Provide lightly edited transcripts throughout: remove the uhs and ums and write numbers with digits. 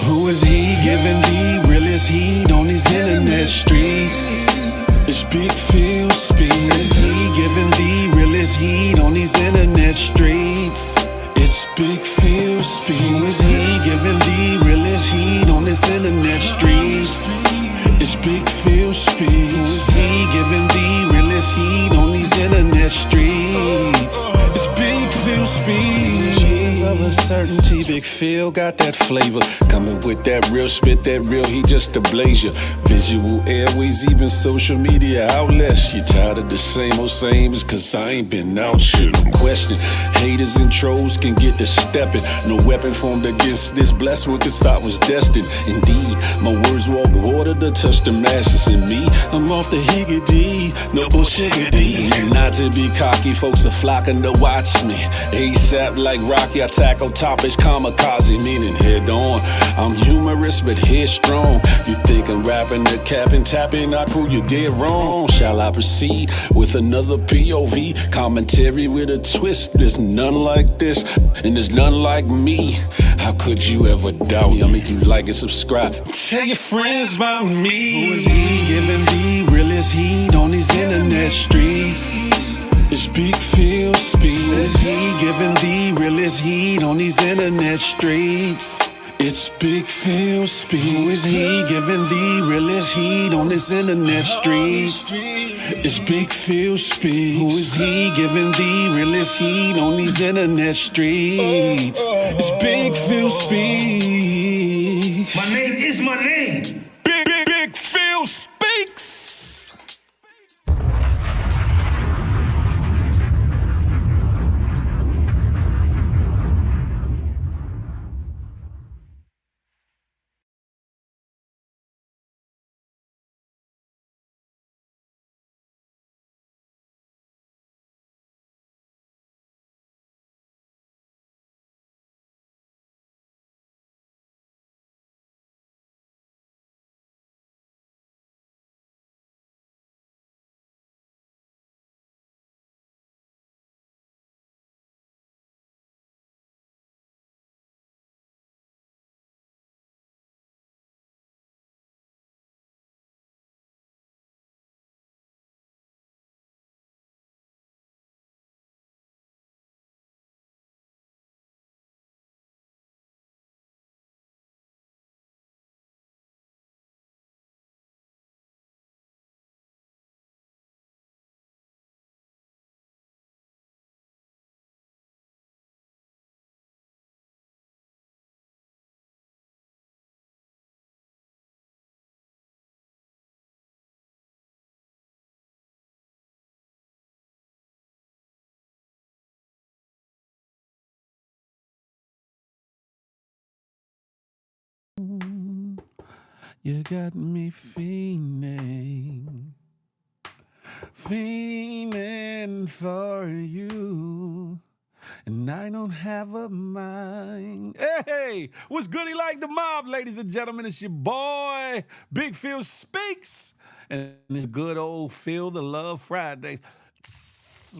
Who is he giving the realest heat on these internet streets? It's Big Pheel speaks. Who is he giving the realest heat on these internet streets? It's Big Pheel speaks. Who is he giving the realest heat on these internet streets? It's Big Pheel speaks. Who is he giving the realest heat on these internet streets? It's Big Pheel speaks. Of a certainty, Big Pheel got that flavor. Coming with that real spit, that real heat just to blaze you. Visual airways, even social media outlets. You tired of the same old same? It's cause I ain't been out shit. I'm questioning. Haters and trolls can get to stepping. No weapon formed against this blessed one can stop was destined. Indeed, my words walk water to touch the masses. In me, I'm off the higgity, no bullshit-giddy. Not to be cocky, folks are flocking to watch me. ASAP like Rocky, I tackle topics kamikaze, meaning head on. I'm humorous but headstrong. You think I'm rapping the cap and tapping, I crew you dead wrong. Shall I proceed with another POV commentary with a twist? There's none like this, and there's none like me. How could you ever doubt me? I'll make you like and subscribe. Tell your friends about me. Who is he giving the realest heat on these internet streets? It's Big Pheel speaks. Who is he giving the realest heat on these internet streets? It's Big Pheel speaks. Who is he giving the realest heat on this internet streets? It's Big Pheel speaks. Who is he giving the realest heat on these internet streets? It's Big Pheel speaks. My name is my name. Big Pheel speaks. You got me fiending for you, and I don't have a mind. Hey, what's goody like the mob, ladies and gentlemen? It's your boy, Big Pheel Speaks, and it's good old Pheel the Love Friday.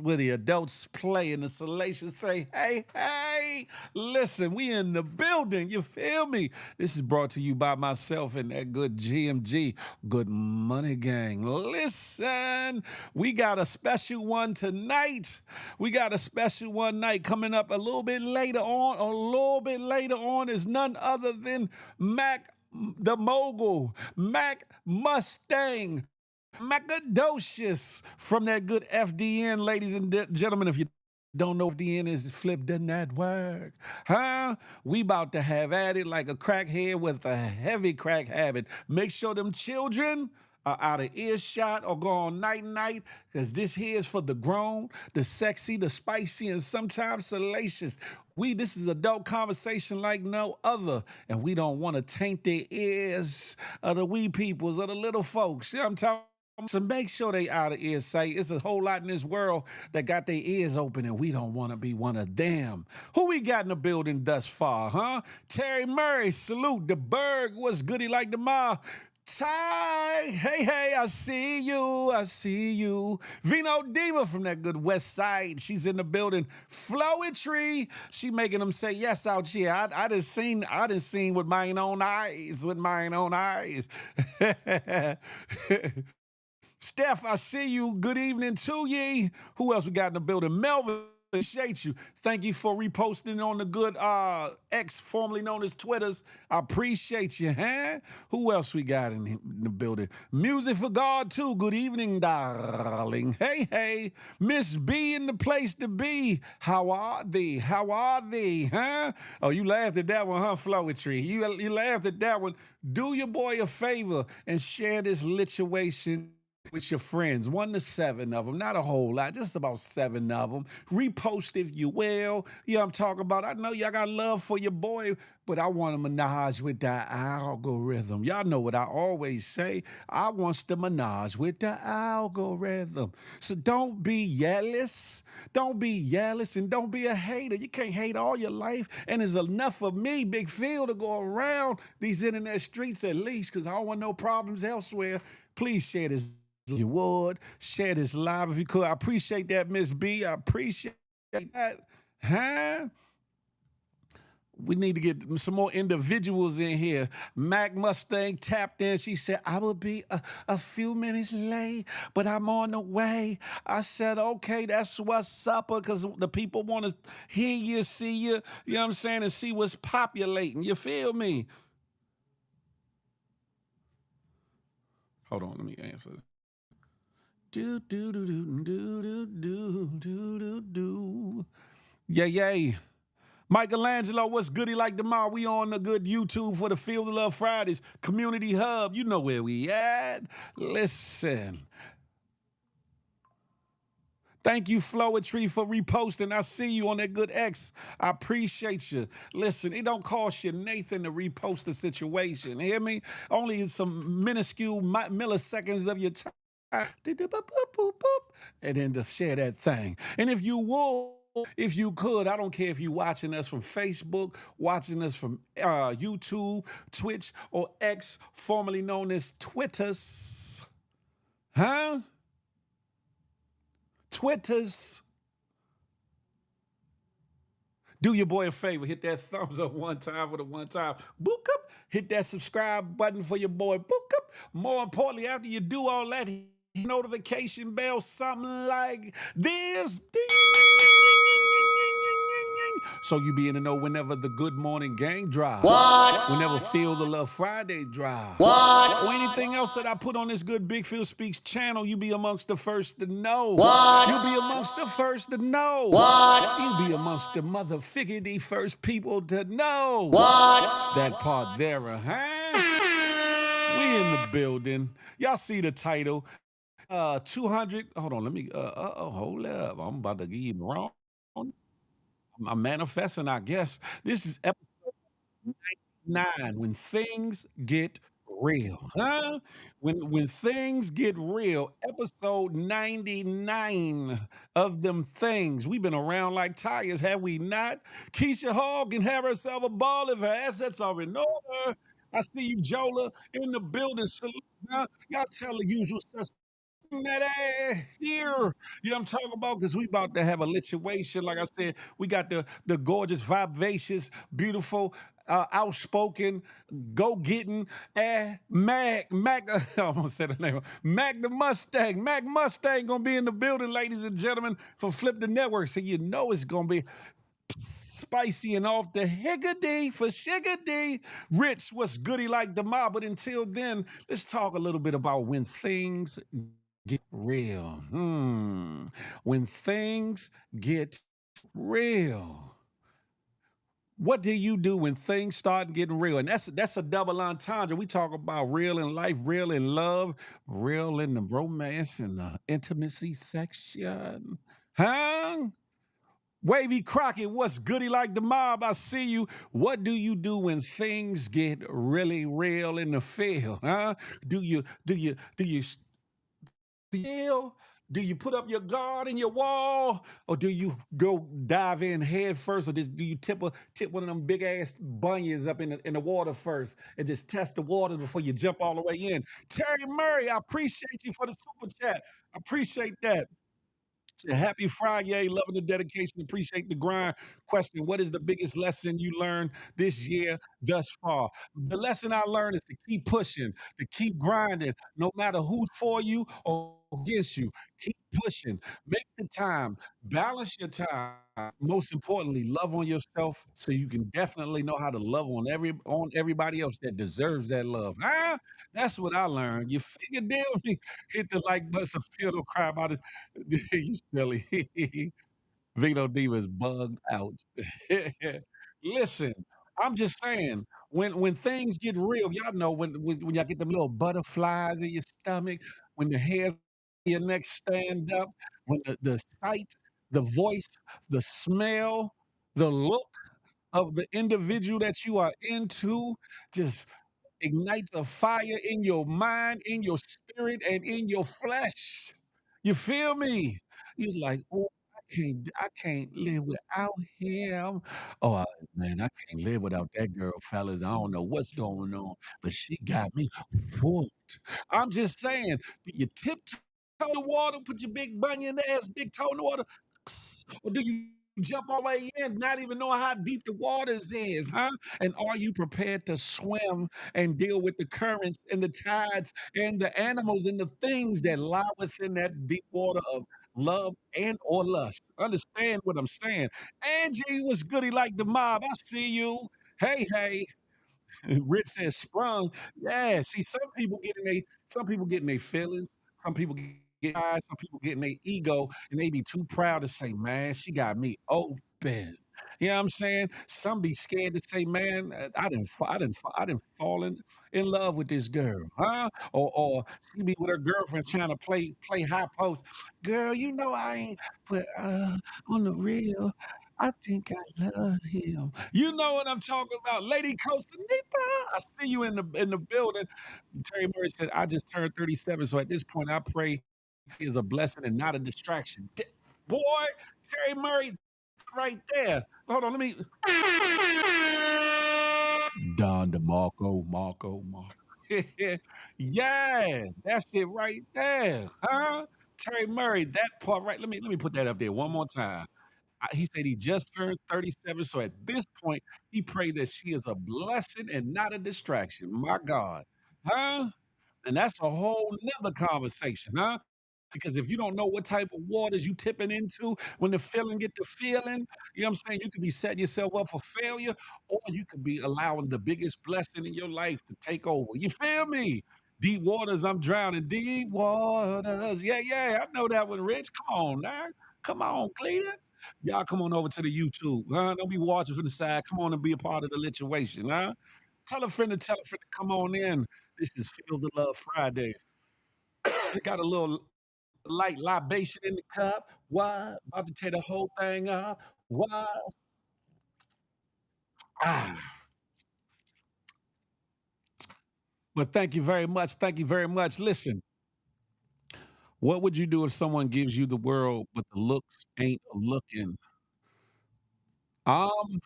Where the adults play and the salacious say, hey, hey, listen, we in the building, you feel me? This is brought to you by myself and that good GMG, Good Money Gang. Listen, we got a special one tonight. We got a special one night coming up a little bit later on is none other than Mac the Mogul, Mac Mustang, Macadocious from that good FDN, ladies and gentlemen. If you don't know, FDN is Flip the Network. Huh? We about to have at it like a crackhead with a heavy crack habit. Make sure them children are out of earshot or go on night-night, because this here is for the grown, the sexy, the spicy, and sometimes salacious. This is adult conversation like no other, and we don't want to taint their ears of the wee peoples, of the little folks. You know what I'm talking about? So make sure they out of earsight. It's a whole lot in this world that got their ears open, and we don't want to be one of them. Who we got in the building thus far, huh? Terry Murray, salute. The Berg, what's goody like the mob? Ty, hey, I see you, I see you. Vino Diva from that good West Side, she's in the building. Flowetry, she making them say yes out here. I done seen with mine own eyes, with mine own eyes. Steph, I see you. Good evening to ye. Who else we got in the building? Melvin, appreciate you. Thank you for reposting on the good X, formerly known as Twitters. I appreciate you, huh? Who else we got in the building? Music for God, too. Good evening, darling. Hey. Miss B in the place to be. How are thee? How are thee, huh? Oh, you laughed at that one, huh, Flowetry? You laughed at that one. Do your boy a favor and share this lituation with your friends, 1 to 7 of them, not a whole lot, just about 7 of them. Repost if you will. Yeah, I'm talking about. I know y'all got love for your boy, but I want to menage with that algorithm. Y'all know what I always say. I wants to menage with the algorithm. So don't be jealous. Don't be jealous and don't be a hater. You can't hate all your life. And there's enough of me, Big Pheel, to go around these internet streets at least, because I don't want no problems elsewhere. Please share this if you would. Share this live if you could. I appreciate that, Miss B. I appreciate that. Huh? We need to get some more individuals in here. Mac Mustang tapped in. She said, I will be a few minutes late, but I'm on the way. I said, okay, that's what's up, because the people want to hear you, see you, you know what I'm saying, and see what's populating. You feel me? Hold on, let me answer. Do do do do do do do do do do. Yay. Michelangelo, what's goody like tomorrow? We on the good YouTube for the Feel the Love Fridays Community Hub. You know where we at. Listen. Thank you, Flowetry, for reposting. I see you on that good X. I appreciate you. Listen, it don't cost you Nathan to repost the situation. Hear me? Only some minuscule milliseconds of your time. And then just share that thing. And if you would, if you could, I don't care if you're watching us from Facebook, watching us from YouTube, Twitch, or X, formerly known as Twitters. Huh? Twitters. Do your boy a favor, hit that thumbs up one time for the one time. Book up. Hit that subscribe button for your boy. Book up. More importantly, after you do all that, notification bell, something like this. Ding, so you be in the know whenever the Good Morning Gang drop. What? Whenever Feel the Love Friday drop. What? Or anything else that I put on this good Big Pheel Speaks channel, you be amongst the first to know. What? You be amongst the first to know. What? You be amongst the motherfickety first people to know. What? That part there, huh? We in the building. Y'all see the title. 200. Hold on, let me hold up. I'm about to get you wrong. I'm manifesting, I guess. This is episode 99, when things get real. Huh? When things get real, episode 99 of them things. We've been around like tires, have we not? Keisha Hall can have herself a ball if her assets are in order. I see you, Jola, in the building. Salute. Y'all tell the usual suspects that ass here. You know what I'm talking about? Because we about to have a situation. Like I said, we got the gorgeous, vivacious, beautiful, outspoken, go-getting, Mac, I almost said her name. Mac the Mustang. Mac Mustang gonna be in the building, ladies and gentlemen, for Flip the Network. So you know it's gonna be spicy and off the higgity for shiggity. Rich, what's goody like the mob? But until then, let's talk a little bit about when things get real. When things get real. What do you do when things start getting real? And that's a double entendre. We talk about real in life, real in love, real in the romance and the intimacy section. Huh? Wavy Crockett, what's goody like the mob? I see you. What do you do when things get really real in the field? Huh? Do you still Do you put up your guard in your wall, or do you go dive in head first, or just do you tip one of them big ass bunions up in the water first and just test the water before you jump all the way in? Terry Murray, I appreciate you for the super chat. I appreciate that. Say, happy Friday, loving the dedication, appreciate the grind. Question: what is the biggest lesson you learned this year thus far? The lesson I learned is to keep pushing, to keep grinding, no matter who's for you or against you. Keep pushing, make the time, balance your time. Most importantly, love on yourself so you can definitely know how to love on everybody else that deserves that love. Huh? That's what I learned. You figure damn me, hit the like button so Phil don't cry about it. You silly. Vito Diva's bugged out. Listen, I'm just saying, when things get real, y'all know when y'all get them little butterflies in your stomach, when the hairs on your neck stand up, when the sight, the voice, the smell, the look of the individual that you are into just ignites a fire in your mind, in your spirit, and in your flesh. You feel me? You're like, "Oh, I can't live without him. Oh, man, I can't live without that girl, fellas. I don't know what's going on, but she got me whooped." I'm just saying, do you tiptoe in the water, put your big bunion ass, big toe in the water, or do you jump all the way in, not even knowing how deep the waters is, huh? And are you prepared to swim and deal with the currents and the tides and the animals and the things that lie within that deep water of love and or lust? Understand what I'm saying? Angie was goody like the mob. I see you. Hey, hey. Rich says sprung. Yeah, see, some people getting their feelings, some people get eyes, some people getting their ego, and they be too proud to say, man, she got me open. You know what I'm saying? Some be scared to say, man, I didn't fall in love with this girl, huh? Or she be with her girlfriend trying to play high post. Girl, you know I ain't, but on the real, I think I love him. You know what I'm talking about, Lady Costanita. I see you in the building. Terry Murray said, "I just turned 37, so at this point, I pray he is a blessing and not a distraction." Boy, Terry Murray, right there. Hold on, let me. Don DeMarco, Marco. Yeah, that's it right there, huh? Terry Murray, that part right. Let me put that up there one more time. He said he just turned 37, so at this point, he prayed that she is a blessing and not a distraction. My God, huh? And that's a whole nother conversation, huh? Because if you don't know what type of waters you tipping into when the feeling get the feeling, you know what I'm saying? You could be setting yourself up for failure, or you could be allowing the biggest blessing in your life to take over. You feel me? Deep waters, I'm drowning. Deep waters. Yeah, yeah. I know that one, Rich. Come on now. Come on, Cleveland. Y'all come on over to the YouTube. Huh? Don't be watching from the side. Come on and be a part of the situation, huh? Tell a friend to tell a friend to come on in. This is Feel the Love Friday. Got a little light libation in the cup. What? About to tear the whole thing up. What? Ah. But thank you very much. Thank you very much. Listen, what would you do if someone gives you the world, but the looks ain't looking? Um,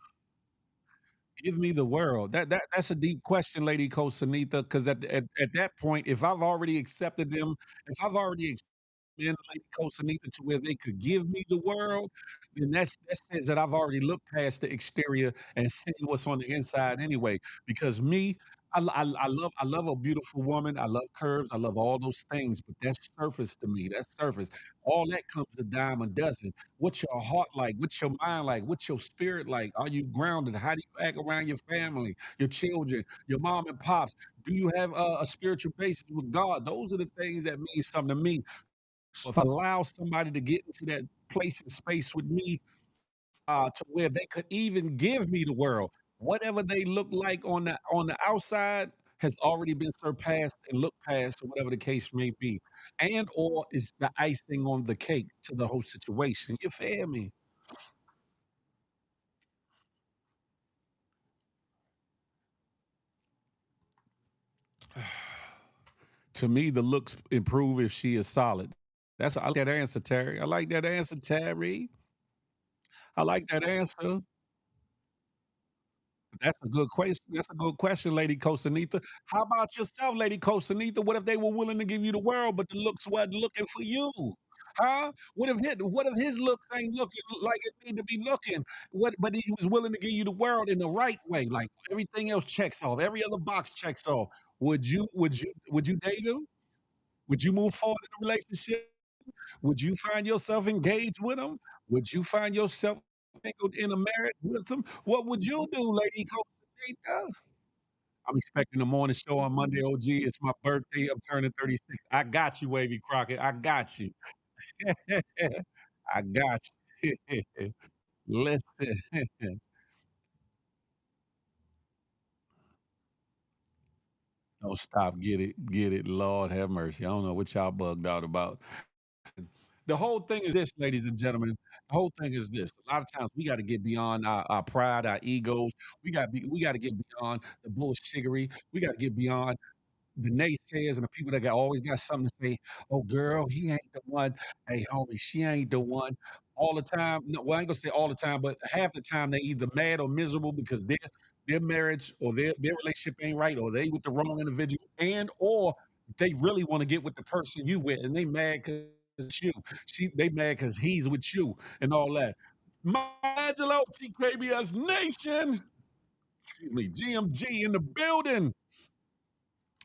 Give me the world. That's a deep question, Lady Kosanitha, because at that point, if I've already accepted them, if I've already accepted men like Kosanitha to where they could give me the world, then that says that I've already looked past the exterior and seen what's on the inside anyway. Because me, I love a beautiful woman. I love curves. I love all those things, but that's surface to me. That's surface. All that comes a dime a dozen. What's your heart like? What's your mind like? What's your spirit like? Are you grounded? How do you act around your family, your children, your mom and pops? Do you have a spiritual basis with God? Those are the things that mean something to me. So if I allow somebody to get into that place and space with me, to where they could even give me the world, whatever they look like on the outside has already been surpassed and looked past, or whatever the case may be, and or is the icing on the cake to the whole situation. You feel me? To me, the looks improve if she is solid. I like that answer, Terry. I like that answer, Terry. I like that answer. That's a good question. That's a good question, Lady Kosanitha. How about yourself, Lady Kosanitha? What if they were willing to give you the world, but the looks wasn't looking for you? Huh? What if his looks ain't looking like it need to be looking? But he was willing to give you the world in the right way, like everything else checks off, every other box checks off. Would you date him? Would you move forward in a relationship? Would you find yourself engaged with him? Would you find yourself tangled in a marriage with him? What would you do, Lady Costa? I'm expecting the morning show on Monday, OG. It's my birthday. I'm turning 36. I got you, Wavy Crockett. I got you. I got you. Listen. Don't stop. Get it. Get it. Lord have mercy. I don't know what y'all bugged out about. The whole thing is this, ladies and gentlemen. The whole thing is this. A lot of times we got to get beyond our pride, our egos. We got to get beyond the bullshittery. We got to get beyond the naysayers and the people that always got something to say. Oh, girl, he ain't the one. Hey, homie, she ain't the one. All the time. No, well, I ain't gonna say all the time, but half the time they either mad or miserable because their marriage or their relationship ain't right, or they with the wrong individual, and or they really want to get with the person you with, and they mad because you. They mad because he's with you and all that. Mangelo, TKBS Nation. Excuse me, GMG in the building.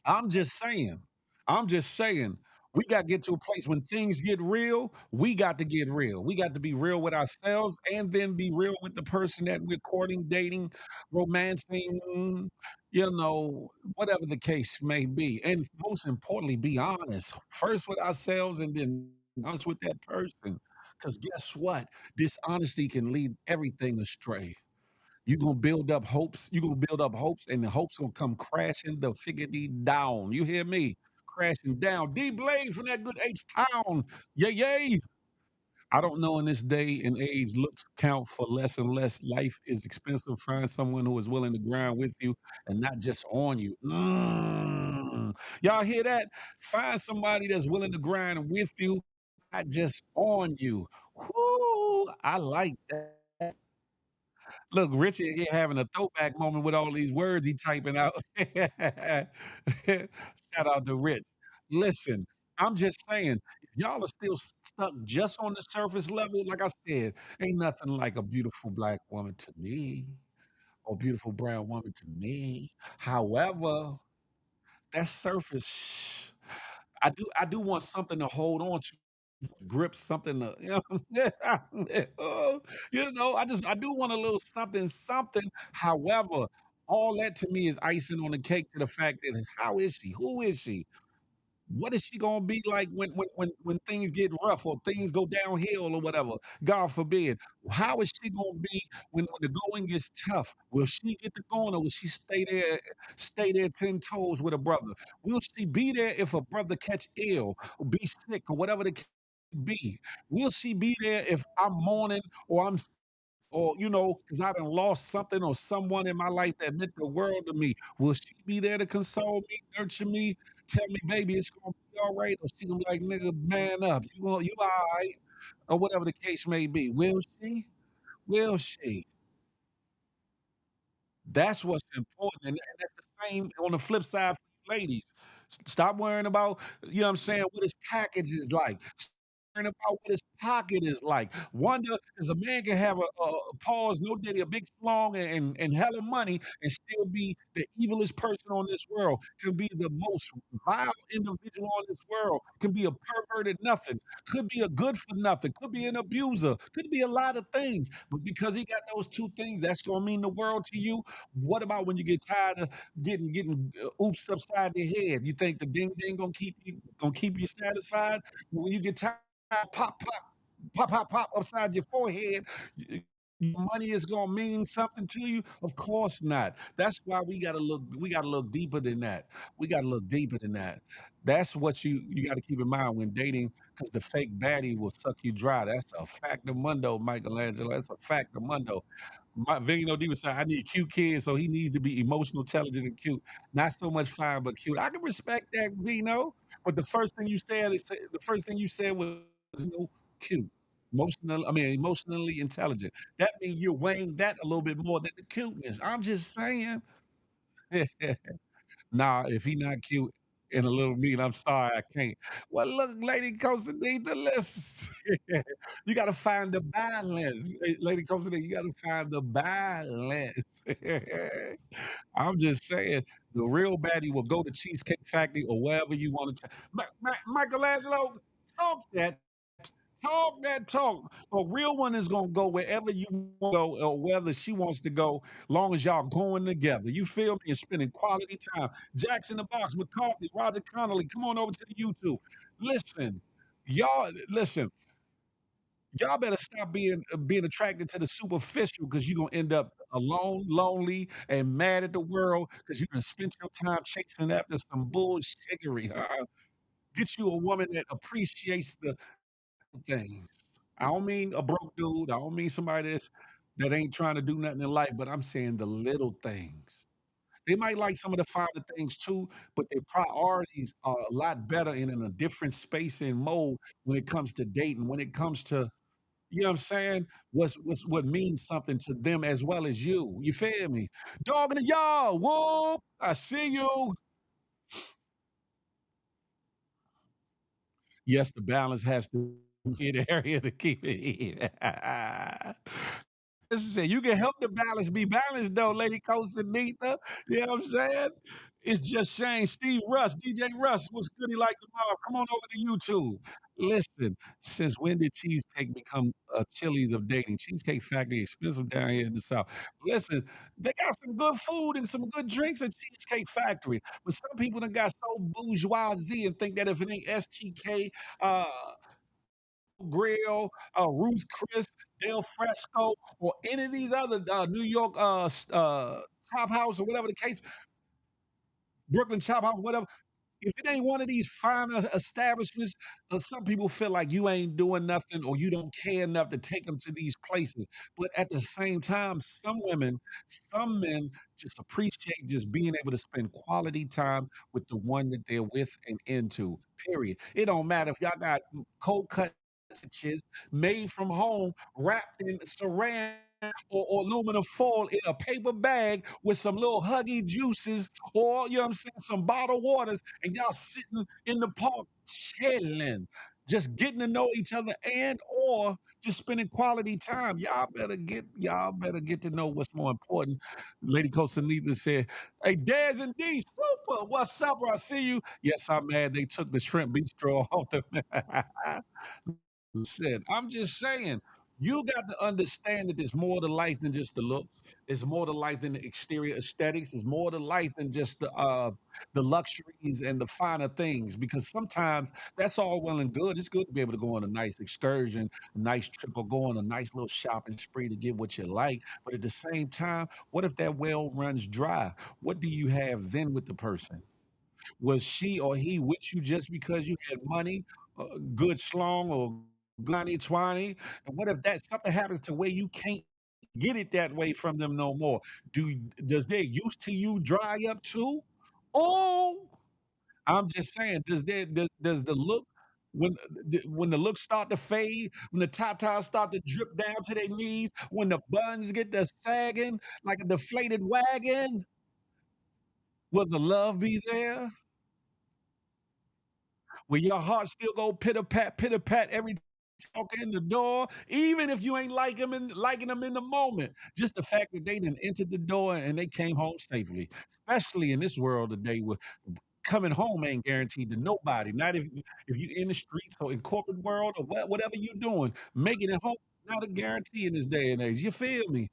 I'm just saying. I'm just saying. We got to get to a place when things get real. We got to get real. We got to be real with ourselves and then be real with the person that we're courting, dating, romancing, whatever the case may be. And most importantly, be honest first with ourselves and then honest with that person. Because guess what? Dishonesty can lead everything astray. You're gonna build up hopes, and the hopes gonna come crashing the figgity down. You hear me? Crashing down. D Blade from that good H Town. Yay, yay. I don't know in this day and age, looks count for less and less. Life is expensive. Find someone who is willing to grind with you and not just on you. Y'all hear that? Find somebody that's willing to grind with you, not just on you. Whoo, I like that. Look, Richard here having a throwback moment with all these words he typing out. Shout out to Rich. Listen, I'm just saying, if y'all are still stuck just on the surface level, like I said, ain't nothing like a beautiful black woman to me or beautiful brown woman to me. However, that surface, I do want something to hold on to grip something to, I do want a little something, something. However, all that to me is icing on the cake to the fact that how is she? Who is she? What is she gonna be like when things get rough or things go downhill or whatever? God forbid. How is she gonna be when the going gets tough? Will she get the going or will she stay there 10 toes with a brother? Will she be there if a brother catch ill or be sick or whatever the case be? Will she be there if I'm mourning or or because I done lost something or someone in my life that meant the world to me? Will she be there to console me, nurture me, tell me, baby, it's gonna be all right? Or she gonna be like, nigga, man up. You all right? Or whatever the case may be. Will she? Will she? That's what's important, and that's the same on the flip side for you ladies. Stop worrying about, what I'm saying, what his package is like. Stop worrying about what his pocket is like. Wonder, because a man can have a pause, no diddy, a big slong, and hella money, and still be the evilest person on this world. Can be the most vile individual on this world. Can be a perverted nothing. Could be a good for nothing. Could be an abuser. Could be a lot of things. But because he got those two things, that's gonna mean the world to you. What about when you get tired of getting oops upside the head? You think the ding ding gonna keep you satisfied? When you get tired, pop pop pop pop pop upside your forehead, your money is gonna mean something to you? Of course not. That's why we gotta look deeper than that. We gotta look deeper than that. That's what you gotta keep in mind when dating, because the fake baddie will suck you dry. That's a factor mundo, Michelangelo. That's a factor mundo. My Vino Diva said, "I need cute kids, so he needs to be emotional, intelligent, and cute. Not so much fine, but cute." I can respect that, Vino. But the first thing you said was, you know, cute. Emotionally intelligent. That means you're weighing that a little bit more than the cuteness. I'm just saying. Nah, if he not cute and a little mean, I'm sorry, I can't. Well, look, Lady Costanita, listen. You gotta find the balance. Lady Costanita, you gotta find the balance. I'm just saying, the real baddie will go to Cheesecake Factory or wherever you want to. Michelangelo, talk that talk that talk. A real one is gonna go wherever you want to go or whether she wants to go, long as y'all going together. You feel me? And spending quality time. Jackson the Box, McCarthy, Roger Connolly, come on over to the YouTube. Listen, listen, y'all better stop being attracted to the superficial because you're gonna end up alone, lonely, and mad at the world because you can spend your time chasing after some bullshittery, huh? Get you a woman that appreciates the things. I don't mean a broke dude. I don't mean somebody that ain't trying to do nothing in life, but I'm saying the little things. They might like some of the finer things too, but their priorities are a lot better and in a different space and mode when it comes to dating, when it comes to, you know what I'm saying? What means something to them as well as you. You feel me? Dog in the yard, whoop! I see you. Yes, the balance has to be the area to keep it. Listen, you can help the balance be balanced though, Lady Costanita. You know what I'm saying? It's just Shane, Steve Russ, DJ Russ. What's good? He like tomorrow. Come on over to YouTube. Listen, since when did cheesecake become a Chili's of dating? Cheesecake Factory expensive down here in the South. Listen, they got some good food and some good drinks at Cheesecake Factory. But some people done got so bourgeoisie and think that if it ain't STK, uh, Grill, Ruth Chris, Del Fresco, or any of these other New York Chop House or whatever the case, Brooklyn Chop House, whatever. If it ain't one of these finer establishments, some people feel like you ain't doing nothing or you don't care enough to take them to these places. But at the same time, some men just appreciate just being able to spend quality time with the one that they're with and into. Period. It don't matter if y'all got cold cut stitches made from home, wrapped in saran or aluminum foil in a paper bag with some little huggy juices or, you know what I'm saying, some bottled waters, and y'all sitting in the park chilling, just getting to know each other and or just spending quality time. Y'all better get to know what's more important. Lady Costanita said, "Hey, Daz and D, super, what's up, bro? I see you." Yes, I'm mad they took the shrimp bistro off the said. I'm just saying, you got to understand that there's more to life than just the look. It's more to life than the exterior aesthetics. It's more to life than just the luxuries and the finer things. Because sometimes that's all well and good. It's good to be able to go on a nice excursion, a nice trip, or go on a nice little shopping spree to get what you like. But at the same time, what if that well runs dry? What do you have then with the person? Was she or he with you just because you had money, good slong, or gunny twany? And what if that something happens to where you can't get it that way from them no more? Does their used to you dry up too? Oh, I'm just saying, does the look when the looks start to fade, when the tatas start to drip down to their knees, when the buns get to sagging like a deflated wagon, will the love be there? Will your heart still go pitter pat every time you walk in the door, even if you ain't liking them in the moment? Just the fact that they done entered the door and they came home safely, especially in this world today where coming home ain't guaranteed to nobody. Not if you in the streets or in corporate world or whatever you doing, making it home not a guarantee in this day and age. You feel me?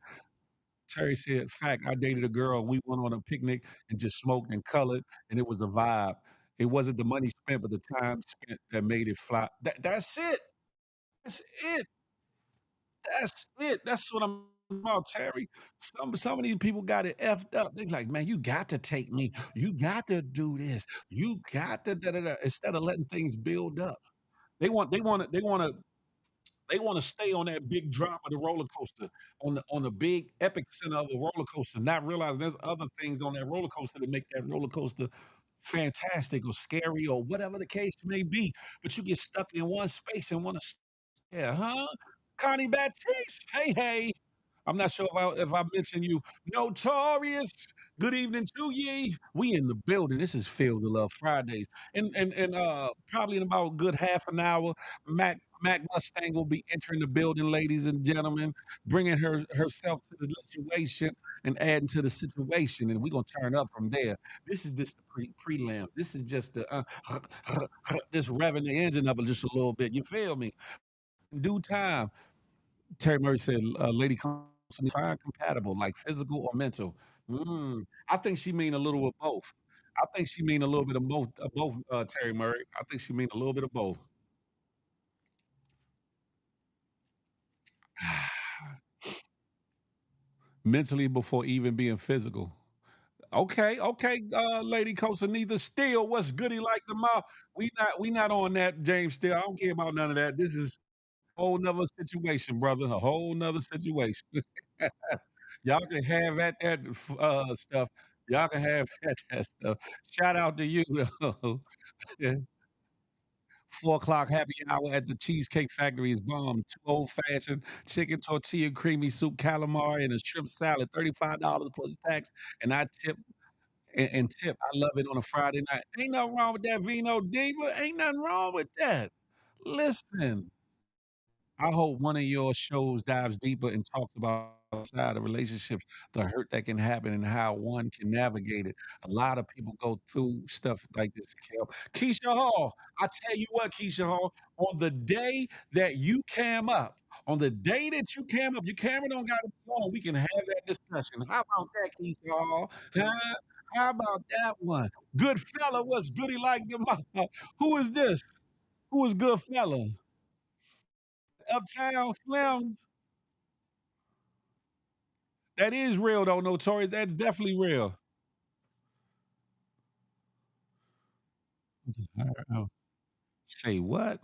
Terry said, "Fact, I dated a girl and we went on a picnic and just smoked and colored, and it was a vibe. It wasn't the money spent, but the time spent that made it fly." That's it. That's it. That's it. That's what I'm about, Terry. Some of these people got it effed up. They're like, "Man, you got to take me. You got to do this. You got to da da da." Instead of letting things build up, they want to. They wanna stay on that big drop of the roller coaster, on the big epic center of the roller coaster, not realizing there's other things on that roller coaster that make that roller coaster fantastic or scary or whatever the case may be, but you get stuck in one space and wanna yeah, huh? Connie Baptiste, hey, hey. I'm not sure if I mentioned you. Notorious. Good evening to ye. We in the building. This is Phil the Love Fridays. And probably in about a good half an hour, Mac Mustang will be entering the building, ladies and gentlemen, bringing herself to the situation and adding to the situation, and we're gonna turn up from there. This is just the prelim. This is just the just revving the engine up just a little bit. You feel me? In due time, Terry Murray said, "Lady constantly find compatible, like physical or mental." I think she mean a little of both. I think she mean a little bit of both, Terry Murray. I think she mean a little bit of both. Mentally before even being physical. Okay, okay, Lady Costa Steele, what's goody like the mouth? We not on that, James Steele. I don't care about none of that. This is a whole 'nother situation, brother. A whole 'nother situation. Y'all can have at that stuff. Y'all can have at that stuff. Shout out to you though. Yeah. 4 o'clock happy hour at the Cheesecake Factory is bomb. Two old fashioned chicken tortilla, creamy soup, calamari, and a shrimp salad. $35 plus tax. And I tip and tip. I love it on a Friday night. Ain't nothing wrong with that Vino Diva. Ain't nothing wrong with that. Listen. I hope one of your shows dives deeper and talks about outside of relationships, the hurt that can happen and how one can navigate it. A lot of people go through stuff like this, Kel. Keisha Hall, I tell you what, Keisha Hall, on the day that you came up, on the day that you came up, your camera don't got to be on. We can have that discussion. How about that, Keisha Hall? Huh? How about that one? Good fella, what's goody like the mouth? Who is this? Who is good fella? Uptown Slim. That is real though, Notorious. That's definitely real. Say what?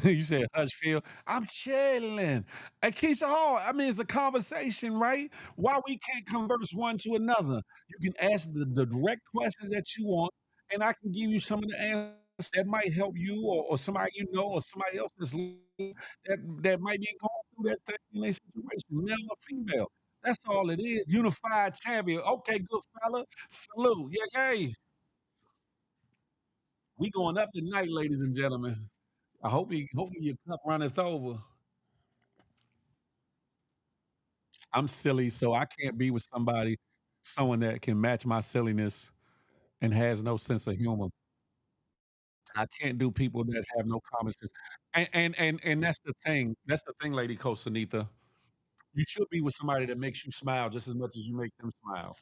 You said hush feel. I'm chilling. Hey, Keisha Hall, I mean, it's a conversation, right? Why we can't converse one to another? You can ask the direct questions that you want, and I can give you some of the answers that might help you or somebody you know or somebody else that might be going through that thing in their situation, male or female. That's all it is. Unified champion. Okay, good fella. Salute. Yeah, yay. We going up tonight, ladies and gentlemen. Hopefully your cup runneth over. I'm silly, so I can't be with someone that can match my silliness and has no sense of humor. I can't do people that have no common sense. And that's the thing, Lady Kosanitha. You should be with somebody that makes you smile just as much as you make them smile.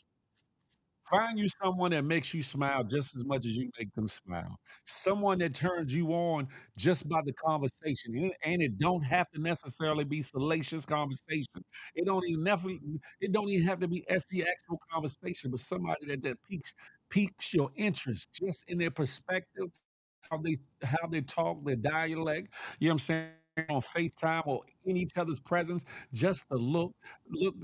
Find you someone that makes you smile just as much as you make them smile. Someone that turns you on just by the conversation, and it don't have to necessarily be salacious conversation. It don't even have to be the actual conversation, but somebody that piques your interest just in their perspective, how they talk, their dialect, you know what I'm saying, on FaceTime or in each other's presence, just the look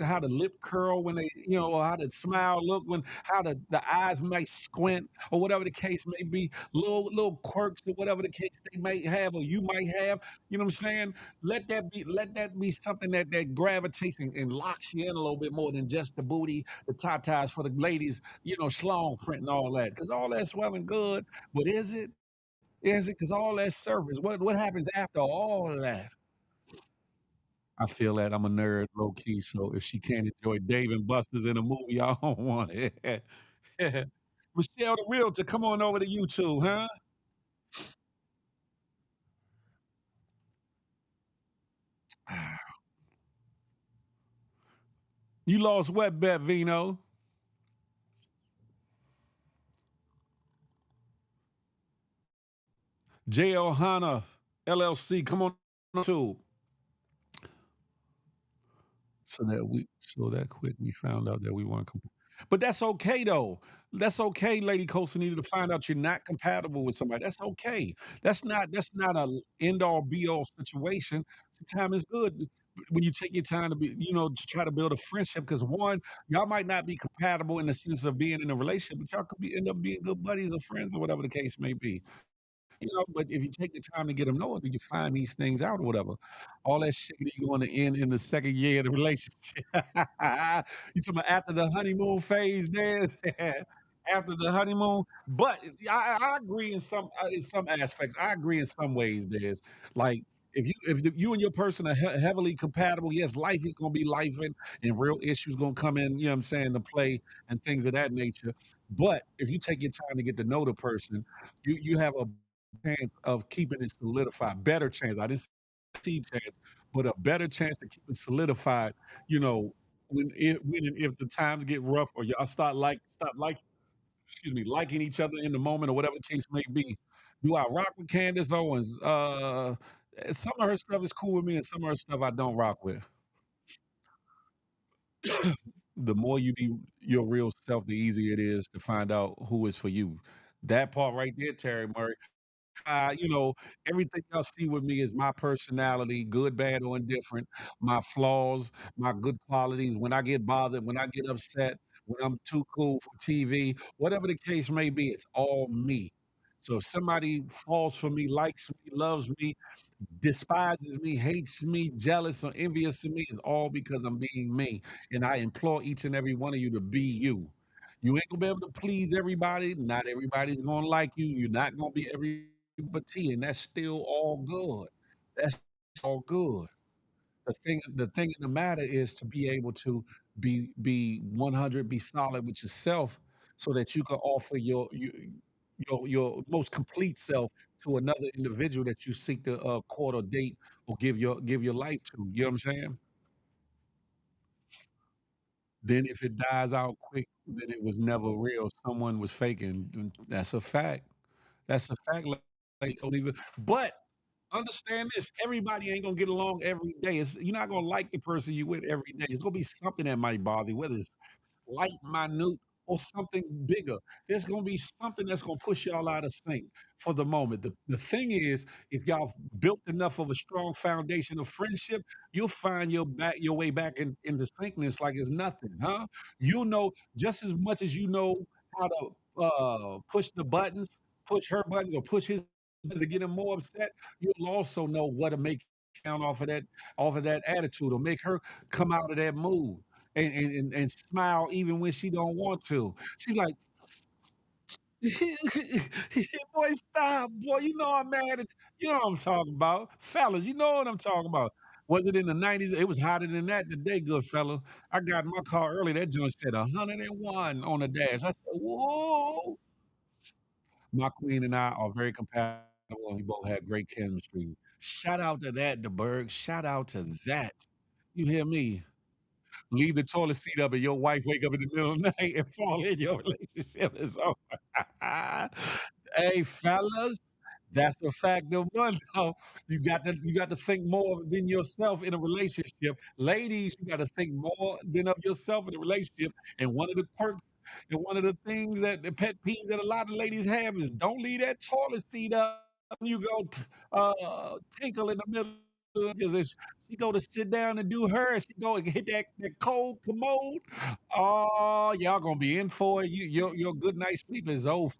how the lip curl when they, or how the smile look when how the eyes might squint or whatever the case may be, little quirks or whatever the case they might have or you might have, you know what I'm saying? Let that be something that gravitates and locks you in a little bit more than just the booty, the tatas for the ladies, schlong print and all that. Because all that's well and good, but is it? Is it? Because all that surface, what happens after all of that? I feel that I'm a nerd, low key. So if she can't enjoy Dave and Buster's in a movie, I don't want it. Michelle the Realtor, come on over to YouTube, huh? You lost what bet, Vino? J. Ohana LLC, come on too. So that quick we found out that we weren't. But that's okay though. That's okay, Lady Costanita, to find out you're not compatible with somebody. That's okay. That's not a end all be all situation. Sometimes it's good when you take your time to to try to build a friendship because one, y'all might not be compatible in the sense of being in a relationship, but y'all could be end up being good buddies or friends or whatever the case may be. But if you take the time to get them know it, then you find these things out or whatever. All that shit that you going to end in the second year of the relationship. You talking about after the honeymoon phase, there, after the honeymoon. But I agree in some aspects. I agree in some ways. There's like if you and your person are heavily compatible, yes, life is gonna be life and real issues gonna come in. You know what I'm saying to play and things of that nature. But if you take your time to get to know the person, you have a chance of keeping it solidified. Better chance. I didn't say chance, but a better chance to keep it solidified. You know, when and if the times get rough or y'all stop excuse me, liking each other in the moment or whatever the case may be. Do I rock with Candace Owens? Some of her stuff is cool with me, and some of her stuff I don't rock with. The more you be your real self, the easier it is to find out who is for you. That part right there, Terry Murray. uh, you know, everything y'all see with me is my personality, good, bad, or indifferent, my flaws, my good qualities. When I get bothered, when I get upset, when I'm too cool for TV, whatever the case may be, it's all me. So if somebody falls for me, likes me, loves me, despises me, hates me, jealous or envious of me is all because I'm being me. And I implore each and every one of you to be you. You ain't gonna be able to please everybody. Not everybody's gonna like you. You're not gonna be every but tea, and that's still all good. That's all good. The thing in the matter is to be able to be 100, be solid with yourself, so that you can offer your most complete self to another individual that you seek to court or date or give your life to. You know what I'm saying? Then if it dies out quick, then it was never real. Someone was faking. That's a fact. That's a fact. Like, totally. But understand this, everybody ain't gonna get along every day. You're not gonna like the person you with every day. It's gonna be something that might bother you, whether it's slight, minute, or something bigger. There's gonna be something that's gonna push y'all out of sync for the moment. The thing is, if y'all built enough of a strong foundation of friendship, you'll find your way back into syncness like it's nothing, huh? You'll know just as much as you know how to push the buttons, push her buttons, or push his buttons to get him more upset. You'll also know what to make count off of that attitude or make her come out of that mood and smile even when she don't want to. She like, boy, stop, boy. You know I'm mad at you know what I'm talking about. Fellas, you know what I'm talking about. Was it in the 90s? It was hotter than that today, good fella. I got in my car early. That joint said 101 on the dash. I said, whoa. My queen and I are very compatible, and we both have great chemistry. Shout out to that, DeBerg. Shout out to that. You hear me? Leave the toilet seat up and your wife wake up in the middle of the night and fall in your relationship is over. Hey, fellas, that's a fact of one though. You got to think more than yourself in a relationship. Ladies, you got to think more than of yourself in a relationship. And one of the quirks and one of the things that the pet peeves that a lot of ladies have is don't leave that toilet seat up when you go tinkle in the middle because if she go to sit down and do her, she go and hit that cold commode. Oh, y'all gonna be in for it. Your good night's sleep is over.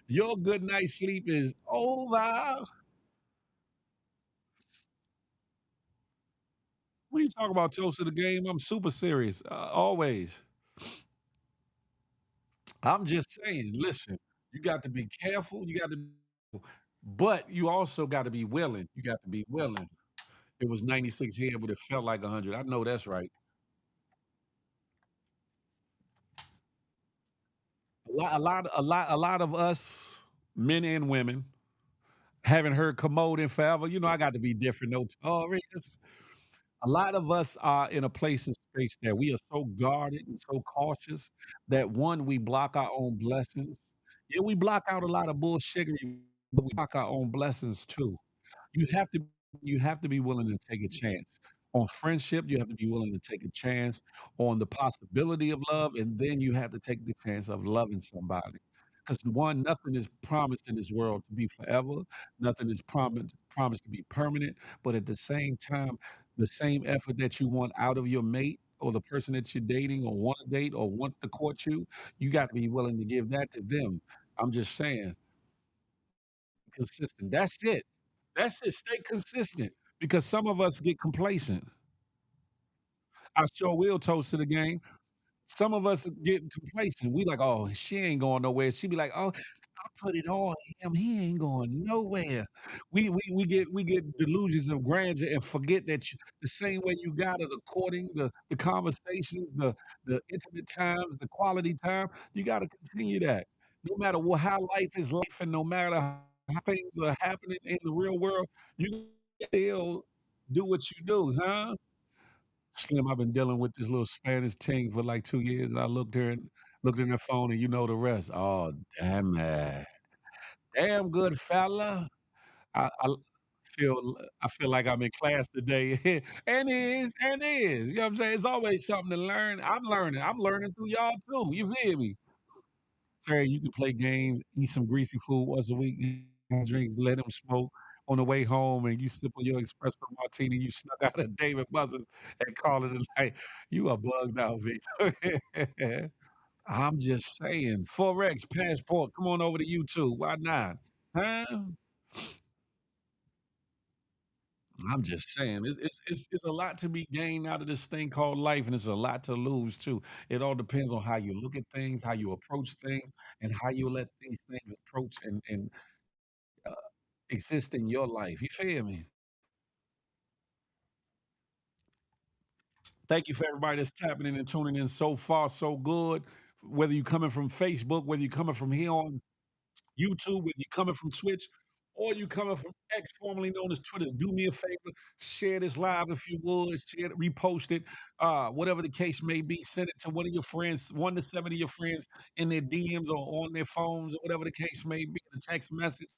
Your good night's sleep is over. What are you talking about, toast to the game? I'm super serious. Always. I'm just saying, listen, you got to be careful. You got to, but you also got to be willing. You got to be willing. It was 96 here, but it felt like 100. I know that's right. A lot of us, men and women, haven't heard commode in forever. You know, I got to be different, notorious. A lot of us are in a place and space that we are so guarded and so cautious that one, we block our own blessings. Yeah, we block out a lot of bullshittery, but we block our own blessings too. You have to you have to be willing to take a chance. On friendship, you have to be willing to take a chance on the possibility of love, and then you have to take the chance of loving somebody. Because one, nothing is promised in this world to be forever. Nothing is promised to be permanent. But at the same time, the same effort that you want out of your mate or the person that you're dating or want to date or want to court you, you got to be willing to give that to them. I'm just saying, consistent. That's it. That's it. Stay consistent because some of us get complacent. I sure will toast to the game. Some of us get complacent. We like, "Oh, she ain't going nowhere." She be like, "Oh, I put it on him. He ain't going nowhere." We get delusions of grandeur and forget that the same way you got the courting, the conversations, the intimate times, the quality time, you gotta continue that. No matter how life is life and no matter how things are happening in the real world, you still do what you do, huh? Slim, I've been dealing with this little Spanish ting for like 2 years, and I looked in her phone, and you know the rest. Oh, damn it. Damn good fella. I I feel like I'm in class today. And it is. You know what I'm saying? It's always something to learn. I'm learning. I'm learning through y'all too. You feel me? Terry, you can play games, eat some greasy food once a week, have drinks, let them smoke. On the way home, and you sip on your espresso martini, you snuck out of David Buster's and call it a night. You are bugged out, Victor. I'm just saying, Forex, passport, come on over to YouTube. Why not? Huh? I'm just saying, it's a lot to be gained out of this thing called life, and it's a lot to lose too. It all depends on how you look at things, how you approach things, and how you let these things approach and uh, exist in your life. You feel me? Thank you for everybody that's tapping in and tuning in so far, so good. Whether you're coming from Facebook, whether you're coming from here on YouTube, whether you're coming from Twitch, or you coming from X, formerly known as Twitter, do me a favor, share this live if you would, share it, repost it, whatever the case may be. Send it to one of your friends, 1 to 7 of your friends in their DMs or on their phones, or whatever the case may be, a text message.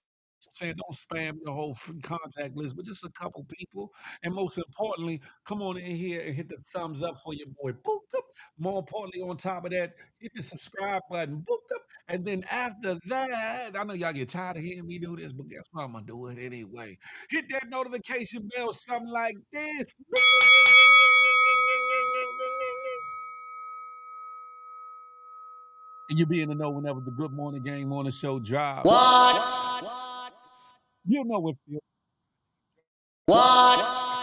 Saying don't spam your whole free contact list, but just a couple people. And most importantly, come on in here and hit the thumbs up for your boy. Boop, boop. More importantly, on top of that, hit the subscribe button. Boop, boop. And then after that, I know y'all get tired of hearing me do this, but guess what? I'm gonna do it anyway. Hit that notification bell, something like this. And you'll be in the know whenever the Good Morning Game Morning Show drops. You know what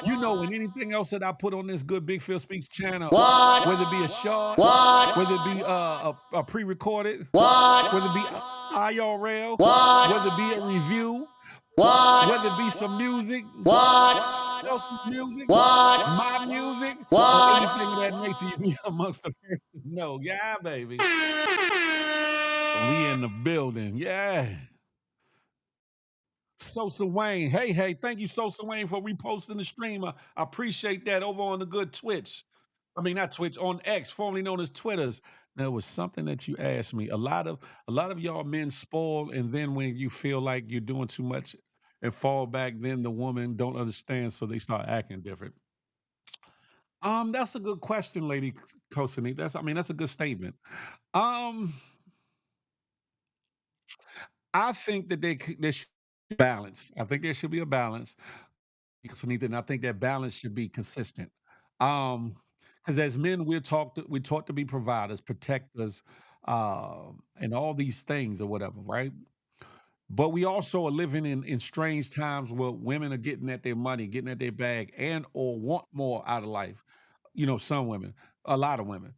you know, and anything else that I put on this good Big Phil Speaks channel, whether it be a short, whether it be a pre-recorded, whether it be IRL, whether it be a review, whether it be some music, else's music, my music, or anything of that nature, you be amongst the first to know. Yeah, baby. We in the building. Yeah. Sosa Wayne. Hey, hey, thank you, Sosa Wayne, for reposting the stream. I appreciate that over on the good Twitch. I mean, not Twitch, on X, formerly known as Twitters. There was something that you asked me. A lot of y'all men spoil, and then when you feel like you're doing too much and fall back, then the woman don't understand, so they start acting different. That's a good question, Lady Kosani. That's a good statement. Um, I think that there should be balance. I think there should be a balance. And I think that balance should be consistent. Um, because as men, we're taught to be providers, protectors, and all these things or whatever, right? But we also are living in strange times where women are getting at their money, getting at their bag, and or want more out of life. Some women, a lot of women.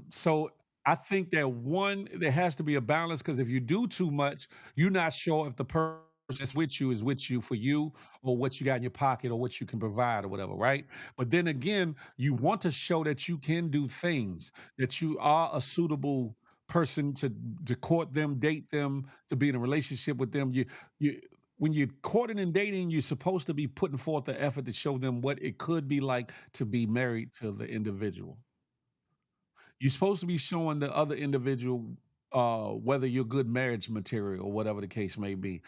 So I think that one, there has to be a balance because if you do too much, you're not sure if the person that's with you is with you for you or what you got in your pocket or what you can provide or whatever, right? But then again, you want to show that you can do things, that you are a suitable person to court them, date them, to be in a relationship with them. You when you're courting and dating, you're supposed to be putting forth the effort to show them what it could be like to be married to the individual. You're supposed to be showing the other individual whether you're good marriage material or whatever the case may be.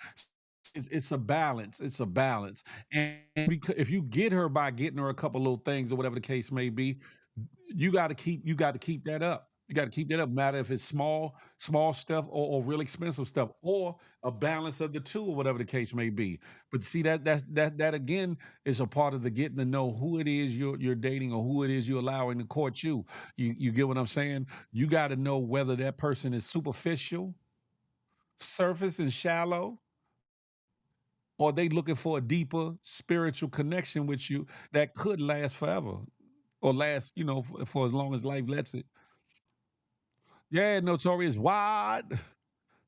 it's a balance. It's a balance. And because if you get her by getting her a couple little things or whatever the case may be, you got to keep that up. You got to keep that up. Matter if it's small stuff or real expensive stuff, or a balance of the two, or whatever the case may be. But see that again is a part of the getting to know who it is you're dating or who it is you're allowing to court you. You get what I'm saying? You got to know whether that person is superficial, surface and shallow, or they looking for a deeper spiritual connection with you that could last forever or last, for as long as life lets it. Yeah, notorious wide.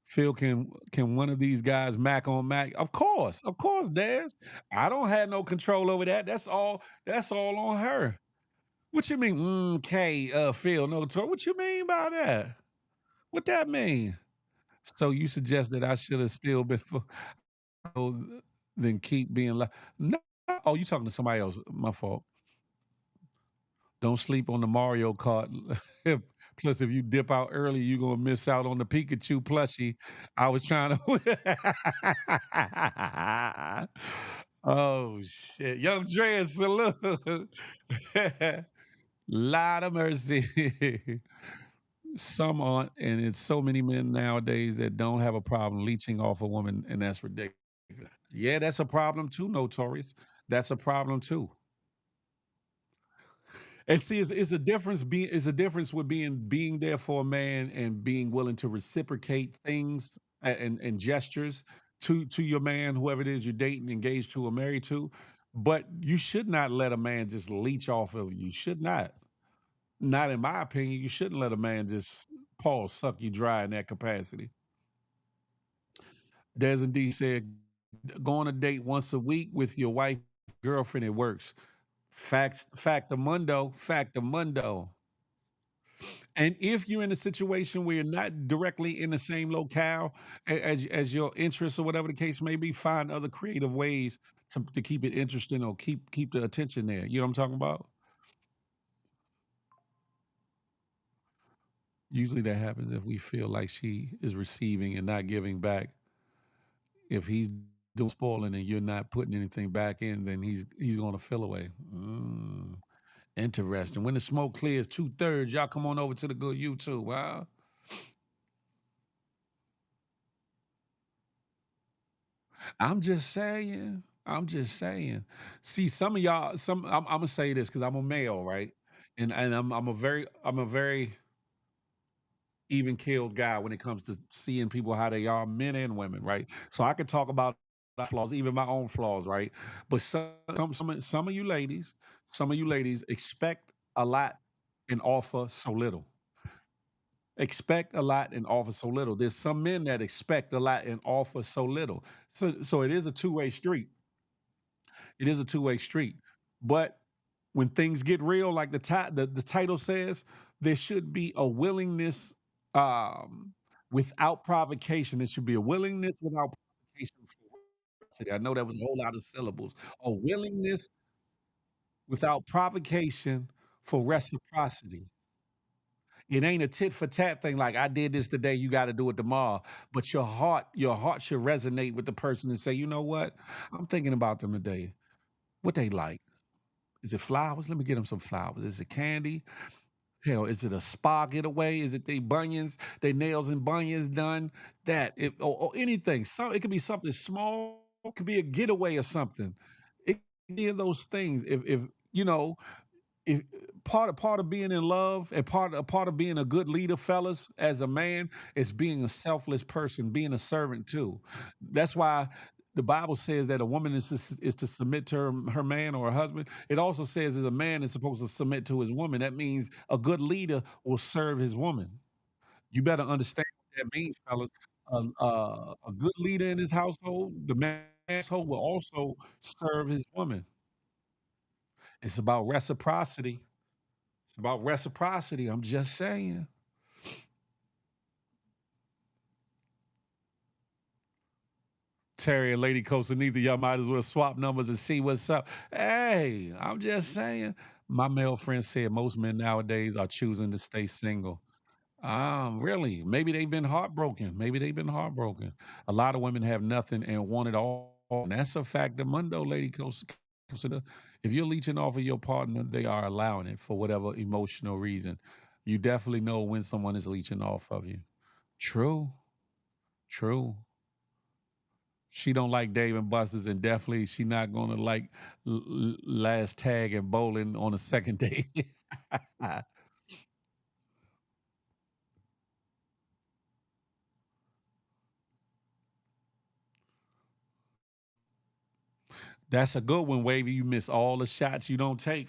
Phil, can one of these guys Mac on Mac? Of course, Daz. I don't have no control over that. That's all on her. What you mean? K Phil, notorious. What you mean by that? What that mean? So you suggest that I should have still been for oh, then keep being like no. Oh, you talking to somebody else. My fault. Don't sleep on the Mario Kart. Plus, if you dip out early, you're gonna miss out on the Pikachu plushie. I was trying to. Oh shit, Young Dre, salute. Lot of mercy. Some aren't, and it's so many men nowadays that don't have a problem leeching off a woman, and that's ridiculous. Yeah, that's a problem too, Notorious. That's a problem too. And see, it's a difference with being there for a man and being willing to reciprocate things and gestures to your man, whoever it is you're dating, engaged to, or married to. But you should not let a man just leech off of you. You should not. Not in my opinion. You shouldn't let a man just Paul suck you dry in that capacity. Des and D said, go on a date once a week with your wife, girlfriend, it works. Factamundo. And if you're in a situation where you're not directly in the same locale as your interests or whatever the case may be, find other creative ways to keep it interesting or keep the attention there. You know what I'm talking about? Usually that happens if we feel like she is receiving and not giving back. If he's doing spoiling and you're not putting anything back in, then he's going to feel away. Interesting. When the smoke clears, 2/3, y'all come on over to the good YouTube. Wow. I'm just saying. I'm just saying. See, some of y'all, I'm gonna say this because I'm a male, right? And I'm a very even keeled guy when it comes to seeing people how they are, men and women, right? So I could talk about my flaws, even my own flaws, right? But some of you ladies expect a lot and offer so little. Expect a lot and offer so little. There's some men that expect a lot and offer so little. So it is a two-way street. It is a two-way street. But when things get real, like the title says, there should be a willingness without provocation. It should be a willingness without provocation. I know that was a whole lot of syllables. A willingness without provocation for reciprocity. It ain't a tit for tat thing like I did this today, you got to do it tomorrow. But your heart should resonate with the person and say, you know what? I'm thinking about them today. What they like. Is it flowers? Let me get them some flowers. Is it candy? Hell, is it a spa getaway? Is it they bunions, they nails and bunions done? Or anything. So it could be something small, it could be a getaway or something. It could be of those things. If you know, if part of being in love and part of being a good leader, fellas, as a man, is being a selfless person, being a servant too. That's why the Bible says that a woman is to submit to her man or her husband. It also says that a man is supposed to submit to his woman. That means a good leader will serve his woman. You better understand what that means, fellas. A good leader in his household, the man's household will also serve his woman. It's about reciprocity. It's about reciprocity. I'm just saying. Terry and Lady Coast, neither y'all might as well swap numbers and see what's up. Hey, I'm just saying. My male friend said most men nowadays are choosing to stay single. Really? Maybe they've been heartbroken. Maybe they've been heartbroken. A lot of women have nothing and want it all. And that's a fact of mundo, lady. Consider if you're leeching off of your partner, they are allowing it for whatever emotional reason. You definitely know when someone is leeching off of you. True, true. She don't like Dave and Buster's, and definitely she not gonna like last tag and bowling on a second date. That's a good one, Wavy. You miss all the shots you don't take.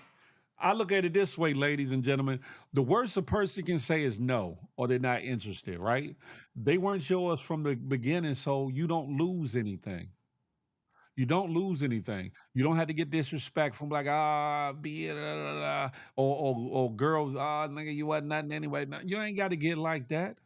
I look at it this way, ladies and gentlemen. The worst a person can say is no, or they're not interested, right? They weren't yours from the beginning, so you don't lose anything. You don't lose anything. You don't have to get disrespectful, like, be it, or girls, nigga, you wasn't nothing anyway. No, you ain't got to get like that.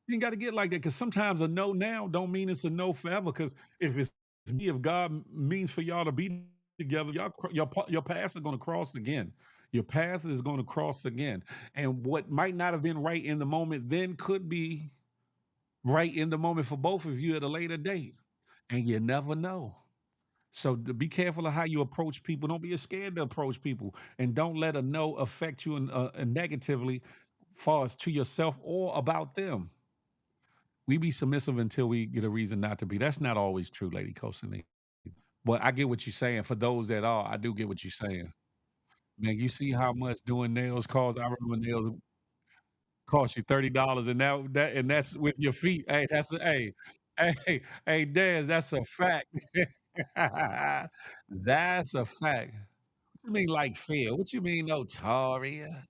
You ain't got to get like that because sometimes a no now don't mean it's a no forever. Because if it's me, if God means for y'all to be together, your paths are going to cross again. Your path is going to cross again, and what might not have been right in the moment then could be right in the moment for both of you at a later date, and you never know. So be careful of how you approach people. Don't be scared to approach people, and don't let a no affect you negatively, far as to yourself or about them. We be submissive until we get a reason not to be. That's not always true, Lady Kosani. But I get what you're saying. For those that are, I do get what you're saying. Man, you see how much doing nails costs. I remember nails cost you $30, and that's with your feet. Hey, that's a hey, Daz, that's a fact. That's a fact. What you mean like Phil? What you mean Notaria?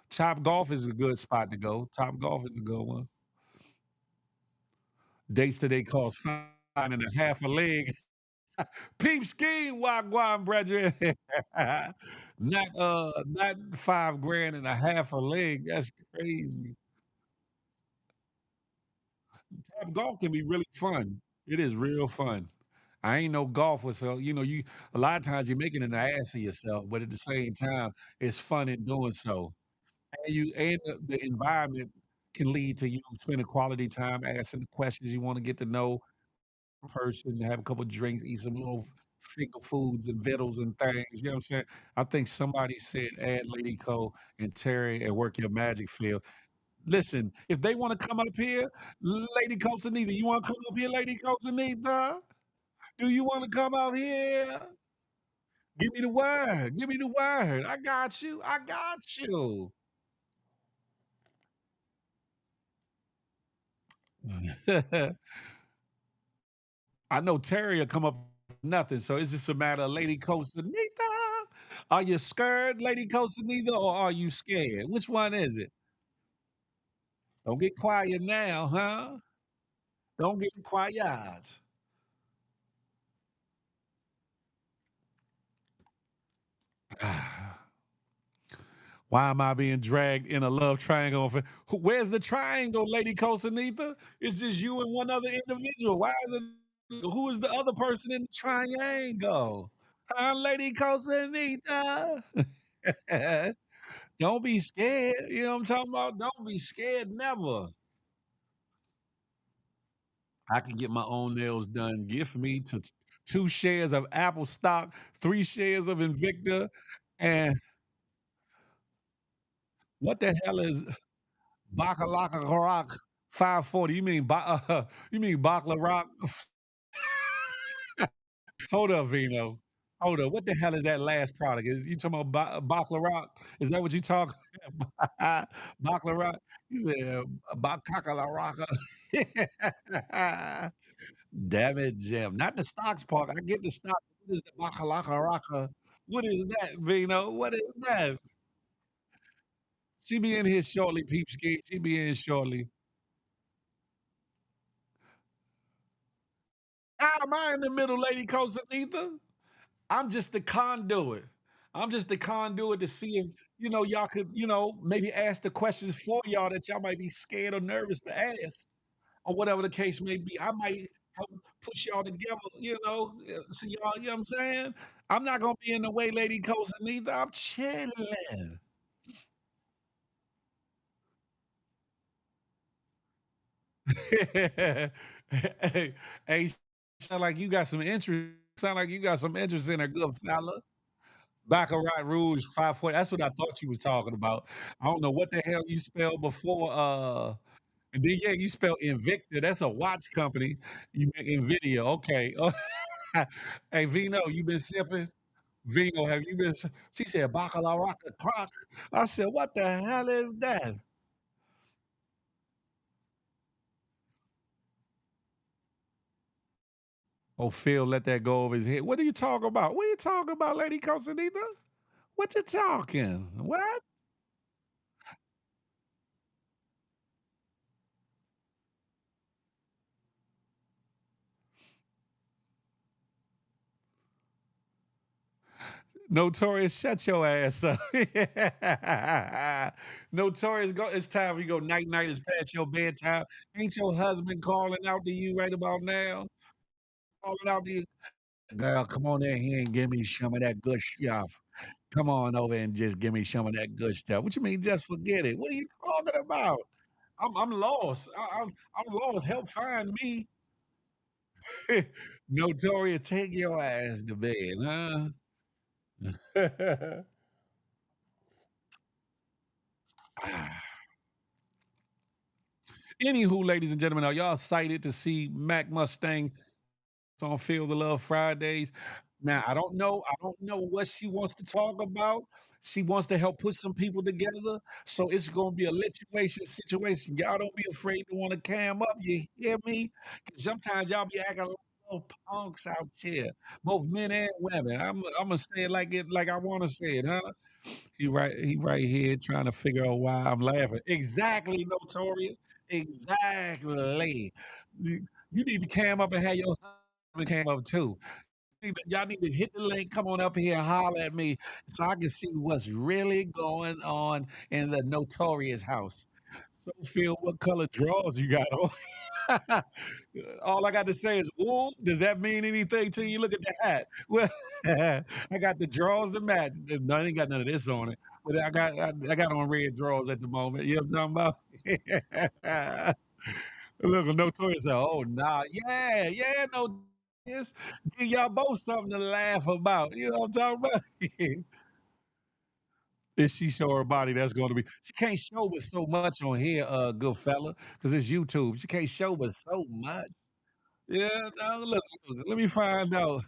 Top Golf is a good spot to go. Top Golf is a good one. Dates today cost 5 and a half a leg. Peep scheme, wagwan brethren. Not 5 grand and a half a leg. That's crazy. Top golf can be really fun. It is real fun. I ain't no golfer, so you a lot of times you're making an ass of yourself, but at the same time, it's fun in doing so. And the environment can lead to you spending quality time asking the questions you want to get to know person, have a couple drinks, eat some little finger foods and vittles and things. You know what I'm saying? I think somebody said add Lady Cole and Terry and work your magic field. Listen, if they want to come up here, Lady Costanita, you want to come up here, Lady Costanita? Do you want to come out here? Give me the word. Give me the word. I got you. I got you. I know Terry will come up with nothing, so it's just a matter of Lady Costanita. Are you scared, Lady Costanita, or are you scared? Which one is it? Don't get quiet now, huh? Don't get quiet. Why am I being dragged in a love triangle? Where's the triangle, Lady Costanita? It's just you and one other individual. Why is it? Who is the other person in the triangle? Huh, Lady Costanita? Don't be scared. You know what I'm talking about? Don't be scared, never. I can get my own nails done. Gift me to 2 shares of Apple stock, 3 shares of Invicta, and what the hell is Bakalaka Rock 540? You mean Bacala Rock? Hold up, Vino. Hold up. What the hell is that last product? Is you talking about Bacala Rock? Is that what you talking about? Bacala Rock? You said Bacala Rocka. Damn it, Jim. Not the stocks part. I get the stock. What is the Bakalaka Raka? What is that, Vino? What is that? She be in here shortly, peepski. She be in shortly. How am I in the middle, Lady Cosanetha? I'm just the conduit. I'm just the conduit to see if, y'all could, maybe ask the questions for y'all that y'all might be scared or nervous to ask, or whatever the case may be. I might help push y'all together, so y'all, you know what I'm saying? I'm not gonna be in the way, Lady Coast neither. I'm chilling. Hey, hey, sound like you got some interest. Sound like you got some interest in a good fella. Baccarat Rouge 540. That's what I thought you was talking about. I don't know what the hell you spelled before. And then yeah, you spelled Invicta. That's a watch company. You meant Nvidia. Okay. Hey Vino, you been sipping? Vino, have you been? She said Baccarat Croc. I said, what the hell is that? Oh, Phil let that go over his head. What are you talking about? What are you talking about, Lady Cosinita? What you talking? What? Notorious, shut your ass up. Notorious, go. It's time for you to go. Night night is past your bedtime. Ain't your husband calling out to you right about now? Calling out to you, girl. Come on in here and give me some of that good stuff. Come on over and just give me some of that good stuff. What you mean? Just forget it. What are you talking about? I'm lost. I'm lost. Help find me. Notorious, take your ass to bed, huh? Anywho, ladies and gentlemen, are y'all excited to see Mac Mustang on Feel the Love Fridays? Now, I don't know what she wants to talk about. She wants to help put some people together. So it's gonna be a situation. Y'all don't be afraid to want to cam up. You hear me? 'Cause sometimes y'all be acting like little punks out here, both men and women. I'm gonna say it like I want to say it, huh? He right here trying to figure out why I'm laughing. Exactly, Notorious. Exactly. You need to cam up and have your husband cam up too. Y'all need to hit the link, come on up here and holler at me so I can see what's really going on in the Notorious house. So Phil, what color drawers you got on? All I got to say is wool. Does that mean anything to you? Look at the hat. Well, I got the drawers to match. No, I ain't got none of this on it. But I got on red drawers at the moment. You know what I'm talking about? Look, Notorious said, "Oh, nah. Yeah, yeah, Notorious. Give y'all both something to laugh about." You know what I'm talking about? If she show her body, that's gonna be she can't show us so much on here, good fella, because it's YouTube. She can't show us so much. Yeah, now look, let me find out.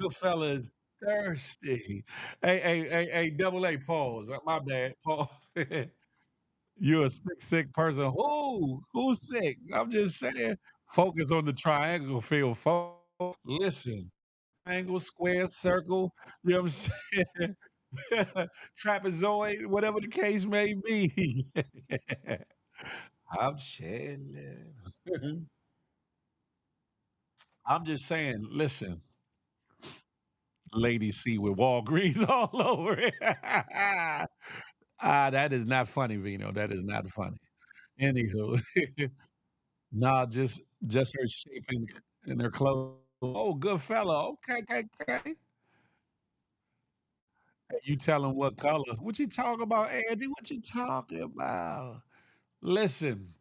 Good fella is thirsty. Hey, double A, pause. My bad. Pause. You're a sick person. Who's sick? I'm just saying. Focus on the triangle, Phil. Listen, triangle, square, circle. You know what I'm saying? Trapezoid, whatever the case may be. I'm chilling. I'm just saying, listen, Lady C with Walgreens all over it. That is not funny, Vino. That is not funny. Anywho, nah, just her shape and her clothes. Oh, good fella. Okay, okay, okay. Hey, you tell him what color. What you talking about, Angie? What you talking about? Listen,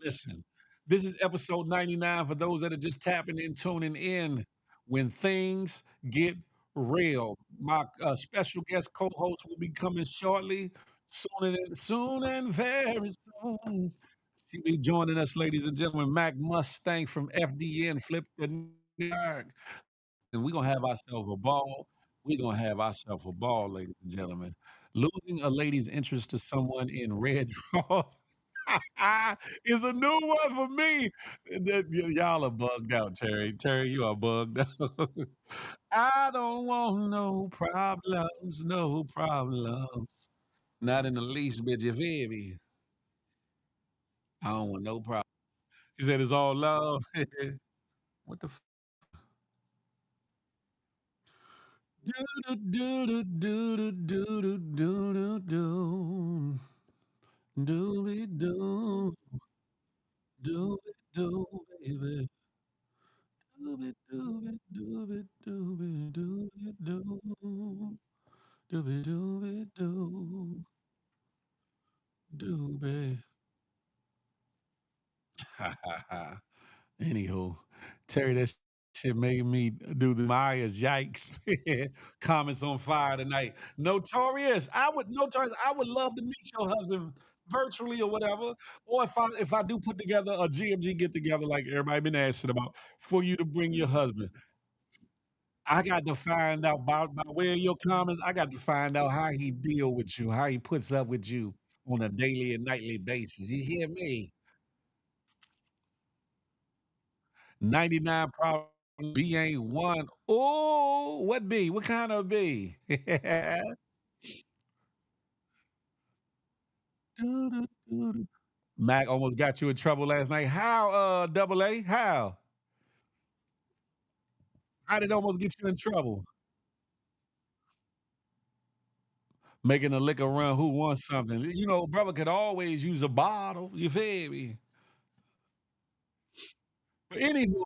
listen. This is episode 99 for those that are just tapping in, tuning in. When things get real, my special guest co-host will be coming shortly, soon and very soon. She'll be joining us, ladies and gentlemen. Mac Mustang from FDN, Flip the New York. And we're gonna have ourselves a ball. We're gonna have ourselves a ball, ladies and gentlemen. Losing a lady's interest to someone in red drawers is a new one for me. Y'all are bugged out, Terry. Terry, you are bugged out. I don't want no problems, no problems. Not in the least bit, you feel me? I don't want no problem. He said it's all love. What the do do do do do do do do do do do do do baby. Dooby dooby dooby dooby dooby doo. Dooby dooby doo. Dooby. Anywho, Terry, that shit made me do the Maya's yikes. Comments on fire tonight. Notorious. Notorious. I would love to meet your husband virtually or whatever. Or if I do put together a GMG get together like everybody been asking about for you to bring your husband. I got to find out by way of your comments, I got to find out how he deal with you, how he puts up with you on a daily and nightly basis. You hear me? 99 problems, B ain't one. Oh, what B? What kind of B? Doo-doo-doo-doo. Mac almost got you in trouble last night. How, double A? How? How did it almost get you in trouble? Making a liquor run, who wants something? You know, brother could always use a bottle. You feel me? But anywho,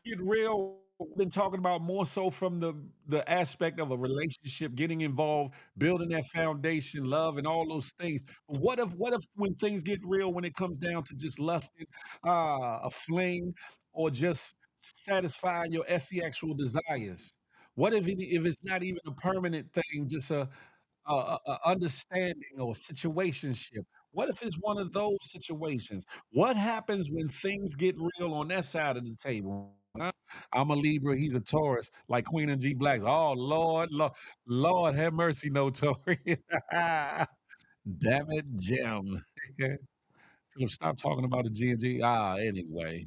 get real. We've been talking about more so from the aspect of a relationship, getting involved, building that foundation, love, and all those things. But what if when things get real, when it comes down to just lusting, a fling, or just satisfying your sexual desires? What if it's not even a permanent thing, just a understanding or situationship? What if it's one of those situations? What happens when things get real on that side of the table? Huh? I'm a Libra, he's a Taurus, like Queen and G Blacks. Oh Lord, Lord have mercy, no Tory. Damn it, Jim. Philip, stop talking about the G and G. Anyway.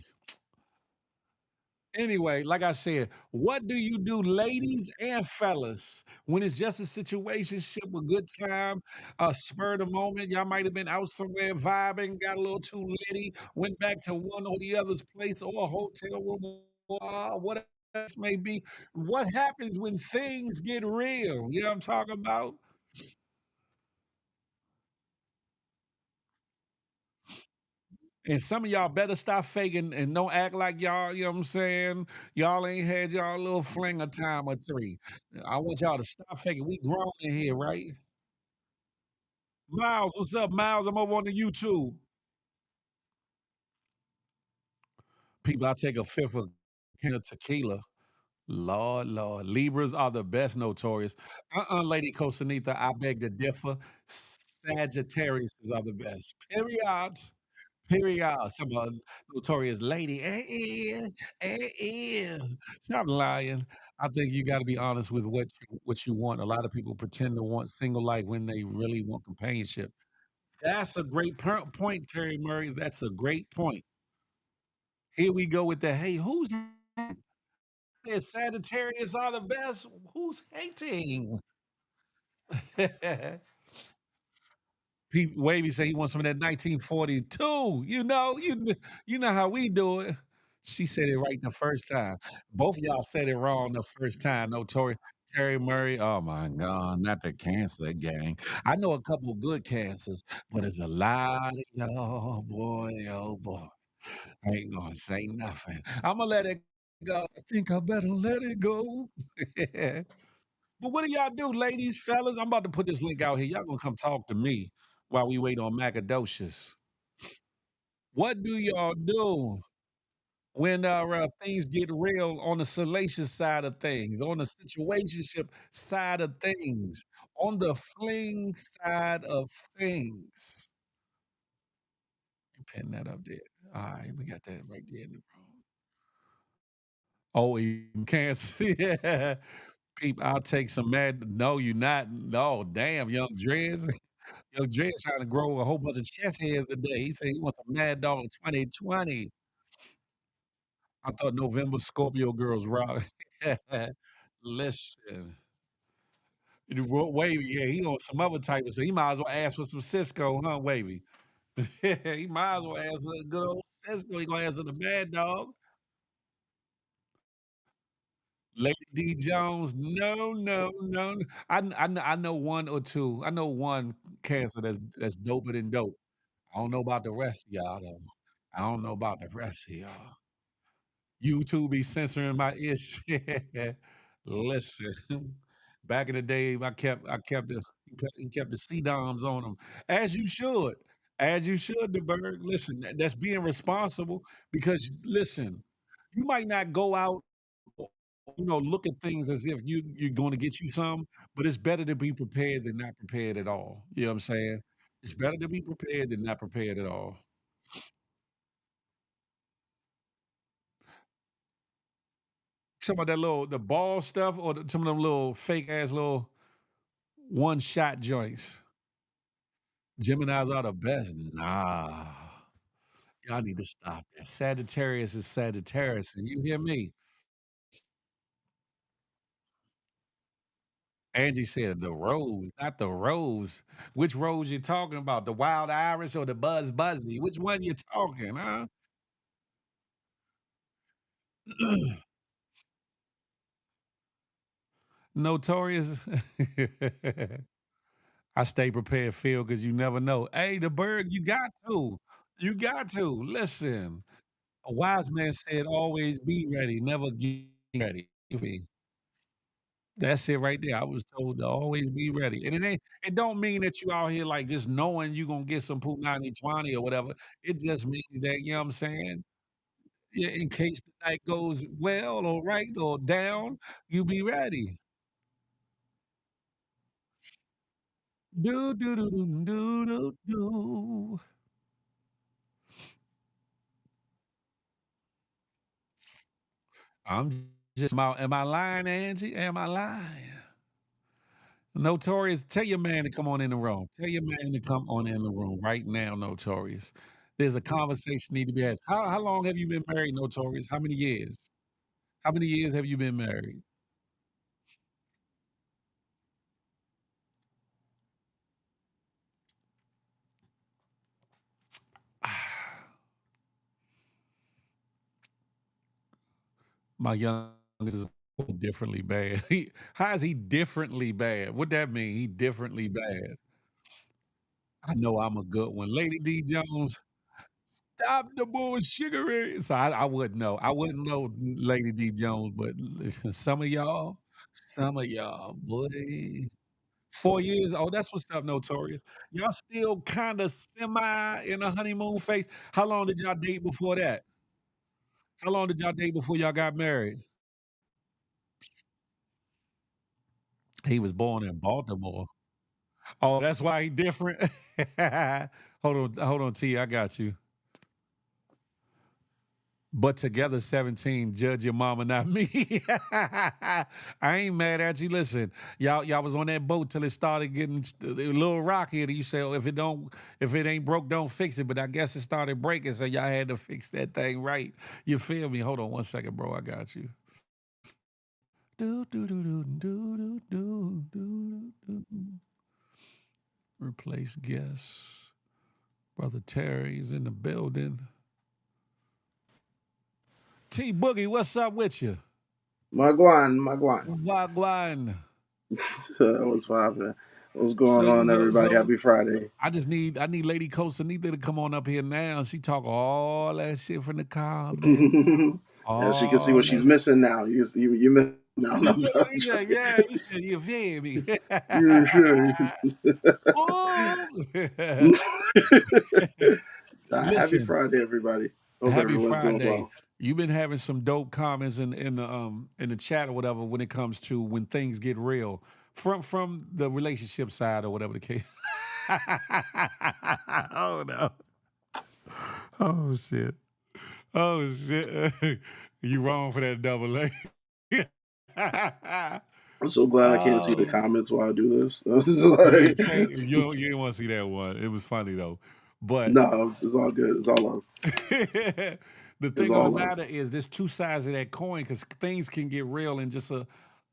Anyway, like I said, what do you do, ladies and fellas, when it's just a situationship, a good time, a spur of the moment? Y'all might have been out somewhere vibing, got a little too litty, went back to one or the other's place or a hotel room or whatever else may be. What happens when things get real? You know what I'm talking about? And some of y'all better stop faking and don't act like y'all, you know what I'm saying? Y'all ain't had y'all little fling a time or three. I want y'all to stop faking. We grown in here, right? Miles, what's up, Miles? I'm over on the YouTube. People, I take a fifth of can of tequila. Lord, Lord. Libras are the best, notorious. Lady Costanita, I beg to differ. Sagittarius are the best. Period. Period. Some notorious lady. Stop lying. I think you got to be honest with what you want. A lot of people pretend to want single life when they really want companionship. That's a great point, Terry Murray. That's a great point. Here we go with the hey, who's Sagittarius are the best? Who's hating? Wavy say he wants some of that 1942. You know how we do it. She said it right the first time. Both of y'all said it wrong the first time. No Terry Murray. Oh my God, not the cancer gang. I know a couple of good cancers, but it's a lot of y'all, boy. Oh boy. I ain't gonna say nothing. I'ma let it go. I think I better let it go. But what do y'all do, ladies, fellas? I'm about to put this link out here. Y'all gonna come talk to me while we wait on Macadocious. What do y'all do when things get real on the salacious side of things, on the situationship side of things, on the fling side of things? You pin that up there. All right, we got that right there in the room. Oh, you can't see. Yeah. Peep, I'll take some mad. No, you're not. No, damn, young Dreads. Young Dreads trying to grow a whole bunch of chest hairs today. He said he wants a Mad Dog 2020. I thought November Scorpio girls rock. Listen, Wavy, yeah, he on some other type of stuff. He might as well ask for some Cisco, huh, Wavy? He might as well ask for a good old Cisco. He gonna ask for the Mad Dog. Lady D Jones, no, no, no. I know one or two. I know one cancer that's doper than dope. I don't know about the rest of y'all though. I don't know about the rest of y'all. YouTube be censoring my ish. Listen, back in the day, I kept the he kept the C-DOMs on them, as you should. As you should, the bird. Listen, that's being responsible because listen, you might not go out, or, look at things as if you're going to get you some, but it's better to be prepared than not prepared at all. You know what I'm saying? It's better to be prepared than not prepared at all. Some of that little the ball stuff or some of them little fake ass little one shot joints. Geminis are the best. Nah. Y'all need to stop that. Sagittarius is Sagittarius, and you hear me? Angie said the rose, not the rose. Which rose you talking about? The wild iris or the buzz buzzy? Which one you talking, huh? Notorious. I stay prepared, Phil, because you never know. Hey, the bird, you got to. You got to. Listen, a wise man said, always be ready, never get ready. You feel me? That's it right there. I was told to always be ready. And it don't mean that you out here like just knowing you gonna get some punani 20 or whatever. It just means that, you know what I'm saying? Yeah, in case the night goes well or right or down, you be ready. Do do do do do do do. I'm just am I lying, Angie? Am I lying? Notorious, tell your man to come on in the room. Tell your man to come on in the room right now, Notorious. There's a conversation need to be had. How long have you been married, Notorious? How many years? How many years have you been married? My youngest is differently bad. How is he differently bad? What that mean? He differently bad. I know I'm a good one. Lady D Jones, stop the bullshittery. So I wouldn't know. I wouldn't know Lady D Jones, but listen, some of y'all, boy. 4 years. Oh, that's what's up, Notorious. Y'all still kinda semi in a honeymoon phase. How long did y'all date before that? How long did y'all date before y'all got married? He was born in Baltimore. Oh, that's why he different? Hold on, T, I got you. But together 17, judge your mama, not me. I ain't mad at you. Listen, y'all was on that boat till it started getting a little rocky. And you say, oh, if it ain't broke, don't fix it. But I guess it started breaking, so y'all had to fix that thing right. You feel me? Hold on one second, bro. I got you. Do do do do do do do do do. Replace guest. Brother Terry's in the building. T Boogie, what's up with you? Magwan, Magwan. Wagwan. What's poppin'? What's going So, on, so, everybody? so Happy Friday. I need Lady Coach Anita to come on up here now. She talk all that shit from the comments. As you can see, All what she's that. missing now. You miss now. No, I'm Yeah, joking. yeah, you said you feel me. Yeah, sure. Ooh. Happy Listen, Friday, everybody. Hope happy everyone's doing Friday. well. You've been having some dope comments in the chat or whatever when it comes to when things get real from the relationship side or whatever the case. Oh no. Oh shit. Oh shit. You wrong for that double A. I'm so glad I can't see the Oh, comments while I do this. yeah, you It's can't. like, You didn't want to see that one. It was funny though, but no, it's all good. It's all love. the It's thing of all the love. matter is, there's two sides of that coin because things can get real in just a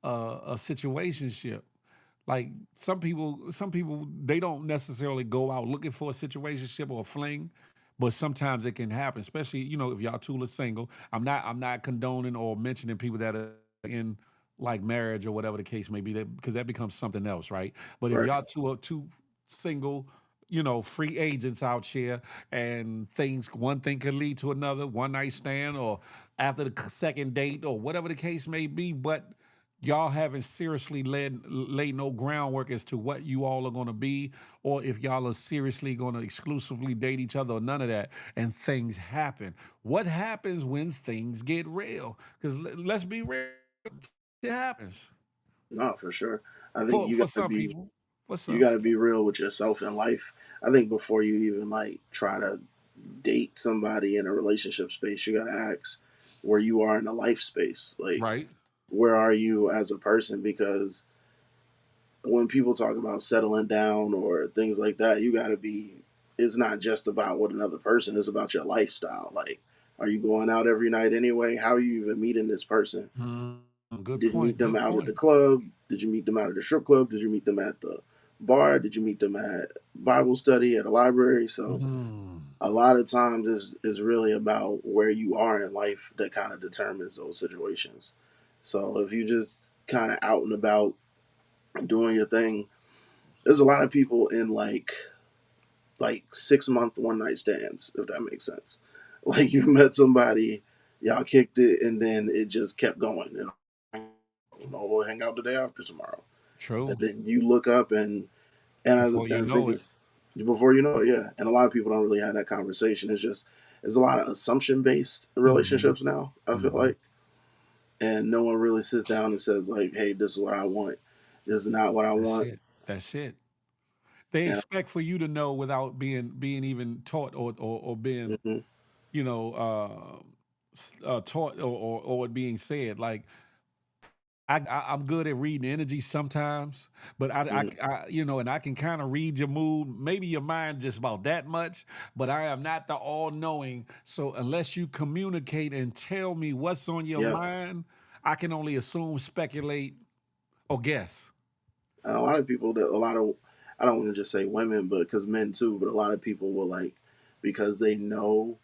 situationship. Like some people they don't necessarily go out looking for a situationship or a fling, but sometimes it can happen. Especially if y'all two are single. I'm not condoning or mentioning people that are in like marriage or whatever the case may be, that because that becomes something else, right? But if Right, y'all two are two single, free agents out here, and one thing could lead to another, one night stand, or after the second date, or whatever the case may be, but y'all haven't seriously laid no groundwork as to what you all are going to be, or if y'all are seriously going to exclusively date each other, or none of that, and things happen. What happens when things get real? Because let's be real, it happens No, for sure. I think for some people. For you some, gotta be real with yourself in life. I think before you even like try to date somebody in a relationship space, you gotta ask where you are in the life space. Like, right? where are you as a person? Because when people talk about settling down or things like that, you gotta be. It's not just about what another person. It's about your lifestyle. Like, are you going out every night anyway? How are you even meeting this person? Mm, good Did you meet point. them Good out at the point. club? Did you meet them out at the strip club? Did you meet them at the bar? Did you meet them at Bible study at a library? So Mm, a lot of times is really about where you are in life that kind of determines those situations. So if you just kind of out and about doing your thing, there's a lot of people in like 6 month one night stands, if that makes sense. Like, you met somebody, y'all kicked it, and then it just kept going. And we'll hang out the day after tomorrow. And true. then you look up and Before you I think know it. it's before you know it, yeah. And a lot of people don't really have that conversation. It's a lot of assumption based Hmm. relationships now, I feel Hmm. like. And no one really sits down and says like, hey, this is what I want. This is not what I That's want. it. That's it. They And expect for you to know without being even taught, or being, mm-hmm, you know, taught, or it being said. Like I'm good at reading energy sometimes, but mm-hmm, and I can kind of read your mood, maybe your mind just about that much, but I am not the all knowing. So unless you communicate and tell me what's on your yeah. mind, I can only assume, speculate, or guess. And a lot of people that a lot of I don't want to just say women, but because men too, but a lot of people will like because they know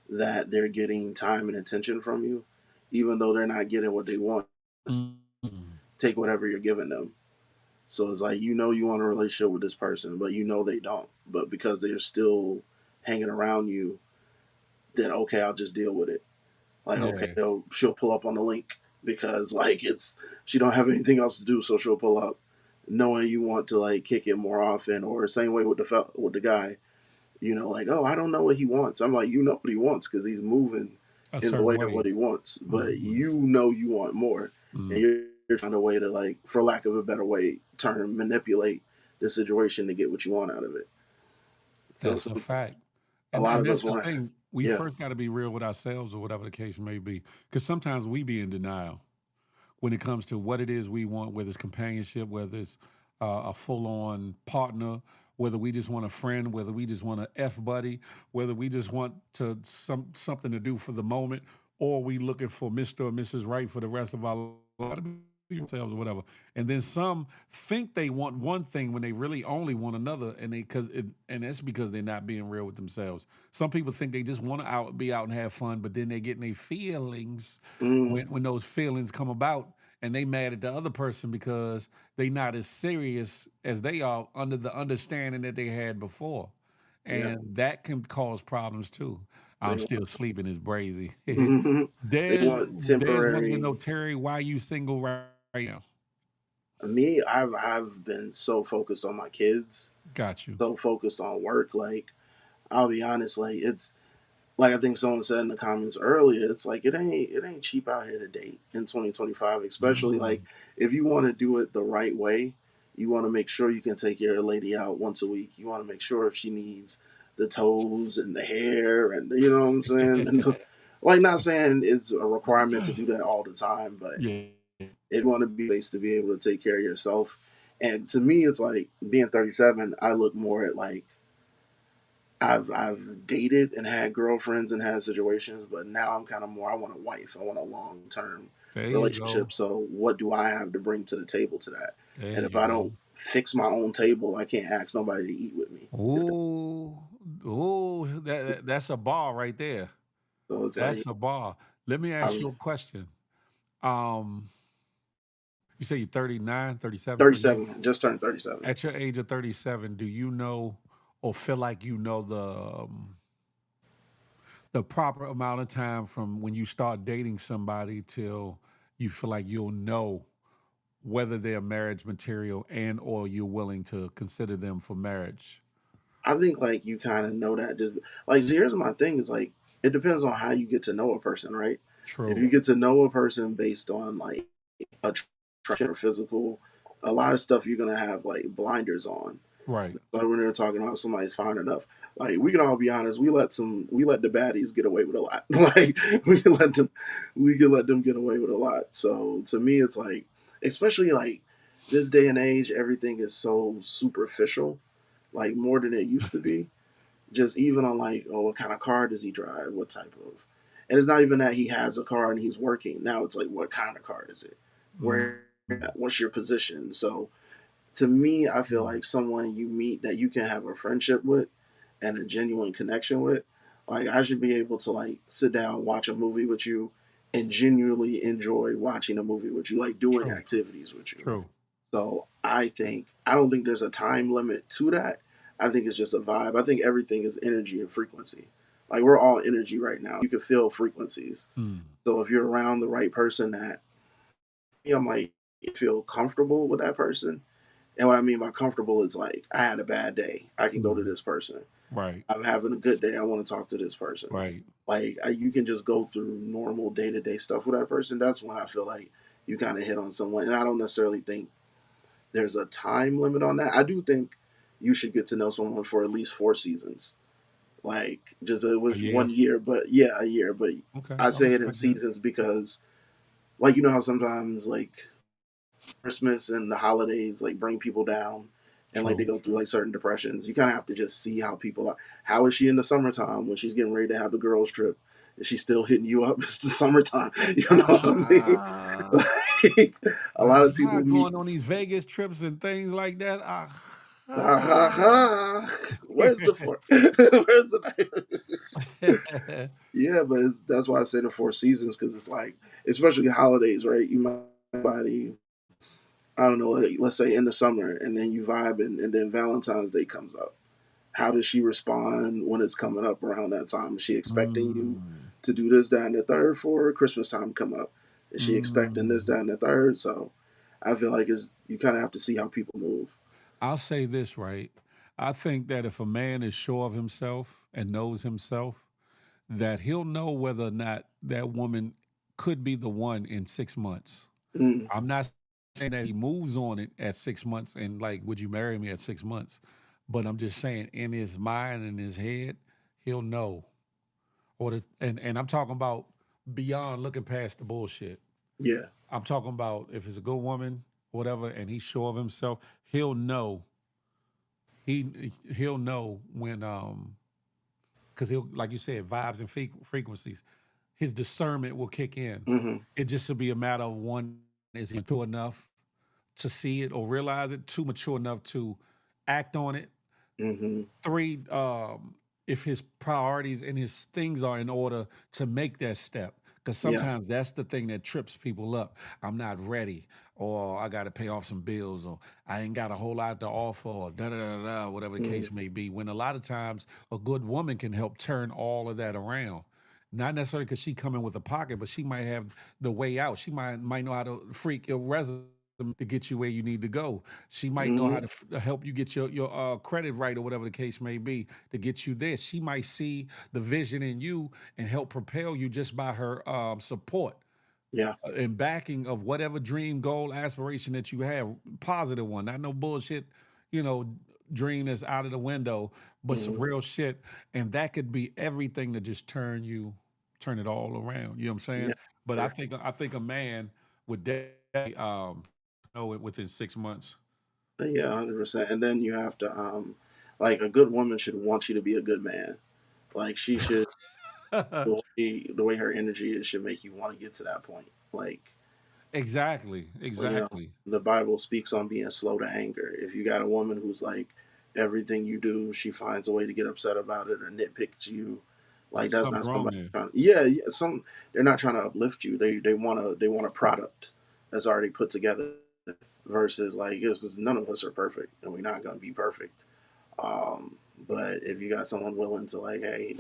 that they're getting time and attention from you, even though they're not getting what they want, Mm. take whatever you're giving them. So it's like, you want a relationship with this person, but they don't. But because they're still hanging around you, then okay, I'll just deal with it. Like, okay, Yeah, she'll pull up on the link because like she don't have anything else to do, so she'll pull up, knowing you want to like kick it more often. Or same way with with the guy, like, oh, I don't know what he wants. I'm like, you know what he wants because he's moving a in the certain way of what way. he wants, but Mhm. you want more, and Mm. you're trying to way to, like, for lack of a better way term, manipulate the situation to get what you want out of it. So That's a since fact. a And lot and of that's us the want to, thing. We yeah, first got to be real with ourselves, or whatever the case may be, because sometimes we be in denial when it comes to what it is we want, whether it's companionship, whether it's a full on partner, whether we just want a friend, whether we just want a F buddy, whether we just want to something to do for the moment, or we looking for Mr. or Mrs. Right for the rest of our life, themselves or whatever. And then some think they want one thing when they really only want another, and that's because they're not being real with themselves. Some people think they just want to be out and have fun, but then they get in their feelings mm, when those feelings come about, and they mad at the other person because they not as serious as they are under the understanding that they had before, yeah, and that can cause problems too. I'm they still sleeping is brazy. they Des want Des wanted to know, temporary. Terry, why you single right now? Me, I've been so focused on my kids, Got you. so focused on work. Like, I'll be honest, like, it's like I think someone said in the comments earlier, it's like it ain't cheap out here to date in 2025, especially like Mm. if you want to do it the right way, you want to make sure you can take your lady out once a week. You want to make sure if she needs the toes and the hair and you know what I'm saying, and like, not saying it's a requirement to do that all the time, but Yeah. if you want to be place to be able to take care of yourself. And to me, it's like being 37, I look more at like I've dated and had girlfriends and had situations, but now I'm kind of more. I want a wife. I want a long term There you go. relationship. So what do I have to bring to the table to that? There And if you I go. don't fix my own table, I can't ask nobody to eat with me. Ooh, ooh, that's a bar right there. So it's like That's a bar. Let me ask I'm you a question. Um, you say you're 39, 37, 38. 37, just turned 37. At your age of 37, do you know or feel like you know the proper amount of time from when you start dating somebody till you feel like you'll know whether they're marriage material and or you're willing to consider them for marriage? I think like you kind of know that just like here's my thing is like it depends on how you get to know a person, right? If True. you get to know a person based on like attraction or physical, a lot of stuff you're gonna have like blinders on. Right. Like when they're talking about somebody's fine enough, like we can all be honest, we let the baddies get away with a lot. Like we can let them get away with a lot. So to me, it's like, especially like this day and age, everything is so superficial, like more than it used to be. Just even on like, oh, what kind of car does he drive? What type of? And it's not even that he has a car and he's working. Now it's like, what kind of car is it? Where? Mm. What's your position? So to me, I feel Mm. like someone you meet that you can have a friendship with and a genuine connection with. Like I should be able to like sit down, watch a movie with you, and genuinely enjoy watching a movie with you, like doing True. activities with you. True. So I don't think there's a time limit to that. I think it's just a vibe. I think everything is energy and frequency. Like we're all energy right now. You can feel frequencies. Mm. So if you're around the right person that you might feel comfortable with that person, and what I mean by comfortable is like, I had a bad day. I can go to Mm. this person. Right. I'm having a good day. I want to talk to this person. Right. Like, you can just go through normal day to day stuff with that person. That's when I feel like you kind of hit on someone. And I don't necessarily think there's a time limit on that. I do think you should get to know someone for at least 4 seasons. Like, just it A was year. 1 year, but yeah, a year. But Okay. I I say it in respect that. seasons because, like, you know how sometimes, like, Christmas and the holidays like bring people down and like they True. go through like certain depressions. You kind of have to just see how people are. How is she in the summertime when she's getting ready to have the girls trip? Is she still hitting you up? It's the summertime. You know what I mean? Ah. Like, a lot of people meet. Going on these Vegas trips and things like that. Ha ha Ah. ha. Where's the four? Where's the yeah, but that's why I say the 4 seasons because it's like, especially holidays, right? You might body I don't know, like, let's say in the summer, and then you vibe, and then Valentine's Day comes up. How does she respond when it's coming up around that time? Is she expecting you Mm. to do this, that, and the third for Christmas time come up? Is she expecting this, Mm. that, and the third? So I feel like it's you kind of have to see how people move. I'll say this, right? I think that if a man is sure of himself and knows himself, that he'll know whether or not that woman could be the one in 6 months. Mm, I'm not saying that he moves on it at 6 months and like, would you marry me at 6 months? But I'm just saying, in his mind and his head, he'll know. And I'm talking about beyond looking past the bullshit. yeah. I'm talking about if it's a good woman, whatever, and he's sure of himself, he'll know. He'll know when because he'll, like you said, vibes and frequencies. His discernment will kick in. Hmm. It just will be a matter of one is he mature enough to see it or realize it, too mature enough to act on it. Hmm. Three, if his priorities and his things are in order to make that step. Because Yeah. sometimes that's the thing that trips people up. I'm not ready, or I got to pay off some bills, or I ain't got a whole lot to offer, or da da da da, whatever the Hmm. case may be. When a lot of times a good woman can help turn all of that around. Not necessarily because she come in with a pocket, but she might have the way out. She might know how to freak your resume to get you where you need to go. She might know how Hmm. to help you get your credit right or whatever the case may be to get you there. She might see the vision in you and help propel you just by her support Yeah. and backing of whatever dream, goal, aspiration that you have. Positive one, not no bullshit, you know, dream that's out of the window, but some Hmm. real shit. And that could be everything to just turn it all around. You know what I'm saying? Yeah. But Sure. I think a man would definitely know it within 6 months. Yeah, 100%. And then you have to like a good woman should want you to be a good man. Like she should the way her energy is should make you want to get to that point. Like, Exactly, you know, exactly. the Bible speaks on being slow to anger. If you got a woman who's like everything you do, she finds a way to get upset about it or nitpicks you. Like that's not Something's wrong somebody there. trying. Yeah, yeah, some they're not trying to uplift you. They want a product that's already put together. Versus like none of us are perfect, and we're not gonna be perfect. But if you got someone willing to like, hey,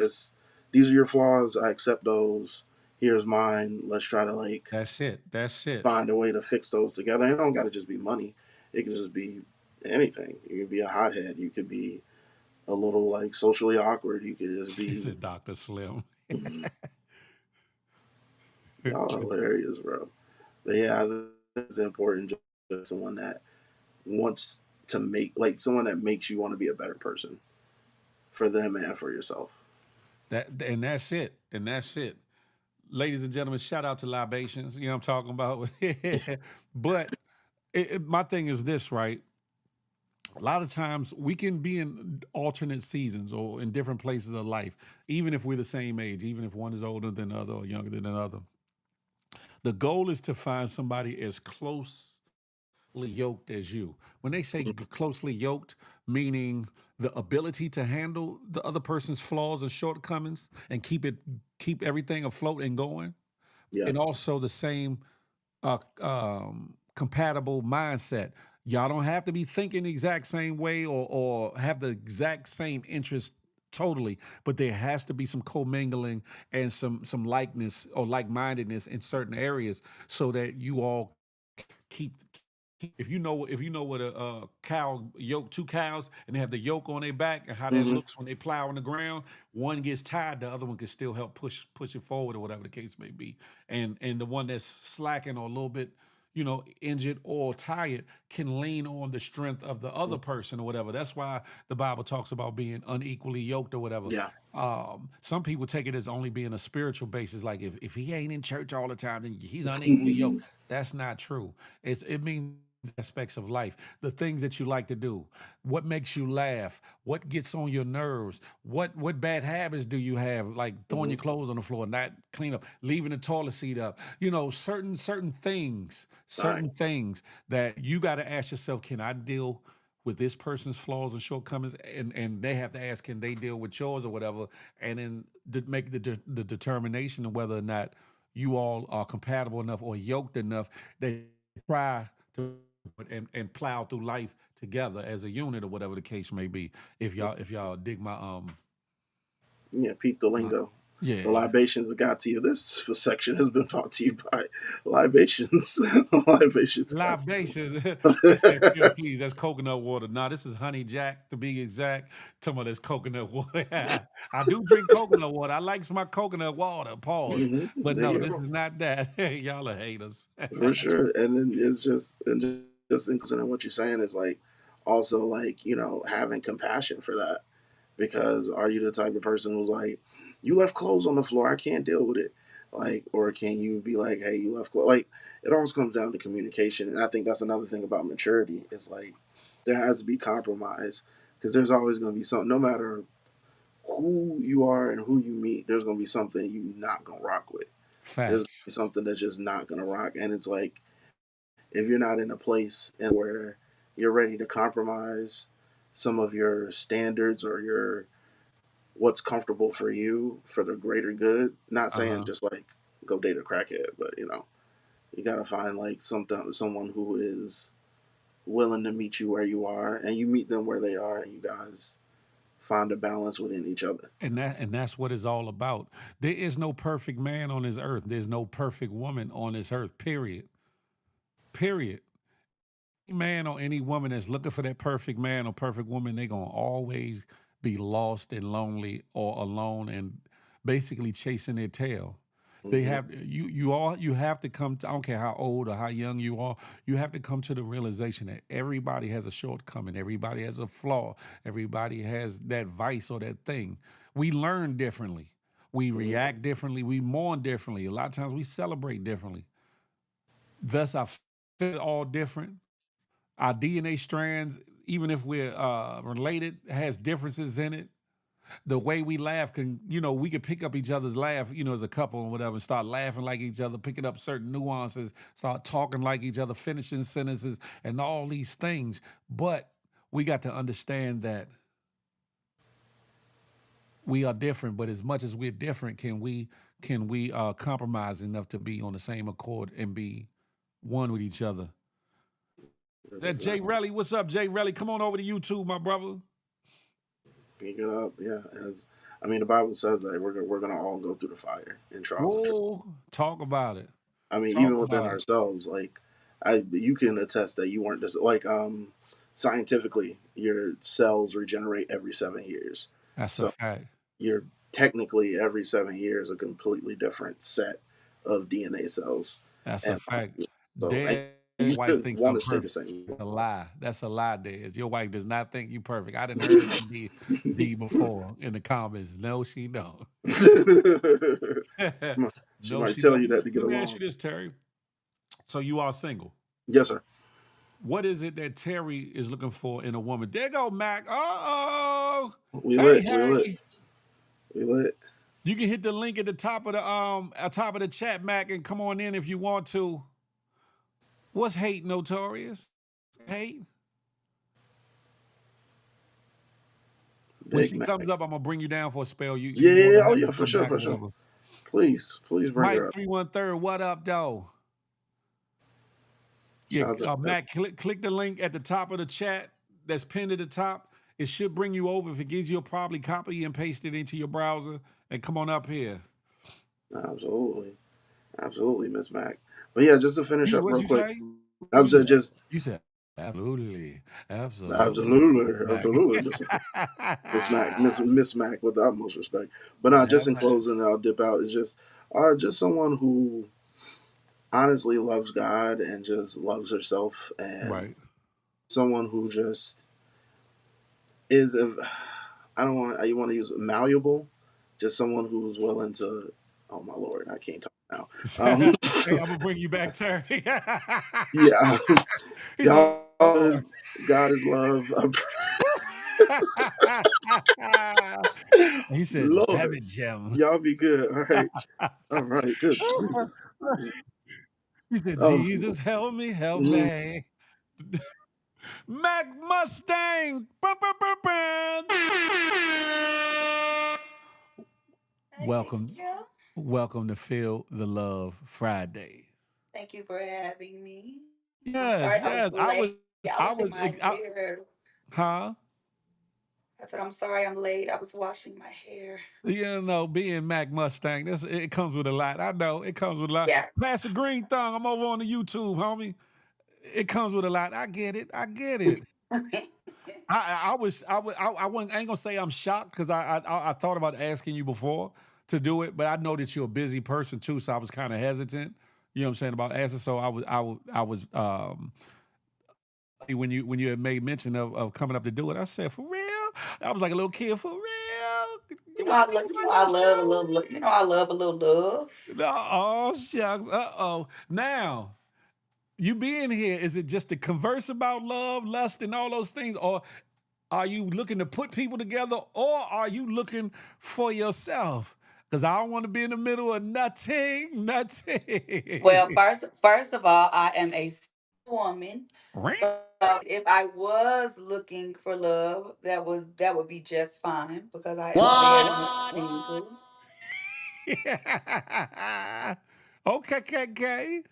these are your flaws, I accept those. here's mine. Let's try to like That's it. That's it. find a way to fix those together. And it don't got to just be money. It can just be anything. You can be a hothead. You could be a little like socially awkward. You could just He be said, Dr. Slim. y'all hilarious, bro. But yeah, I think it's important just someone that wants to make like someone that makes you want to be a better person for them and for yourself. And that's it. And that's it. Ladies and gentlemen, shout out to libations. You know what I'm talking about? But my thing is this, right? A lot of times we can be in alternate seasons or in different places of life, even if we're the same age, even if one is older than the other or younger than another. The goal is to find somebody as closely yoked as you. When they say closely yoked, meaning the ability to handle the other person's flaws and shortcomings and keep everything afloat and going, Yeah. and also the same compatible mindset. Y'all don't have to be thinking the exact same way or have the exact same interest totally, but there has to be some commingling and some likeness or like-mindedness in certain areas so that you all keep if you know what a cow yoke two cows and they have the yoke on their back and how that Hmm. looks when they plow on the ground, one gets tired, the other one can still help push it forward or whatever the case may be, and the one that's slacking or a little bit injured or tired can lean on the strength of the other person or whatever. That's why the Bible talks about being unequally yoked or whatever. Yeah. Some people take it as only being a spiritual basis, like if he ain't in church all the time, then he's unequally Hmm. yoked. That's not true. It means aspects of life, the things that you like to do, what makes you laugh, what gets on your nerves, what bad habits do you have, like throwing your clothes on the floor, not clean up, leaving the toilet seat up, certain things, All right. that you got to ask yourself, can I deal with this person's flaws and shortcomings, and they have to ask, can they deal with yours or whatever, and then make the determination of whether or not you all are compatible enough or yoked enough that try to and plow through life together as a unit or whatever the case may be. If y'all dig Yeah, peep the my lingo. The yeah. libations got to you. This section has been brought to you by libations. Libations got Libations. to He said, Phil, you. please, that's coconut water. Nah, this is honey jack to be exact. Talking about this coconut water. I do drink coconut water. I likes my coconut water. Pause. Hmm. But There no, you this go. is not that. Y'all are haters. For sure. And then it's just inclusive in what you're saying is like also like, having compassion for that. Because are you the type of person who's like, you left clothes on the floor, I can't deal with it? Like, or can you be like, hey, you left clothes? Like, it always comes down to communication. And I think that's another thing about maturity. It's like, there has to be compromise because there's always going to be something, no matter who you are and who you meet, there's going to be something you're not going to rock with. There's gonna Facts. be something that's just not going to rock. And it's like, if you're not in a place and where you're ready to compromise some of your standards or your what's comfortable for you for the greater good. Not saying Uh-huh. just like go date a crackhead, but you gotta find like someone who is willing to meet you where you are, and you meet them where they are, and you guys find a balance within each other. And that's what it's all about. There is no perfect man on this earth. There's no perfect woman on this earth. Period. Period. Man or any woman that's looking for that perfect man or perfect woman, they're gonna always be lost and lonely or alone and basically chasing their tail. They Hmm. have you have to come to, I don't care how old or how young you are, you have to come to the realization that everybody has a shortcoming, everybody has a flaw, everybody has that vice or that thing. We learn differently. We Hmm. react differently, we mourn differently. A lot of times we celebrate differently. Thus I feel all different. Our DNA strands, even if we're related, has differences in it. The way we laugh we could pick up each other's laugh, as a couple and whatever, and start laughing like each other, picking up certain nuances, start talking like each other, finishing sentences, and all these things. But we got to understand that we are different. But as much as we're different, can we compromise enough to be on the same accord and be one with each other? That 100%. Jay Relly, what's up, Jay Relly? Come on over to YouTube, my brother. Pick it up, yeah. I mean, the Bible says that we're gonna all go through the fire in trials and tribulations. Whoa, talk about it. I mean, Talk even within about it. ourselves, like you can attest that you weren't just like scientifically, your cells regenerate every 7 years. That's a So fact. you're technically every 7 years a completely different set of DNA cells, That's a and fact. and Dez, you your wife shouldn't thinks want I'm to stay the perfect. same. That's a lie. That's a lie, Dez. Your wife does not think you perfect. I didn't heard from D before in the comments. No, she don't. She No, might she tell don't. you that to get Let me ask you along. this, Terry. So you are single. Yes, sir. What is it that Terry is looking for in a woman? There go Mac. Uh-oh. We Hey, lit. We lit. hey. We lit. You can hit the link at the top of the chat, Mac, and come on in if you want to. What's hate, Notorious? Hate? When Big she comes Mac. up, I'm gonna bring you down for a spell. You Yeah, can go yeah, yeah. Oh ahead yeah, and for come sure, back for or sure. whatever. Please bring her Mike up. 313, what up, though? Yeah, Shout out to that. Matt, click the link at the top of the chat that's pinned at the top. It should bring you over. If it gives you a probably copy and paste it into your browser and come on up here. Absolutely, absolutely, Miss Mac. But yeah, just to finish You up what real you quick, say? I'm You saying said just you said absolutely, absolutely, absolutely, Mac. absolutely, Miss Mac, Miss Mac, with the utmost respect. But Yeah, just in man. closing, I'll dip out. Is just someone who honestly loves God and just loves herself, and Right. someone who just is a, I don't want you want to use malleable, just someone who's willing to. Oh my lord, I can't talk now. Um, Hey, I'm gonna bring you back, Terry. yeah, He said, y'all know God is love. he said, damn Lord, it, Jim. y'all be good. All right, good Jesus. He said, Um, Jesus, help me, help mm, me. Mac Mustang. Bum, bum, bum, bum. Hey, Big Welcome, Kim. welcome to Feel the Love Fridays. Thank you for having me. I'm sorry Yes, I was yes. I late. was, I was washing I my was, hair. huh? I said, I'm sorry I'm late. I was washing my hair. You know, being Mac Mustang, it comes with a lot. I know it comes with a lot. Yeah. Pass the green thumb. I'm over on the YouTube, homie. It comes with a lot. I get it. I get it. I wasn't, I ain't gonna say I'm shocked because I thought about asking you before to do it, but I know that you're a busy person too, so I was kind of hesitant. You know what I'm saying about asking. So I was when you had made mention of coming up to do it. I said for real. I was like a little kid for real. You want to be on I this love a show? little, I love a little love. No, oh shucks. Uh-oh. Now, you being here, is it just to converse about love, lust, and all those things? Or are you looking to put people together? Or are you looking for yourself? Because I don't want to be in the middle of nothing, Well, nothing. first of all, I am a woman. So if I was looking for love, that would be just fine because I am very What? much single. Okay, okay, okay.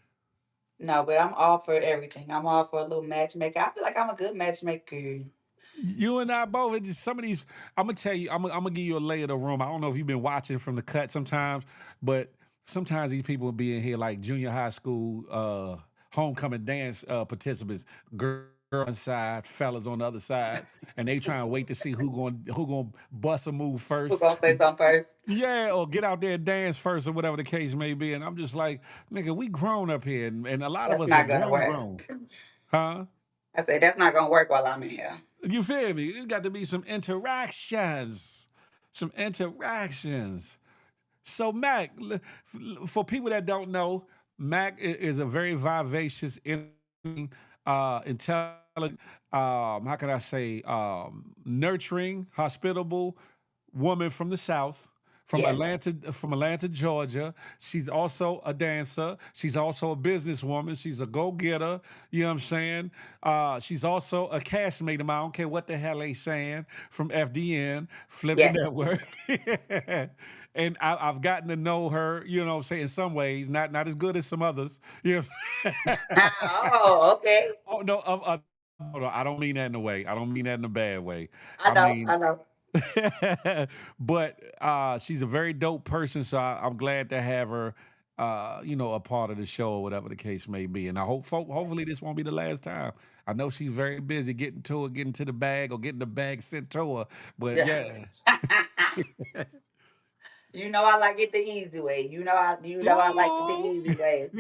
No, but I'm all for everything. I'm all for a little matchmaker. I feel like I'm a good matchmaker. You and I both. It's just some of these. I'm gonna tell you. I'm gonna give you a lay of the room. I don't know if you've been watching from the cut sometimes, but sometimes these people will be in here like junior high school homecoming dance participants. Girl on one side, fellas on the other side, and they trying to wait to see who gonna bust a move Who first. gonna say something first? Yeah, or get out there and dance first, or whatever the case may be. And I'm just like, nigga, we grown up here, and a lot of That's us are not gonna grown, work. huh? I said that's not gonna work while I'm in here. You feel me? There's got to be some interactions. Some interactions. So, Mac, for people that don't know, Mac is a very vivacious, intelligent, how can I say, nurturing, hospitable woman from the South, Yes. From Atlanta, Georgia. She's also a dancer. She's also a businesswoman. She's a go-getter. You know what I'm saying? She's also a castmate of mine. I don't care what the hell they saying from FDN, Flip the Yes. Network. And I've gotten to know her, you know what I'm saying, in some ways, not as good as some others. You know. Oh, okay. Oh no, no, I don't mean that in a way. I don't mean that in a bad way. I I know. mean, I know. But she's a very dope person, so I'm glad to have her, a part of the show or whatever the case may be. And I hope, hopefully, this won't be the last time. I know she's very busy getting to the bag or getting the bag sent to her. But yeah, You know I like it the easy way. You know I like it the ooh, easy way.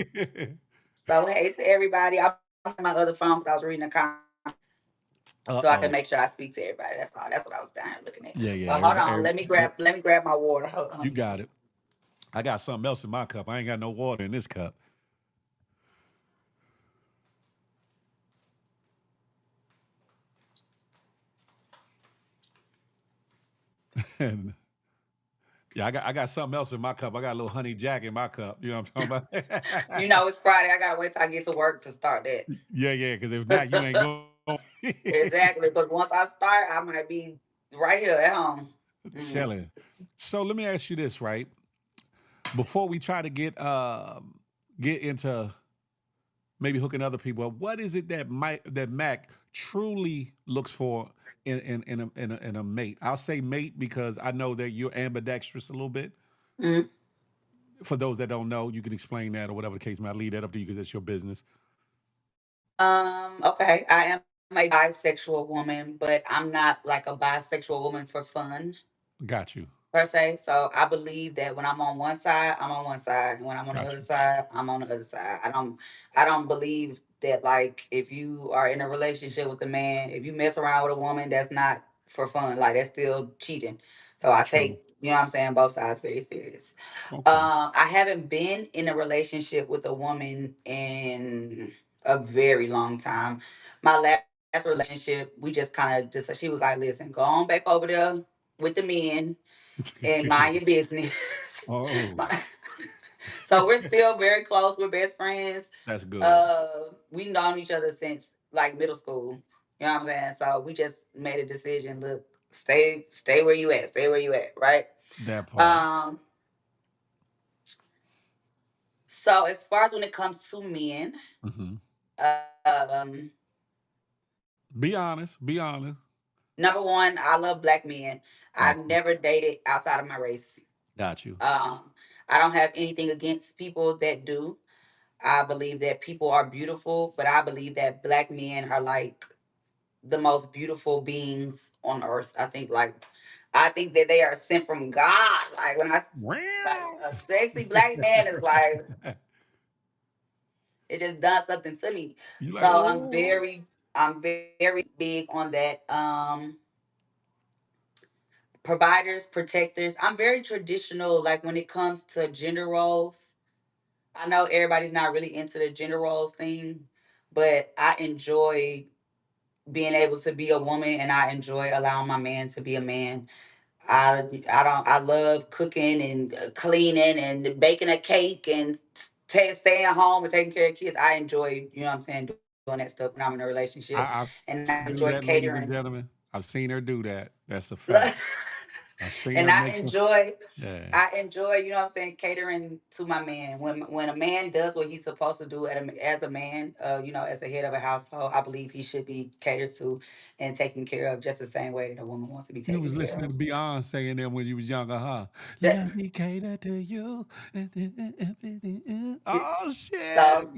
So hey to everybody. I'm on my other phone because I was reading the comments uh so I can oh, make sure I speak to everybody. That's all. That's what I was down here looking at. yeah, yeah. But hold on, Everybody, let me grab my water. Hold you on. got it. I got something else in my cup. I ain't got no water in this cup. And yeah, I got something else in my cup. I got a little honey jack in my cup. You know what I'm talking You about? know it's Friday. I gotta wait till I get to work to start Yeah, yeah. Because if not, you ain't that. going. Exactly. Because once I start, I might be right here at home. Mm. Chilling. So let me ask you this, right? Before we try to get into maybe hooking other people up, what is it that Mac truly looks for in a mate? I'll say mate because I know that you're ambidextrous a little bit. Mm. For those that don't know, you can explain that or whatever the case may. I leave that up to you because it's your business. Okay. I am a bisexual woman, but I'm not like a bisexual woman for fun. Got you. Per se. So I believe that when I'm on one side, I'm on one side. And when I'm on the Got other you. side, I'm on the other side. I don't believe that like if you are in a relationship with a man, if you mess around with a woman, that's not for fun. Like that's still cheating. So I True. take, what I'm saying, both sides very serious. Okay. I haven't been in a relationship with a woman in a very long time. My last relationship, we just kind of just she was like, listen, go on back over there with the men and mind your business. Oh, My- so we're still very close. We're best friends. that's good. We've known each other since like middle school. You know what I'm saying? So we just made a decision. Look, stay where you at. Stay where you at. Right. That part. Um. So as far as when it comes to men, Hmm. um, Be honest. Be honest. number one, I love black men. Got I've you. never dated outside of my race. Got you. Um, I don't have anything against people that do. I believe that people are beautiful, but I believe that black men are like the most beautiful beings on earth. I think that they are sent from God. Like like Wow. a sexy black man is like it just does something to me. You like, So I'm oh, very big on that. Providers, protectors. I'm very traditional. Like when it comes to gender roles, I know everybody's not really into the gender roles thing, but I enjoy being able to be a woman and I enjoy allowing my man to be a man. I love cooking and cleaning and baking a cake and staying home and taking care of kids. I enjoy, what I'm saying, doing that stuff when I'm in a relationship I've and I seen her enjoy do that, ladies catering. and gentlemen. I've seen her do that. That's a fact. I've seen And her make some. Yeah. I enjoy, what I'm saying, catering to my man. When a man does what he's supposed to do as a man, as the head of a household, I believe he should be catered to and taken care of just the same way that a woman wants to be You taken was care listening of. to Beyonce saying them when you was younger, huh? That, Let me cater to you. Oh so shit.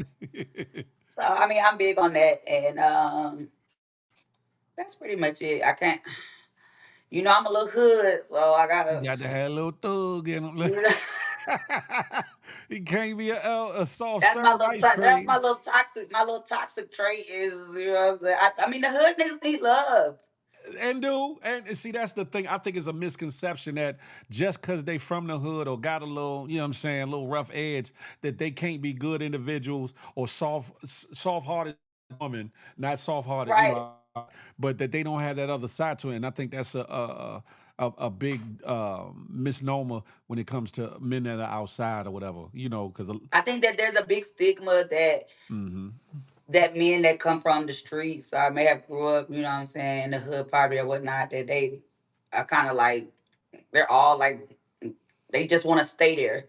I mean I'm big on that and that's pretty much it. I can't I'm a little hood, so I You gotta got to have a little thug in him. you know, He can't be a soft that's my serve little ice that's cream. my little toxic trait is what I'm saying. I mean the hood niggas need love. And do and see that's the thing. I think it's a misconception that just because they from the hood or got a little, you know what I'm saying, a little rough edge, that they can't be good individuals or soft hearted woman, not soft hearted, Right. but that they don't have that other side to it. And I think that's a big misnomer when it comes to men that are outside or whatever, because I think that there's a big stigma hmm that men that come from the streets or may have grew up, what I'm saying, in the hood poverty or whatnot, that they are kind of like they're all like they just want to stay there.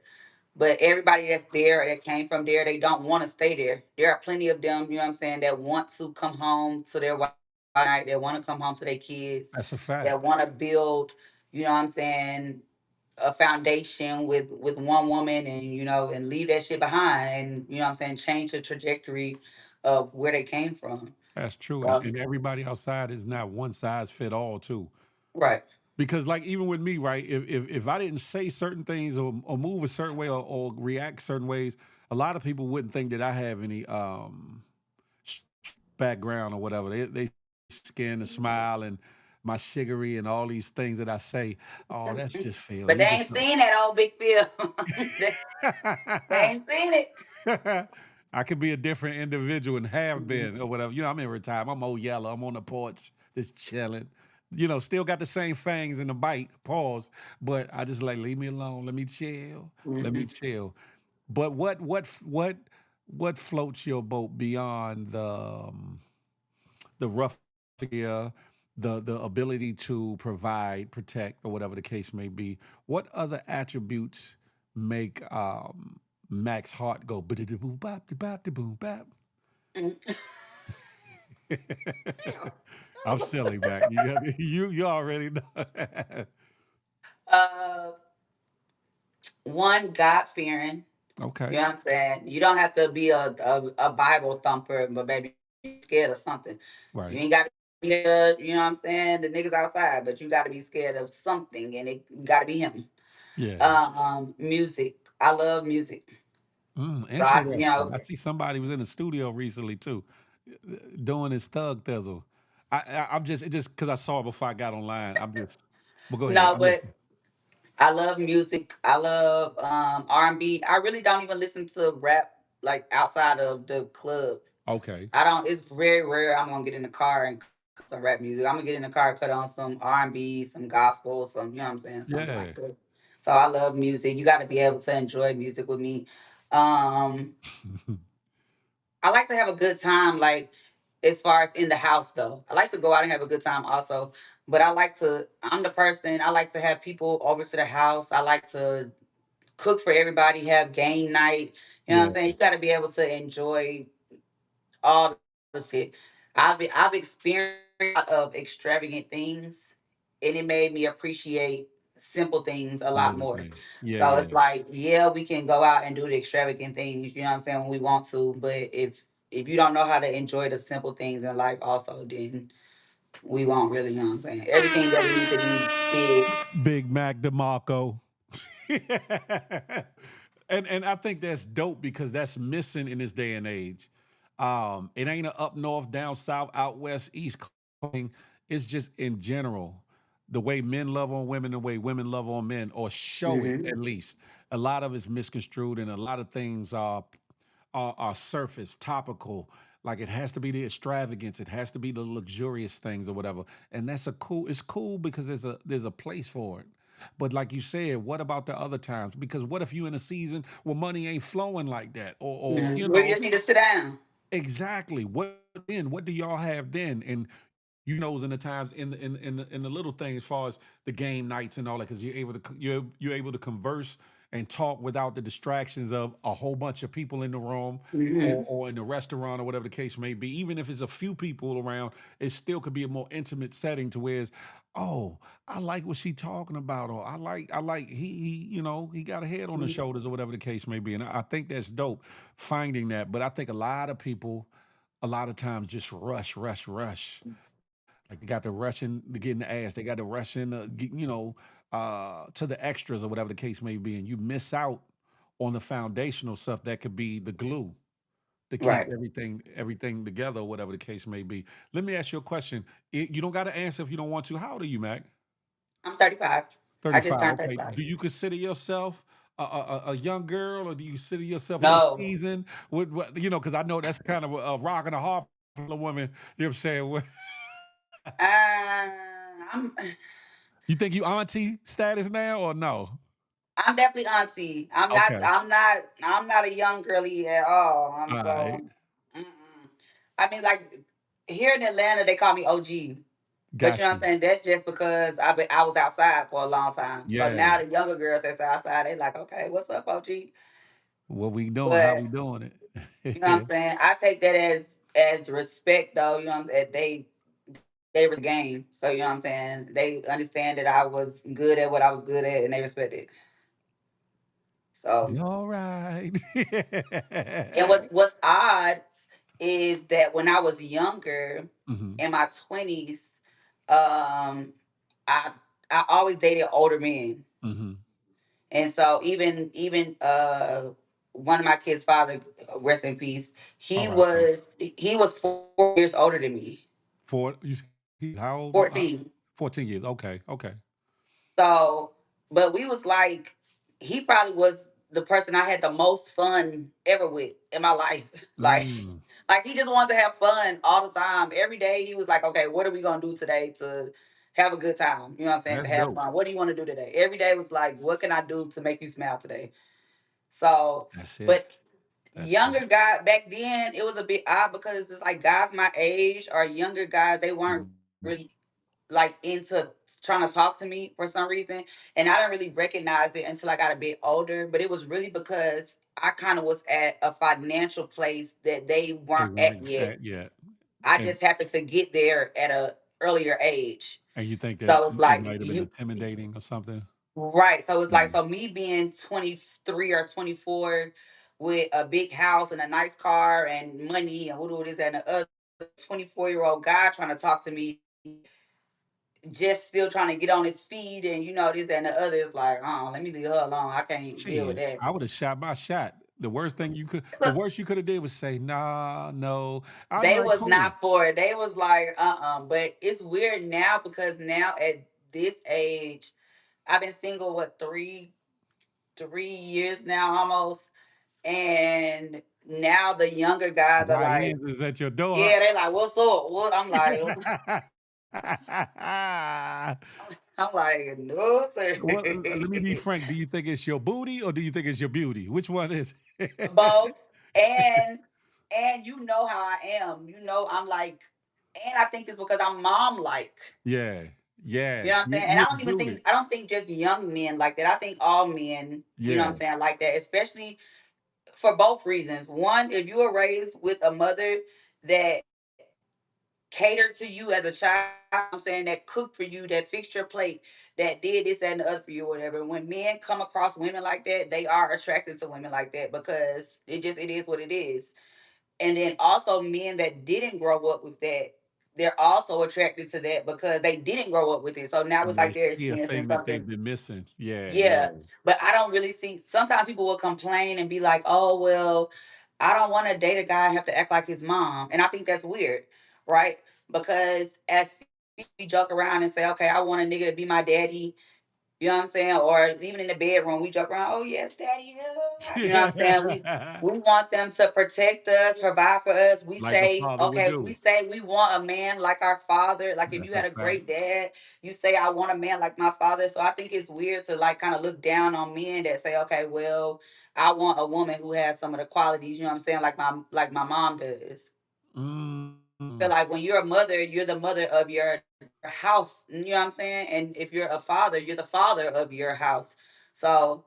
But everybody that's there that came from there, they don't want to stay there. There are plenty of them, what I'm saying, that want to come home to their wives night, that want to come home to their kids, That's a fact. that want to build, you know what I'm saying, a foundation with one woman, and and leave that shit behind, and you know what I'm saying, change the trajectory of where they came from. That's true. So And everybody outside is not one size fit all too. right. Because like even with me, right? If I didn't say certain things or move a certain way or react certain ways, a lot of people wouldn't think that I have any background or whatever. They skin the smile and my sugary and all these things that I say. Oh, that's just Phil. But He they just ain't seen that old big Phil. they, they ain't seen it. I could be a different individual and have Mhm. been or whatever. I'm in retirement. I'm old yellow. I'm on the porch, just chilling. Still got the same fangs in the bite, pause. But I just like leave me alone. Let me chill. Let me Mhm. chill. But what floats your boat beyond the rough area, the ability to provide, protect, or whatever the case may be? What other attributes make Mac's heart go boom bop bop boom bop? Mhm. I'm silly, Mac. You already know. uh, One, God fearing. You Okay. know what I'm saying? You don't have to be a Bible thumper, but baby, you scared of something. You Right. ain't got to be you know what I'm saying, the niggas outside, but you got to be scared of something, and it got to be him. Yeah. Music. I love music. So Interesting. I see somebody was in the studio recently too, doing his thug thizzle. I'm just it just because I saw it before I got online. I'm just. Well, go ahead. no, I'm but listening. I love music. I love R&B. I really don't even listen to rap like outside of the club. Okay. I don't. It's very rare I'm gonna get in the car and cut some rap music. I'm gonna get in the car, cut on some R&B, some gospel, some you know what I'm saying, something Yeah. like that. So I love music. You got to be able to enjoy music with me. Um, I like to have a good time, like as far as in the house though. I like to go out and have a good time also. But I like to. I'm the person. I like to have people over to the house. I like to cook for everybody. Have game night. You know what I'm Yeah. saying. You got to be able to enjoy all the shit. I've experienced a lot of extravagant things, and it made me appreciate simple things a lot Little more. thing. Yeah. So Yeah. it's like, yeah, we can go out and do the extravagant things, you know what I'm saying, when we want to, but if you don't know how to enjoy the simple things in life also, then we won't really, you know what I'm saying. Everything doesn't need to be big. Big Mac DeMarco. And I think that's dope because that's missing in this day and age. It ain't a up north, down south, out west, east thing. It's just in general. The way men love on women, the way women love on men, or show it Hmm. at least. A lot of it's misconstrued, and a lot of things are surface, topical. Like it has to be the extravagance, it has to be the luxurious things or whatever. And that's a cool. It's cool because there's a place for it. But like you said, what about the other times? Because what if you in a season where money ain't flowing like that, or We just need to sit down. exactly what then? What do y'all have then? And knows in the times in the little things as far as the game nights and all that because you're able to converse and talk without the distractions of a whole bunch of people in the room Hmm. or in the restaurant or whatever the case may be. Even if it's a few people around, it still could be a more intimate setting to where it's, oh, I like what she talking about, or I like he got a head on the shoulders or whatever the case may be. And I think that's dope finding that. But I think a lot of people a lot of times just rush. Like they got the rushing to get in the ass. They got the rushing, to the extras or whatever the case may be, and you miss out on the foundational stuff that could be the glue to keep Right. everything together or whatever the case may be. Let me ask you a question. You don't got to answer if you don't want to. How old are you, Mac? I'm 35. I just 35. turned Okay. 35. Do you consider yourself a young girl, or do you consider yourself a little No. seasoned? Because I know that's kind of a rock and a hard woman. You know what I'm saying? I'm You think you auntie status now or no? I'm definitely auntie. I'm not. Okay. I'm not. I'm not a young girly at all. I'm All right. so. Mm-mm. I mean, like here in Atlanta, they call me OG. But you know Got what I'm you. saying? That's just because I was outside for a long time. So Yeah. now the younger girls that's outside, they like, okay, what's up, OG? What we doing? How we But doing you know what I'm it? saying? I take that as respect, though. You know what I'm saying? they respect the game. So you know what I'm saying? They understand that I was good at what I was good at, and they respect it. So, All right. and what's odd is that when I was younger, Hmm. in my 20s, um, I I always dated older men. Hmm. And so even one of my kids' father, rest in peace, All he right. was 4 years older than me. He's how old? 14. 14 years. Okay. Okay. So, but we was like, he probably was the person I had the most fun ever with in my life. Like, Mm, like he just wanted to have fun all the time. Every day he was like, okay, what are we gonna do today to have a good time? You know what I'm saying? that's To have dope. fun. What do you want to do today? Every day was like, what can I do to make you smile today? So, That's it. but That's it. younger guy back then, it was a bit odd because it's like guys my age or younger guys, they weren't Mhm. really like into trying to talk to me for some reason. And I didn't really recognize it until I got a bit older. But it was really because I kind of was at a financial place that they They weren't at weren't yet. at yet. I And just happened to get there at a earlier age. you think that So it's it like might have been you intimidating or something? right. So it's like Mm. so me being 23 or 24 with a big house and a nice car and money and what this and the other 24-year-old guy trying to talk to me, just still trying to get on his feet and this and the other is like, oh, let me leave her alone. I can't deal with Shit, that. I would have shot my shot. The worst you could have did was say, "Nah, no." I'd be They like, was "Cool." not for it. They was like, But it's weird now because now at this age, I've been single what 3 years now almost. And now the younger guys are like, YNs is at your door. yeah, they like, what's up? What I'm like, I'm like, no, sir. Well, let me be frank. Do you think it's your booty or do you think it's your beauty? Which one is it? Both. And you know how I am. I'm like, and I think it's because I'm mom like. Yeah, You yeah. know what I'm saying? And You exude it. I don't think just young men like that. I think all men, you know what Yeah, I'm saying, like that, especially for both reasons. One, if you were raised with a mother that catered to you as a child, I'm saying that cooked for you, that fixed your plate, that did this that, and the other for you, or whatever. When men come across women like that, they are attracted to women like that because it is what it is. And then also men that didn't grow up with that, they're also attracted to that because they didn't grow up with it. So now it's and they like they're see a experiencing thing that they've something. been missing. Yeah, yeah. Yeah. But I don't really see sometimes people will complain and be like, oh well, I don't want to date a guy have to act like his mom. And I think that's weird, right? Because as we joke around and say, okay, I want a nigga to be my daddy, you know what I'm saying? Or even in the bedroom, we joke around, oh yes, daddy. You know what I'm saying? We want them to protect us, provide for us. We Like a say, father would okay, we do. say we want a man like our father. Like if you That's a had a fact. great dad, you say, I want a man like my father. So I think it's weird to like kind of look down on men that say, okay, well, I want a woman who has some of the qualities, you know what I'm saying, like my mom does. Mm. Feel like when you're a mother, you're the mother of your house, you know what I'm saying? And if you're a father, you're the father of your house. So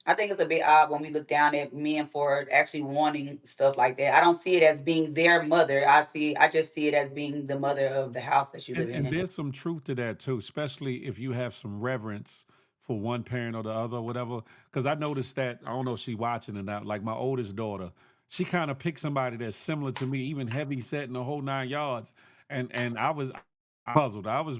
I think it's a bit odd when we look down at men for actually wanting stuff like that. I don't see it as being their mother. I just see it as being the mother of the house that you live And in. there's some truth to that too, especially if you have some reverence for one parent or the other, or whatever. Because I noticed that I don't know if she watching or not. Like my oldest daughter, she kind of picked somebody that's similar to me, even heavy set in the whole 9 yards. And I puzzled. I was,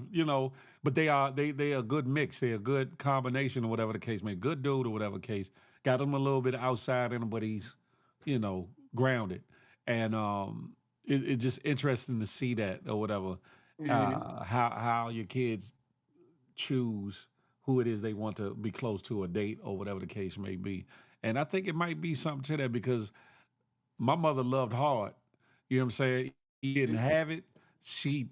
but they are a good mix. They're a good combination or whatever the case may be. Good dude or whatever case. Got him a little bit outside in him, but he's, grounded. And it's just interesting to see that or whatever, Hmm. how your kids choose who it is they want to be close to or date or whatever the case may be. And I think it might be something to that because my mother loved hard. You know what I'm saying? He didn't have it. She,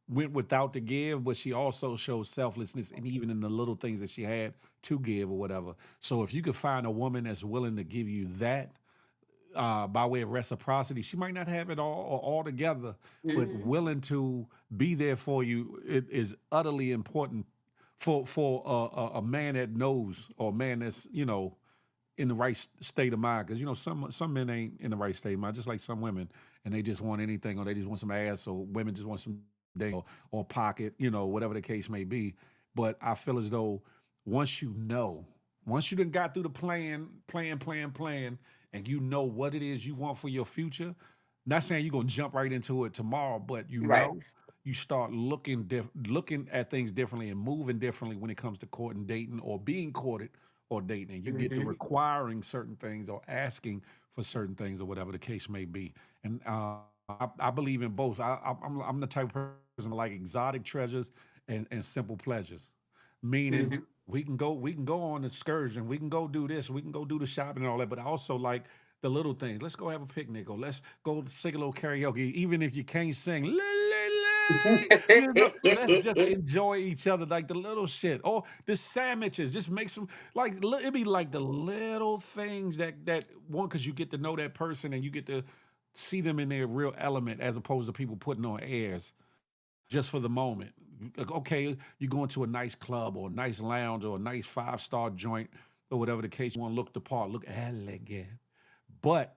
went without to give, but she also showed selflessness and even in the little things that she had to give or whatever. So if you could find a woman that's willing to give you that, by way of reciprocity. She might not have it all together, but Hmm. willing to be there for you, it is utterly important for a man that knows or a man that's in the right state of mind. Because some men ain't in the right state of mind, just like some women, and they just want anything, or they just want some ass, or women just want some dick, or pocket, whatever the case may be. But I feel as though once you know, once you done got through the plan, and you know what it is you want for your future. Not saying you're gonna jump right into it tomorrow, but Right. you start looking at things differently and moving differently when it comes to courting, dating, or being courted or dating. And you get to Hmm. requiring certain things or asking for certain things or whatever the case may be. And I believe in both. I'm the type of person that like exotic treasures and simple pleasures. Meaning Hmm. we can go on excursion, we can go do this, we can go do the shopping and all that. But I also like the little things. Let's go have a picnic, or let's go sing a little karaoke, even if you can't sing. Let's just enjoy each other, like the little shit. Or the sandwiches, just make some like it be like the little things that one, because you get to know that person and you get to see them in their real element, as opposed to people putting on airs just for the moment. Like, okay, you're going to a nice club or a nice lounge or a nice 5-star joint or whatever the case. You want to look the part, look elegant. But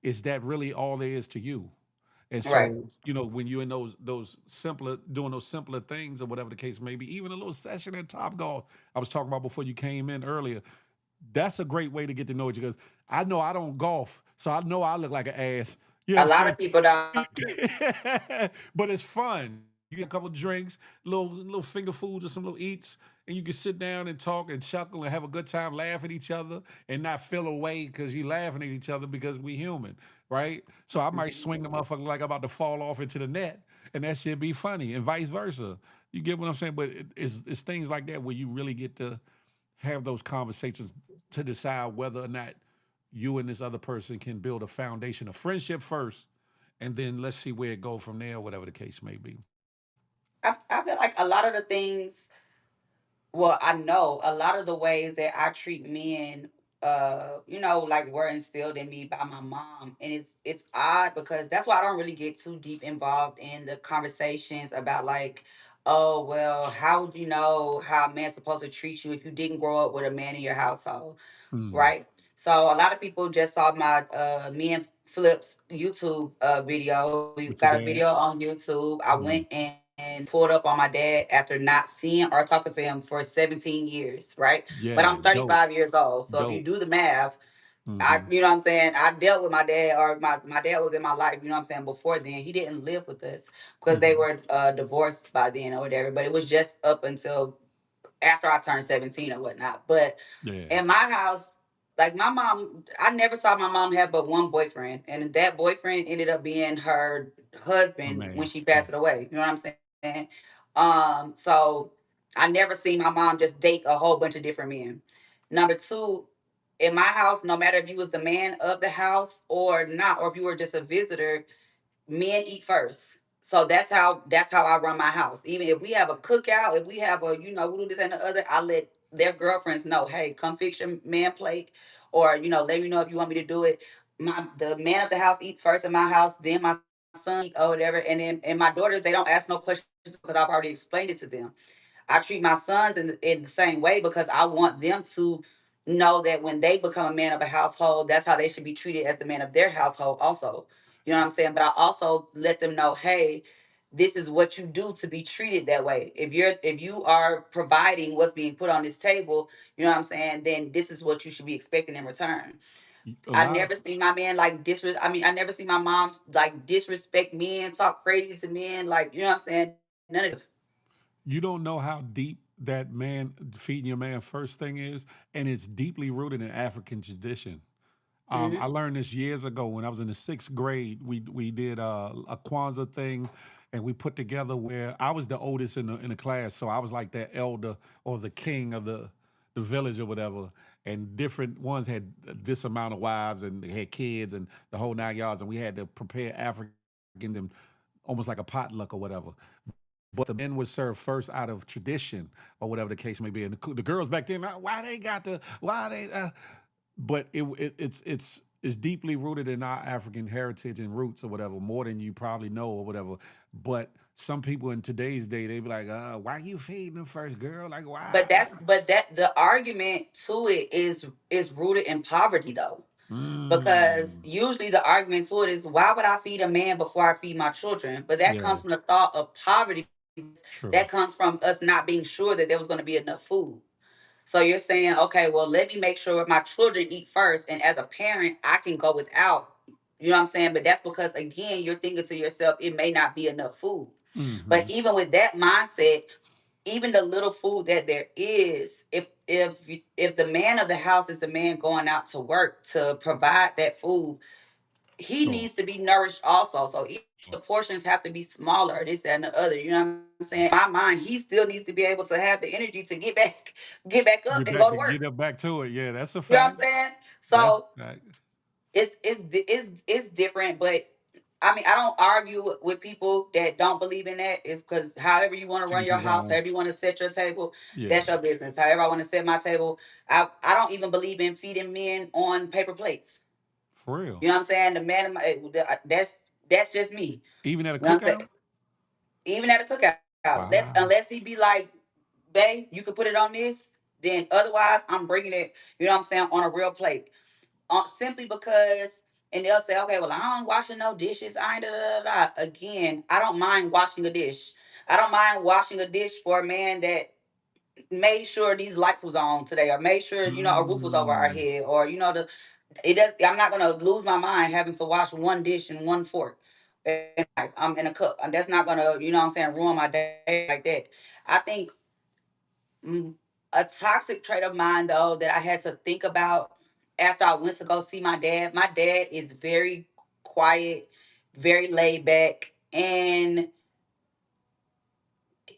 is that really all there is to you? And Right. so, when you're in those simpler, doing those simpler things or whatever the case may be, even a little session at Top Golf, I was talking about before you came in earlier. That's a great way to get to know you, because I know I don't golf, so I know I look like an ass. You know A what lot I'm of people don't. saying? But it's fun. You get a couple drinks, little finger foods or some little eats, and you can sit down and talk and chuckle and have a good time, laugh at each other, and not feel away because you laughing at each other, because we human, right? So I might swing the motherfucker like I'm about to fall off into the net, and that shit be funny, and vice versa. You get what I'm saying? But it's things like that where you really get to have those conversations to decide whether or not you and this other person can build a foundation of friendship first, and then let's see where it goes from there, whatever the case may be. I feel like a lot of the things, well, I know a lot of the ways that I treat men, like were instilled in me by my mom. And it's odd because that's why I don't really get too deep involved in the conversations about like, oh well, how would you know how a man's supposed to treat you if you didn't grow up with a man in your household? Mm. Right? So a lot of people just saw my me and Flip's YouTube video. We got a With your video dad? on YouTube. I went Mm. and pulled up on my dad after not seeing or talking to him for 17 years, right? But Yeah, I'm dope, 35 years old. So if you dope. do the math, Hmm. you know what I'm saying? I dealt with my dad, or my dad was in my life, you know what I'm saying? Before then, he didn't live with us because they Hmm. were divorced by then or whatever. But it was just up until after I turned 17 or whatnot. But Yeah, in my house, like my mom, I never saw my mom have but one boyfriend, and that boyfriend ended up being her my husband when man. she Yeah. passed it away. You know what I'm saying? So I never seen my mom just date a whole bunch of different men. Number two, in my house, no matter if you was the man of the house or not, or if you were just a visitor, men eat first. So that's how I run my house. Even if we have a cookout, if we have a we do this and the other, I let their girlfriends know, hey, come fix your man plate, or let me know if you want me to do it. The man of the house eats first in my house, then my son eat or whatever, and my daughters, they don't ask no questions because I've already explained it to them. I treat my sons in the same way because I want them to know that when they become a man of a household, that's how they should be treated as the man of their household also. You know what I'm saying? But I also let them know, hey, this is what you do to be treated that way. If you are providing what's being put on this table, you know what I'm saying, then this is what you should be expecting in return. A I lot of never see my man like I never see my mom like disrespect men, talk crazy to men, like you know what I'm saying? None of that. You don't know how deep that man feeding your man first thing is, and it's deeply rooted in African tradition. I Hmm. learned this years ago when I was in the 6th grade. We did a Kwanzaa thing, and we put together where I was the oldest in the class, so I was like the elder or the king of the village or whatever. And different ones had this amount of wives and they had kids and the whole 9 yards, and we had to prepare African them almost like a potluck or whatever. But the men would serve first out of tradition or whatever the case may be. And the girls back then, why they got the why they but it's is deeply rooted in our African heritage and roots or whatever, more than you probably know or whatever. But some people in today's day, they be like, why you feeding them first, girl? Like, But why? that the argument to it is rooted in poverty though. Because Mm, usually the argument to it is, why would I feed a man before I feed my children? But that yeah, comes from the thought of poverty. true. That comes from us not being sure that there was going to be enough food. So you're saying, okay, well, let me make sure my children eat first. And as a parent, I can go without. You know what I'm saying? But that's because, again, you're thinking to yourself, it may not be enough food. But Hmm. even with that mindset, even the little food that there is, if the man of the house is the man going out to work to provide that food, he Sure, needs to be nourished also. So even if the sure. portions have to be smaller, this, that, and the other. You know what I'm saying? In my mind, he still needs to be able to have the energy to get back up and go to work. Get up back to it. Yeah, that's a You know what fact. I'm saying? That's So a fact. it's different, but I mean, I don't argue with people that don't believe in that. It's because however you want to run Teach your his house, own. however you want to set your table, Yeah, that's your business. However I want to set my table, I don't even believe in feeding men on paper plates. for real. You know what I'm saying? The man, of my, that's just me. Even at a You know what I'm saying? cookout. Even at a cookout, Wow. unless he be like, "Babe, you could put it on this." Then otherwise, I'm bringing it. You know what I'm saying, on a real plate. Simply because, and they'll say, "Okay, well, I don't washing no dishes. I ain't da da da." Again, I don't mind washing a dish. I don't mind washing a dish for a man that made sure these lights was on today, or made sure a roof was over our Mm, head, or it does. I'm not gonna lose my mind having to wash one dish and one fork. And I'm in a cup, and that's not gonna, what I'm saying, ruin my day like that. I think mm, a toxic trait of mine, though, that I had to think about after I went to go see my dad. My dad is very quiet, very laid back, and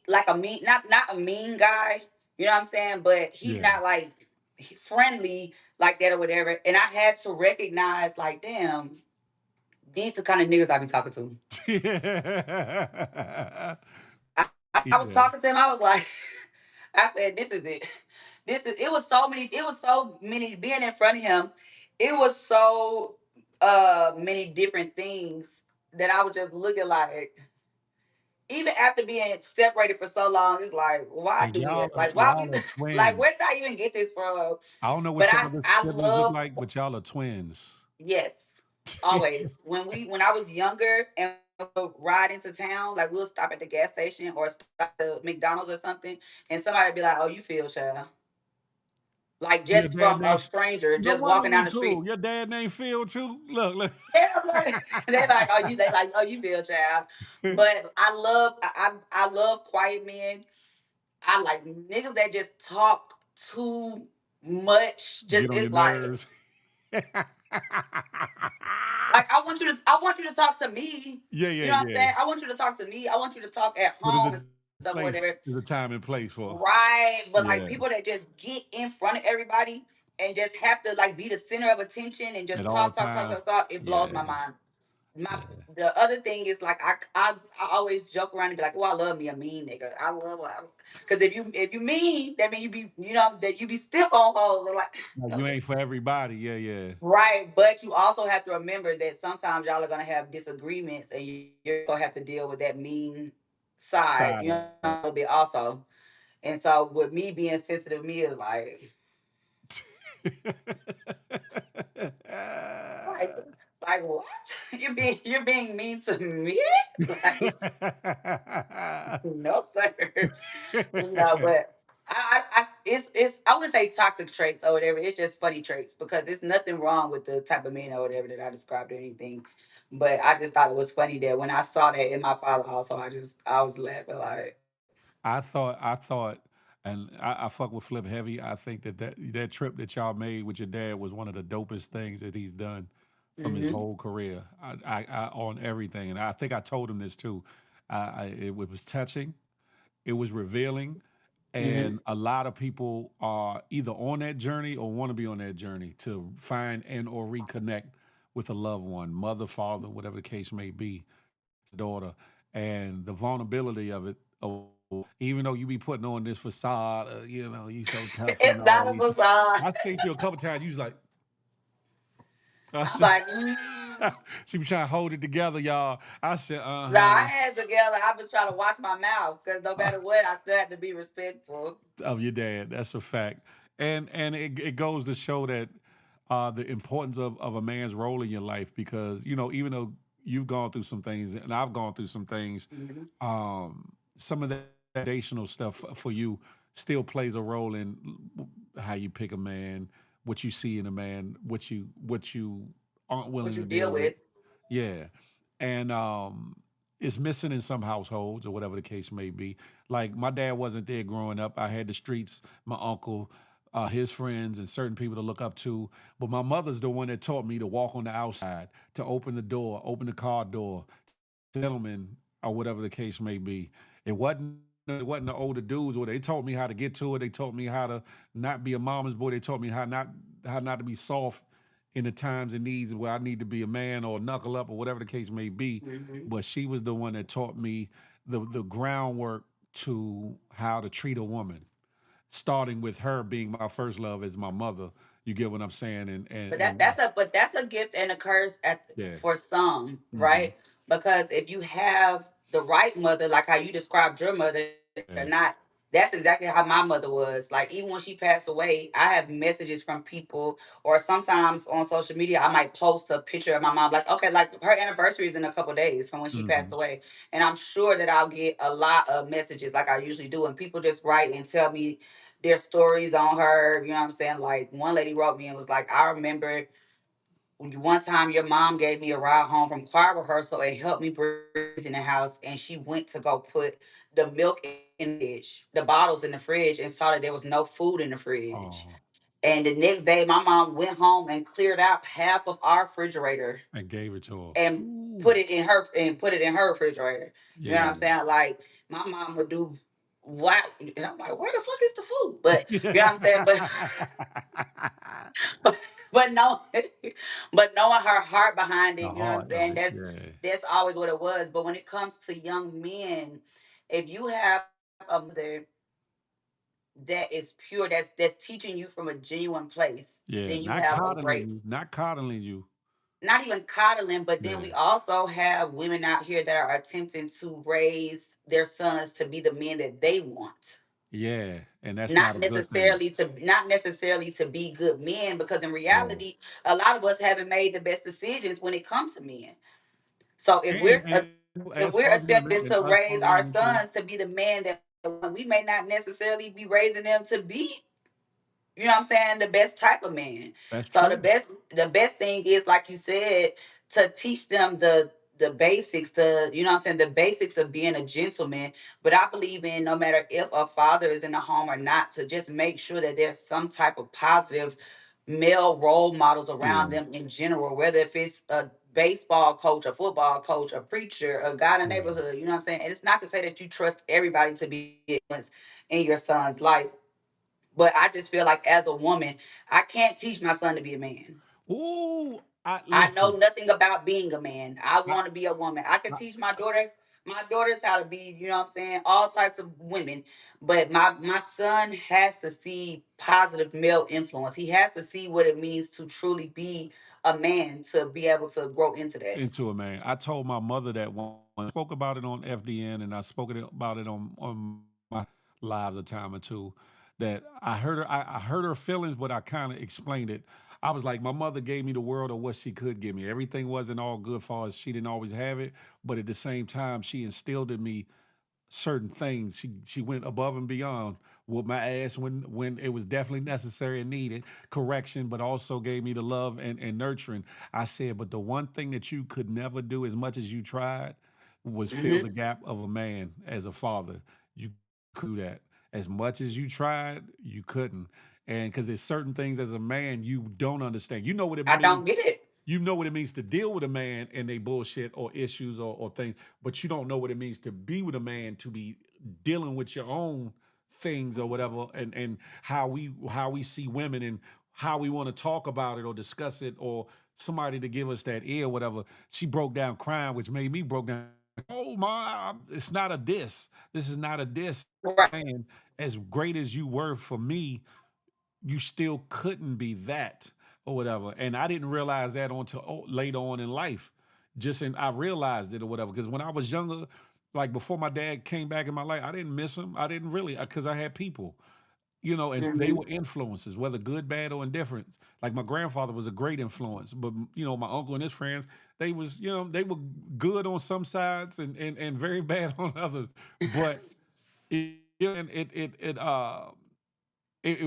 like a mean, not a mean guy. You know what I'm saying? But he's yeah. not like friendly like that or whatever. And I had to recognize, like, damn, these the kind of niggas I be talking to. I was Yeah. talking to him. I was like, I said, this is it. This is. It was so many. It was so many. Being in front of him, it was so many different things that I was just looking like. Even after being separated for so long, it's like, why And do we like? Why we y'all are like? Where twins. did I even get this from? I don't know But what y'all other I siblings look love. like, but y'all are twins. Yes, always. When I was younger and we'll ride into town, like we'll stop at the gas station or stop at the McDonald's or something, and somebody be like, "Oh, you feel, child?" Like Your just dad from a named stranger, No just wonder walking down we the cool. street. Your dad named Phil too. Look, look. Yeah, I'm like, they like, "Oh, you," they like, "Oh, you feel, child?" But I love quiet men. I like niggas that just talk too much. Just Get on your it's like. nerves. Yeah, I want you to talk to me. yeah, You know what I'm yeah. saying? I want you to talk to me. I want you to talk at But there's home a and stuff, whatever. place, there's a time and place for. Right. But like Yeah. people that just get in front of everybody and just have to like be the center of attention and At just all talk, talk, talk, times. talk, talk, it blows Yeah. my mind. My Yeah. The other thing is like I always joke around and be like, oh, I love me a mean nigga. I love because if you mean, that mean you be that you be stiff on hoes. I'm like, Like no, you thank ain't you. for everybody. Yeah, yeah. Right, but you also have to remember that sometimes y'all are gonna have disagreements, and you're gonna have to deal with that mean side, Side of a little bit also. And so, with me being sensitive, me is like, like what? You're being mean to me? Like, no, sir. But it's I wouldn't say toxic traits or whatever. It's just funny traits because there's nothing wrong with the type of men or whatever that I described or anything. But I just thought it was funny that when I saw that in my father also, I was laughing like, I thought, and I fuck with Flip heavy. I think that trip that y'all made with your dad was one of the dopest things that he's done from his mm-hmm, whole career. I on everything, and I think I told him this too. It was touching. It was revealing, mm-hmm. and a lot of people are either on that journey or want to be on that journey to find and or reconnect with a loved one, mother, father, whatever the case may be, daughter, and the vulnerability of it. Even though you be putting on this facade, you so tough and It's all not a these. facade. I think you a couple times you was like, I I'm said, like, she was trying to hold it together, y'all. I said, nah, I uh had it together. I was trying to watch my mouth because no huh. matter what, I still had to be respectful. Of your dad. That's a fact. And it goes to show that the importance of a man's role in your life because even though you've gone through some things and I've gone through some things, Mhm. some of that foundational stuff for you still plays a role in how you pick a man, what you see in a man, what you aren't What willing you to deal deal with. with. Yeah. And it's missing in some households or whatever the case may be. Like my dad wasn't there growing up. I had the streets, my uncle, his friends, and certain people to look up to. But my mother's the one that taught me to walk on the outside, to open the door, open the car door, gentleman, or whatever the case may be. It wasn't the older dudes where they taught me how to get to it. They taught me how to not be a mama's boy. They taught me how not to be soft in the times and needs where I need to be a man or knuckle up or whatever the case may be. Hmm. But she was the one that taught me the groundwork to how to treat a woman, starting with her being my first love as my mother. You get what I'm saying? And and But and that's a gift and a curse yeah. for some, Hmm. right? Because if you have the right mother, like how you described your mother, or Yeah. not, that's exactly how my mother was. Like even when she passed away, I have messages from people, or sometimes on social media, I might post a picture of my mom. Like okay, like her anniversary is in a couple days from when she passed Hmm. away, and I'm sure that I'll get a lot of messages like I usually do, and people just write and tell me their stories on her. You know what I'm saying? Like one lady wrote me and was like, I remember one time your mom gave me a ride home from choir rehearsal and helped me bring in the house, and she went to go put the milk in the fridge, the bottles in the fridge, and saw that there was no food in the fridge. Oh, And the next day, my mom went home and cleared out half of our refrigerator and gave it to her. and Ooh, put it in her refrigerator. You know what yeah. I'm saying? Like my mom would do what, and I'm like, where the fuck is the food? But you know what I'm saying? But but no, but knowing her heart behind The it, you know what I'm heart of saying? it, That's yeah. that's always what it was. But when it comes to young men, if you have a mother that is pure, that's teaching you from a genuine place, Yeah, then you not have a coddling great, you, not coddling you. not even coddling, but then we Yeah. also have women out here that are attempting to raise their sons to be the men that they want. Yeah, and that's not Not a good thing. necessarily to not necessarily to be good men, because in Yeah. reality, a lot of us haven't made the best decisions when it comes to men. So if And we're and if as we're far as women attempting and to us for raise our women too. sons to be the man that we may not necessarily be raising them to be, you know what I'm saying, the best type of man. That's So true. the best thing is, like you said, to teach them the basics, the you know what I'm saying, the basics of being a gentleman. But I believe in, no matter if a father is in the home or not, to just make sure that there's some type of positive male role models around Yeah. them in general, whether if it's a baseball coach, a football coach, a preacher, a guy in the Yeah. neighborhood, you know what I'm saying? And it's not to say that you trust everybody to be influenced in your son's life, but I just feel like as a woman, I can't teach my son to be a man. Ooh, I I know listen. nothing about being a man. I I, want to be a woman. I can I, teach my daughters how to be, you know what I'm saying, all types of women. But my son has to see positive male influence. He has to see what it means to truly be a man, to be able to grow into that. into it, man. I told my mother that one. I spoke about it on FDN, and I spoke about it on my lives a time or two. That I heard her. I heard her feelings, but I kind of explained it. I was like, my mother gave me the world of what she could give me. Everything wasn't all good for us. She didn't always have it, but at the same time, she instilled in me certain things. She went above and beyond, whooped my ass when it was definitely necessary and needed correction, but also gave me the love and nurturing. I said, but the one thing that you could never do as much as you tried was fill Hmm. the gap of a man as a father. You could do that. As much as you tried, you couldn't. And because there's certain things as a man you don't understand. You know what it I means, don't get it. you know what it means to deal with a man and they bullshit or issues or things, but you don't know what it means to be with a man, to be dealing with your own things or whatever, and how we see women and how we want to talk about it or discuss it, or somebody to give us that ear or whatever. She broke down crying, which made me broke down. Oh my, it's not a diss. This is not a diss. Right. Man, as great as you were for me, you still couldn't be that. or whatever. And I didn't realize that until later on in life. I realized it or whatever. Because when I was younger, like before my dad came back in my life, I didn't miss him. I didn't really, because I had people, and they Hmm. were influences, whether good, bad, or indifferent. Like my grandfather was a great influence, but my uncle and his friends, they were good on some sides and very bad on others. But it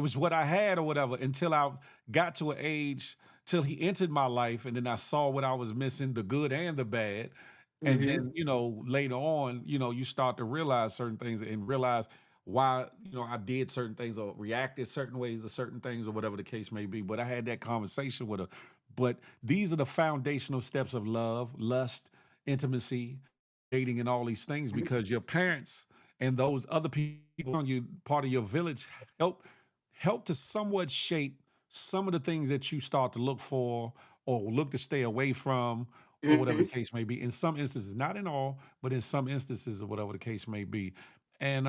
was what I had or whatever until I got to an age till he entered my life, and then I saw what I was missing, the good and the bad. And Hmm. then, later on, you start to realize certain things and realize why, I did certain things or reacted certain ways to certain things or whatever the case may be. But I had that conversation with her. But these are the foundational steps of love, lust, intimacy, dating, and all these things because your parents and those other people around you, part of your village, help help to somewhat shape some of the things that you start to look for or look to stay away from or whatever the Hmm. case may be. In some instances, not in all, but in some instances or whatever the case may be. And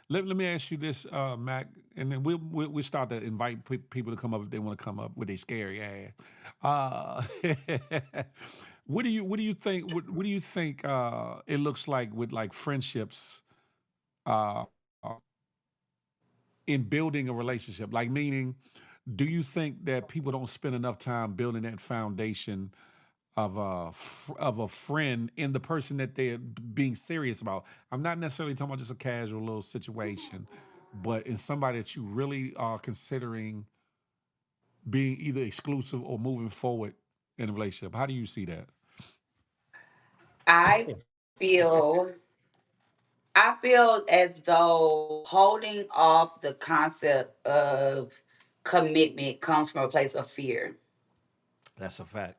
let me ask you this, Mac, and then we'll start to invite people to come up if they want to come up with their scary ass. What do you think? What do you think it looks like with like friendships uh, in building a relationship? Like, meaning, do you think that people don't spend enough time building that foundation of a friend in the person that they're being serious about? I'm not necessarily talking about just a casual little situation, but in somebody that you really are considering being either exclusive or moving forward in a relationship. How do you see that? I feel I feel as though holding off the concept of commitment comes from a place of fear, That's a fact.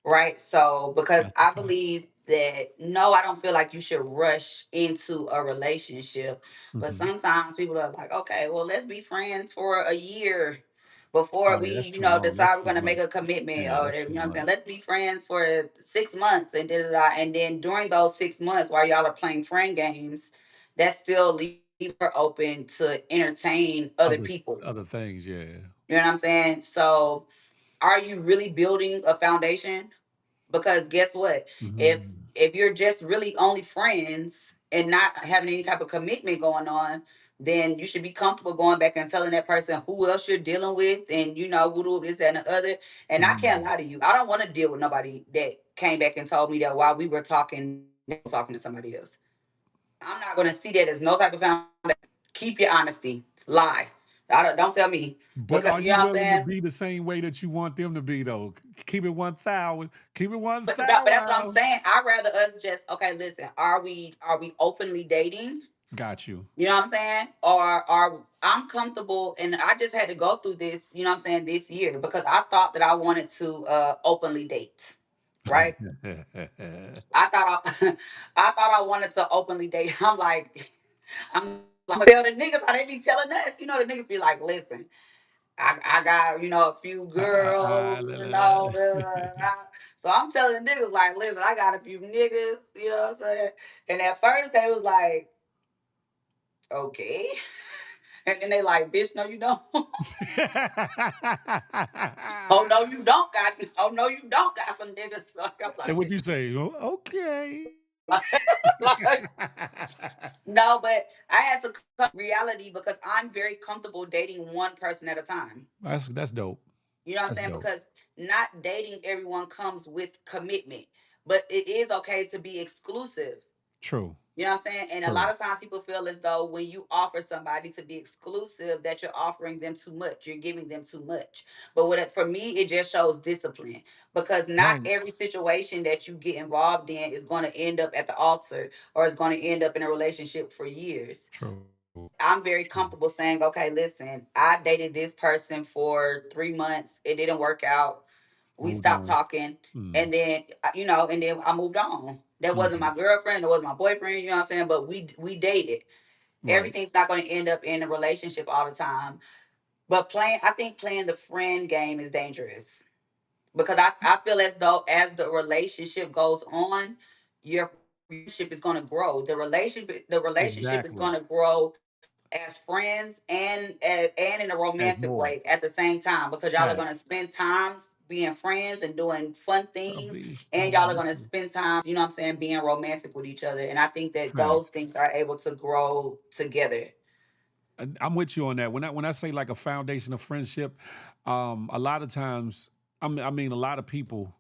right? So, because That's a I fact. believe that no, I don't feel like you should rush into a relationship. But Hmm. sometimes people are like, okay, well, let's be friends for a year before Oh we, yeah, that's too long. That's decide we're too going to make much. a commitment, Yeah, or that's you too know what I'm much. saying? Let's be friends for 6 months and da da da. And then during those 6 months, while y'all are playing friend games, that still leave her open to entertain other Other people. other things, yeah. You know what I'm saying? So, are you really building a foundation? Because guess what? If Mhm. if you're just really only friends and not having any type of commitment going on, then you should be comfortable going back and telling that person who else you're dealing with, and who do this, that, and the other. And I can't Mhm. lie to you, I don't want to deal with nobody that came back and told me that while we were talking, they were talking to somebody else. I'm not gonna see that as no type of foundation. Keep your honesty. Lie. Don't tell me, But because are you know you what I'm willing to saying. be the same way that you want them to be though? Keep it 1,000. Keep it But that's what I'm 1,000. saying. I'd rather us just, okay, listen, are we openly dating? Got you. You know what I'm saying? Or are I'm comfortable, and I just had to go through this, what I'm saying, this year, because I thought that I wanted to openly date. Right? I thought I I thought I wanted to openly date. I'm gonna tell the niggas how they be telling us. The niggas be like, listen, I got, a few girls, blah, blah, blah. So I'm telling niggas like, listen, I got a few niggas, you know what I'm saying? And at first they was like, okay. And then they like, bitch, no, you don't. Oh no, you don't got oh no, you don't got some niggas. So I'm And what like, you say? Oh, okay. like, no, but I had to cut reality because I'm very comfortable dating one person at a time. That's dope. You know what I'm That's saying? dope. Because not dating everyone comes with commitment, but it is okay to be exclusive. True. You know what I'm saying? And a True. lot of times people feel as though when you offer somebody to be exclusive, that you're offering them too much. You're giving them too much. But for me, it just shows discipline, because not Right. every situation that you get involved in is going to end up at the altar, or is going to end up in a relationship for years. True. I'm very True. comfortable saying, okay, listen, I dated this person for 3 months. It didn't work out. We Moved stopped on. talking. Mm. And then, and then I moved on. That wasn't Mhm. my girlfriend. That wasn't my boyfriend. You know what I'm saying? But we dated. Right. Everything's not going to end up in a relationship all the time. But I think playing the friend game is dangerous, because I feel as though as the relationship goes on, your friendship is going to grow. The relationship is Exactly. going to grow as friends and in a As romantic more way at the same time, because y'all are going to facts. spend times being friends and doing fun So things, be and y'all are going to spend times, you know what I'm saying, being romantic with each other. And I think that those facts. things are able to grow together. I'm with you on that. When I say like a foundation of friendship, a lot of times, I mean, a lot of people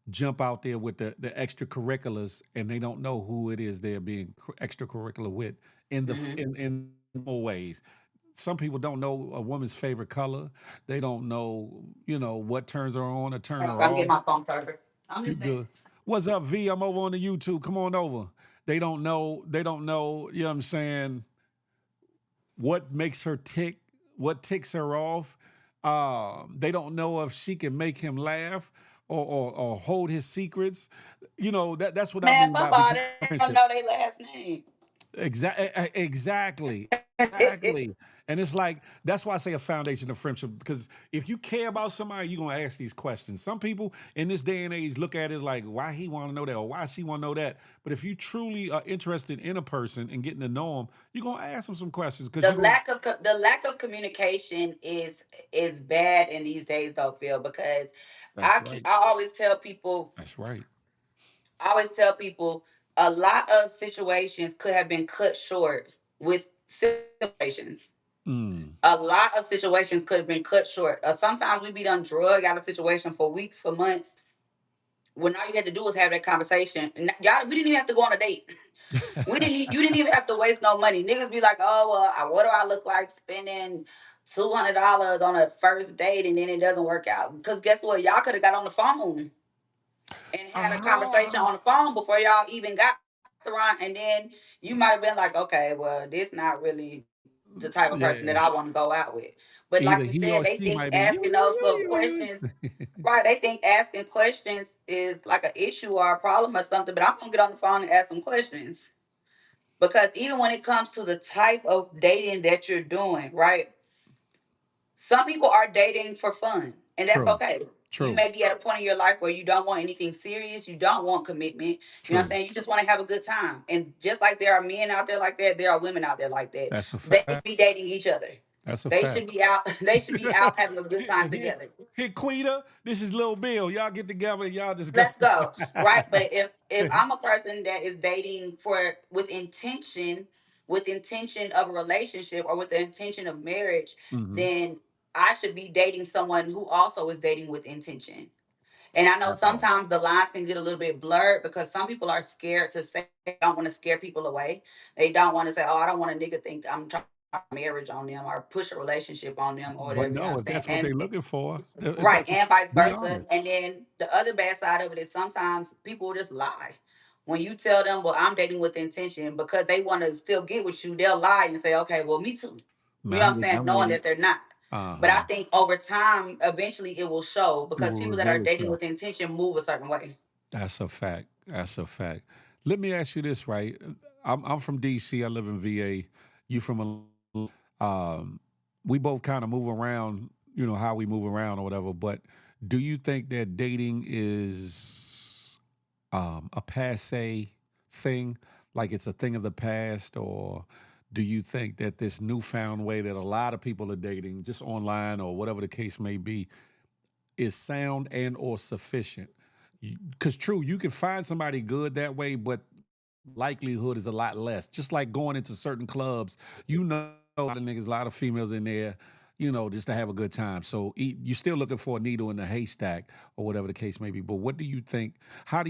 jump out there with the extracurriculars, and they don't know who it is they're being extracurricular with Hmm. in more ways. Some people don't know a woman's favorite color. They don't know, what turns her on or turn her I'm getting off. my phone charger. I'm You listening. good? What's up, V? I'm over on the YouTube. Come on over. They don't know. They don't know. You know what I'm saying? What makes her tick, what ticks her off. They don't know if she can make him laugh or hold his secrets. That's what I Man, mean by fuck all becoming that. They don't friendship. know their last name. Exactly. And it's like that's why I say a foundation of friendship, because if you care about somebody, you're gonna ask these questions. Some people in this day and age look at it like why he want to know that or why she want to know that. But if you truly are interested in a person and getting to know them, you're gonna ask them some questions because The you're gonna. lack of communication is bad in these days though, Phil, because That's right. I always tell people, That's right. I always tell people a lot of situations could have been cut short with situations. Mm. A lot of situations could have been cut short. Sometimes we be done drug out of situation for weeks, for months, when all you had to do was have that conversation. And y'all, we didn't even have to go on a date. You didn't even have to waste no money. Niggas be like, oh well, what do I look like spending $200 on a first date and then it doesn't work out? Because guess what? Y'all could have got on the phone and had a conversation Ah, on the phone before y'all even got to the restaurant, and then you might have been like, okay, well, this not really the type of person that yeah. I want to go out with. But Either like you he said, or they she think might be. asking those little questions, right? They think asking questions is like an issue or a problem or something. But I'm gonna get on the phone and ask some questions, because even when it comes to the type of dating that you're doing, right? Some people are dating for fun, and that's True. okay. You True. may be at a point in your life where you don't want anything serious, you don't want commitment. You know what I'm True. saying? You just want to have a good time. And just like there are men out there like that, there are women out there like that. That's a They fact. should be dating each other. That's a They fact. should be out. They should be out having a good time here, together. here, Quita. This is Lil Bill. Y'all get together. Y'all just go. Let's go, right? But if I'm a person that is dating for with intention of a relationship or with the intention of marriage, Hmm. then I should be dating someone who also is dating with intention. And I know That part. sometimes the lines can get a little bit blurred because some people are scared to say, they don't want to scare people away. They don't want to say, oh, I don't want a nigga think I'm trying marriage on them or push a relationship on them or But whatever, you know what no, I'm if saying? that's what And they're looking for, if right, that's and vice be versa. honest. And then the other bad side of it is sometimes people will just lie. When you tell them, well, I'm dating with intention, because they want to still get with you, they'll lie and say, okay, well, me too. You know what I'm saying? I'm Knowing really. that they're not. Uh But I huh. think over time, eventually it will show, It because will people that are reveal dating itself. with intention move a certain way. That's a fact. That's a fact. Let me ask you this, right? I'm from DC. I live in VA. You from um, we both kind of move around, how we move around or whatever. But do you think that dating is a passe thing, like it's a thing of the past, or do you think that this newfound way that a lot of people are dating, just online or whatever the case may be, is sound and or sufficient? Because true, you can find somebody good that way, but likelihood is a lot less. Just like going into certain clubs, a lot of niggas, a lot of females in there, just to have a good time. So you're still looking for a needle in the haystack or whatever the case may be. But what do you think? How do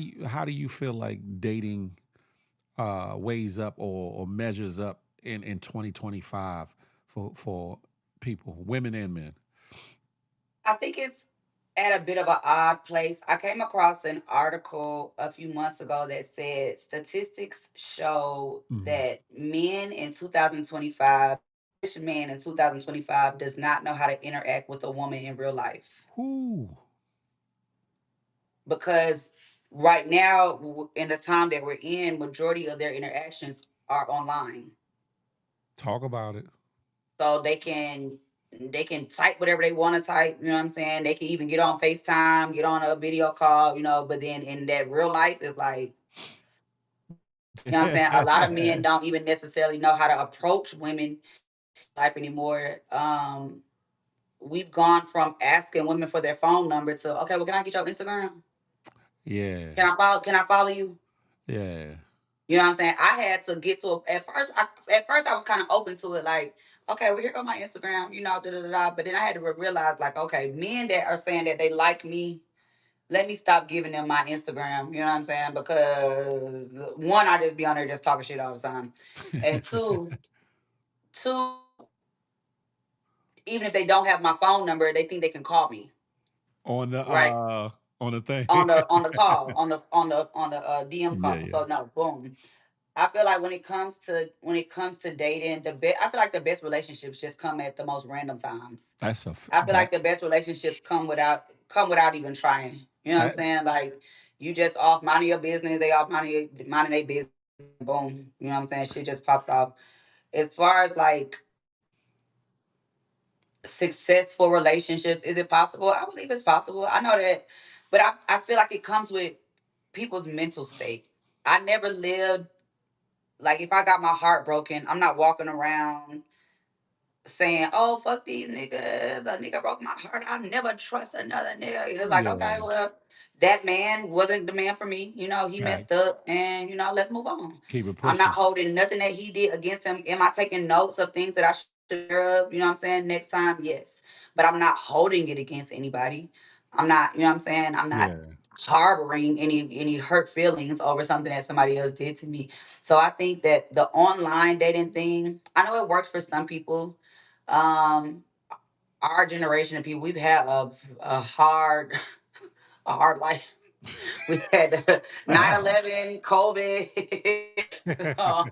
you feel like dating weighs up or measures up in 2025 for people, women and men? I think it's at a bit of an odd place. I came across an article a few months ago that said statistics show Hmm. that men in 2025, average man in 2025 does not know how to interact with a woman in real life, Whoo, because right now in the time that we're in, majority of their interactions are online. talk about it. So they can type whatever they want to type, you know what I'm saying? They can even get on FaceTime, get on a video call, but then in that real life is like, you know what I'm saying? A lot of men don't even necessarily know how to approach women life anymore. We've gone from asking women for their phone number to, okay, well, can I get your Instagram? Yeah. Can I follow you? Yeah. You know what I'm saying? I had to get to at first I was kind of open to it, like, okay, well, here go my Instagram, da da da da. But then I had to realize, like, okay, men that are saying that they like me, let me stop giving them my Instagram. You know what I'm saying? Because one, I just be on there just talking shit all the time, and two, even if they don't have my phone number, they think they can call me, On the right? on the thing. On the call, on the DM Yeah, call. yeah. So no, boom. I feel like when it comes to dating, I feel like the best relationships just come at the most random times. I feel like the That's best relationships come without even trying. You know what I'm that saying? Like, you just off minding your business, they off minding their business, and boom. You know what I'm saying? Shit just pops off. As far as like successful relationships, is it possible? I believe it's possible. I know that, but I feel like it comes with people's mental state. I never lived like, if I got my heart broken, I'm not walking around saying, "Oh, fuck these niggas. A nigga broke my heart. I'll never trust another nigga." It's like, okay, yeah. well, that man wasn't the man for me. He Right. messed up, and let's move on. Keep it I'm not pushing. holding nothing that he did against him. Am I taking notes of things that I should be aware of? You know what I'm saying? Next time, yes. But I'm not holding it against anybody. I'm not, you know what I'm saying? I'm not Yeah. harboring any hurt feelings over something that somebody else did to me. So I think that the online dating thing, I know it works for some people. um our generation of people, we've had a hard a hard life. We've had 9/11, COVID, um,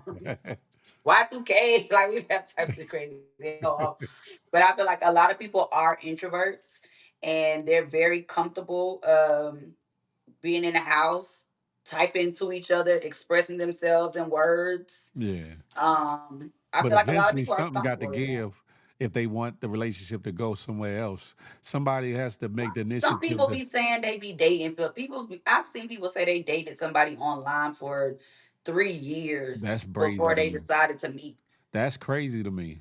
Y2K. Like, we've had types of crazy hell. But I feel like a lot of people are introverts, and they're very comfortable being in the house, typing to each other, expressing themselves in words. Yeah. I But feel like a lot of eventually people are something got to comfortable with that. give if they want the relationship to go somewhere else. Somebody has to make the Some initiative people to be saying they be dating for people. I've seen people say they dated somebody online for 3 years that's brazy before to they me. decided to meet. That's crazy to me.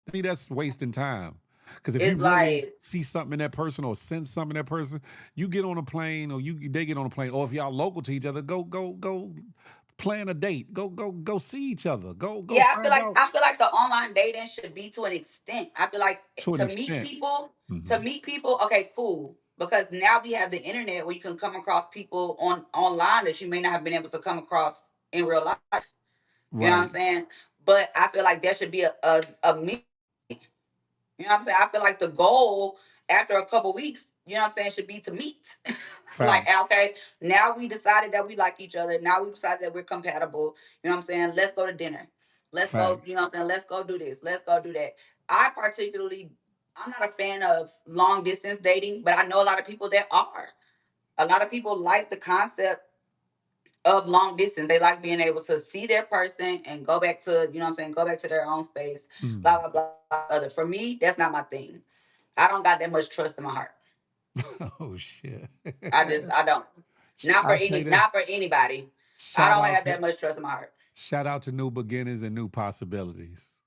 To me, that's wasting time. Because if you It's really like, see something in that person or sense something in that person, you get on a plane or they get on a plane, or if y'all local to each other, go plan a date. Go see each other. Go yeah, I feel find like out I feel like the online dating should be to an extent. I feel like to an to meet extent. people, Hmm. okay, cool. Because now we have the internet where you can come across people online that you may not have been able to come across in real life. You know what I'm Right. saying? But I feel like there should be a meet. You know what I'm saying? I feel like the goal after a couple weeks, you know what I'm saying, should be to meet. Like, Fact. okay, now we decided that we like each other. Now we decided that we're compatible. You know what I'm saying? Let's go to dinner. Let's go, Facts. you know what I'm saying? Let's go do this. Let's go do that. I particularly, I'm not a fan of long distance dating, but I know a lot of people that are. A lot of people like the concept of long distance. They like being able to see their person and go back to, you know what I'm saying, go back to their own space, blah, Mm. blah, blah. Other. For me, that's not my thing. I don't got that much trust in my heart. Oh shit. I don't. I say this. Not for anybody. I Shout don't out have to that much trust in my heart. shout out to new beginnings and new possibilities.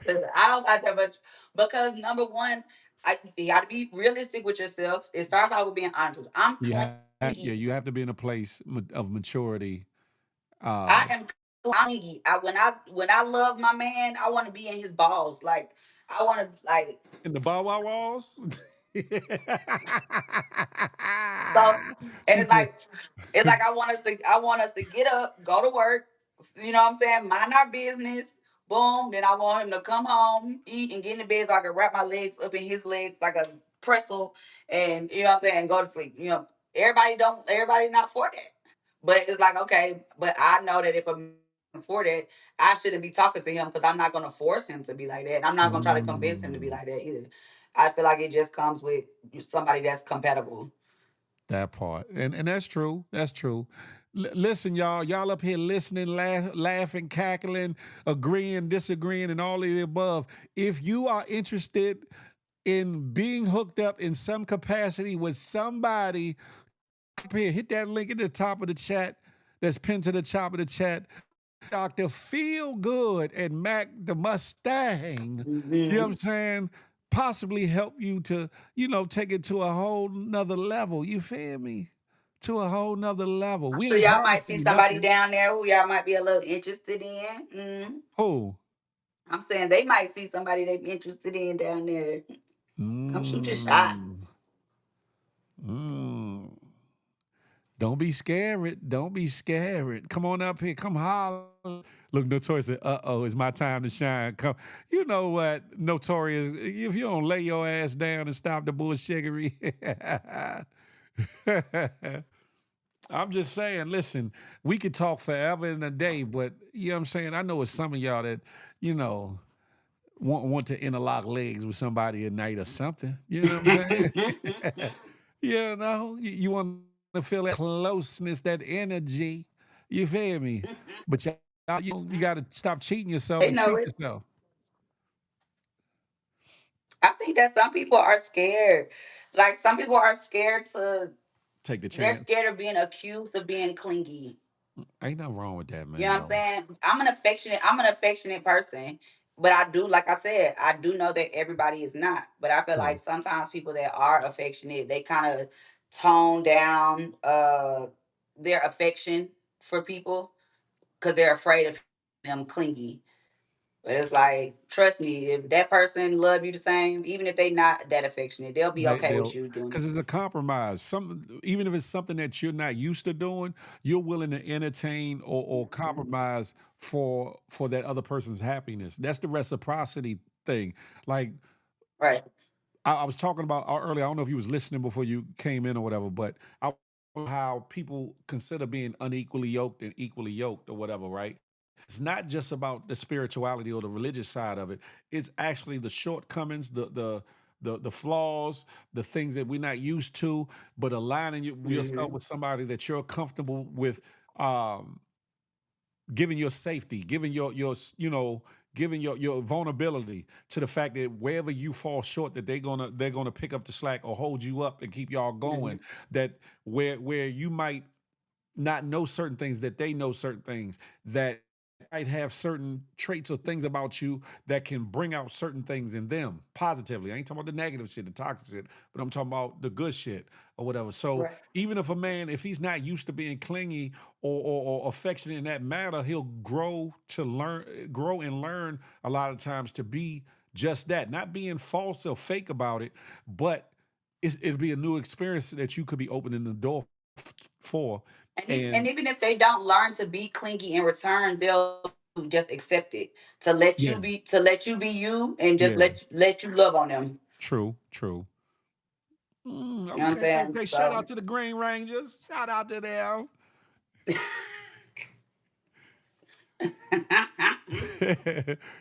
It's- I don't got that much because, number one, you got to be realistic with yourselves. It starts out with being honest. I'm clingy. You have to be in a place of maturity. Uh, I am clingy. When I love my man, I want to be in his balls. Like, I want to, like, in the Bow Wow walls. so, and She it's said, like I want us to get up, go to work, you know what I'm saying, mind our business. Boom. Then I want him to come home, eat, and get in the bed so I can wrap my legs up in his legs like a pretzel, and you know what I'm saying, go to sleep. Everybody not for that. But it's like, okay, but I know that if I'm for that, I shouldn't be talking to him because I'm not gonna force him to be like that. And I'm not gonna try to convince him to be mm, like that either. I feel like it just comes with somebody that's compatible. that part, and that's true. That's true. Listen, y'all up here listening, laughing, cackling, agreeing, disagreeing, and all of the above. If you are interested in being hooked up in some capacity with somebody, up here, hit that link at the top of the chat. that's pinned to the top of the chat. Dr. Feel Good and Mac the Mustang. You know what I'm Hmm. saying? Possibly help you to, take it to a whole nother level. You feel me? To a whole nother level. I'm We sure ain't y'all might promising see you somebody nothing. down there who y'all might be a little interested in. Who? I'm saying they might see somebody they be interested in down there. Come shoot your shot. Mm, mm. Don't be scared. Don't be scared. Come on up here. Come holler. Look, Notorious said, uh-oh, it's my time to shine. Come. You know what, Notorious, if you don't lay your ass down and stop the bullshiggery. I'm just saying, listen, we could talk forever in a day, but you know what I'm saying? I know it's some of y'all that, you know, want to interlock legs with somebody at night or something. You know what I'm saying? You want to feel that closeness, that energy. You feel me? But you got to stop cheating yourself They and know treat it. yourself. I think that some people are scared. Like some people are scared to. Take the They're chance. scared of being accused of being clingy. Ain't nothing wrong with that, You know man. what I'm No. saying? I'm an affectionate person. But I do, like I said, I do know that everybody is not. But I feel True. like sometimes people that are affectionate, they kind of tone down their affection for people because they're afraid of them clingy. But it's like, trust me, if that person love you the same, even if they not that affectionate, they'll be okay with They'll you doing because it's a compromise. Some even if it's something that you're not used to doing, you're willing to entertain or it. compromise for that other person's happiness. That's the reciprocity thing. Like Right. I was talking about earlier. I don't know if you was listening before you came in or whatever, but how people consider being unequally yoked and equally yoked or whatever, right? It's not just about the spirituality or the religious side of it. It's actually the shortcomings, the flaws, the things that we're not used to, but aligning yourself Hmm. with somebody that you're comfortable with, um, giving your safety, giving giving your vulnerability to the fact that wherever you fall short, that they're gonna pick up the slack or hold you up and keep y'all Hmm. going. That where you might not know certain things, that they know certain things, that might have certain traits or things about you that can bring out certain things in them positively. I ain't talking about the negative shit, the toxic shit, but I'm talking about the good shit or whatever. So Right. even if a man, if he's not used to being clingy or affectionate in that matter, he'll grow and learn a lot of times to be just that, not being false or fake about it, but it'll be a new experience that you could be opening the door for. And And even if they don't learn to be clingy in return, they'll just accept it to let yeah, you be you and just yeah, let you love on them. true, true. You know what I'm Okay, saying? okay. Shout So out to the Green Rangers. Shout out to them.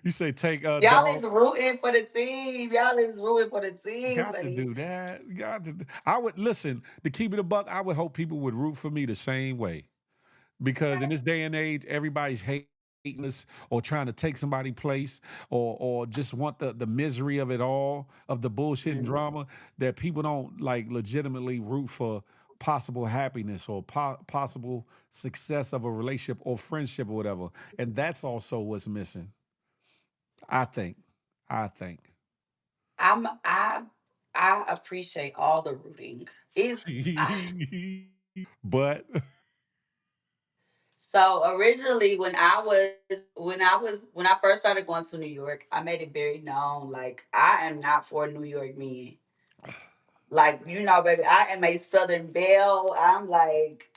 You say take y'all dog. is rooting for the team. Y'all is rooting for the team, Got to buddy. do that. Got to. I would listen to keep it a buck. I would hope people would root for me the same way, because in Okay. this day and age, everybody's hating us or trying to take somebody's place or just want the misery of it all, of the bullshit and Mhm. drama, that people don't like legitimately root for possible happiness or possible success of a relationship or friendship or whatever. And that's also what's missing. I think. I think. I'm I appreciate all the rooting. Is But so originally when I first started going to New York, I made it very known like I am not for New York men. Like, baby, I am a Southern belle. I'm like,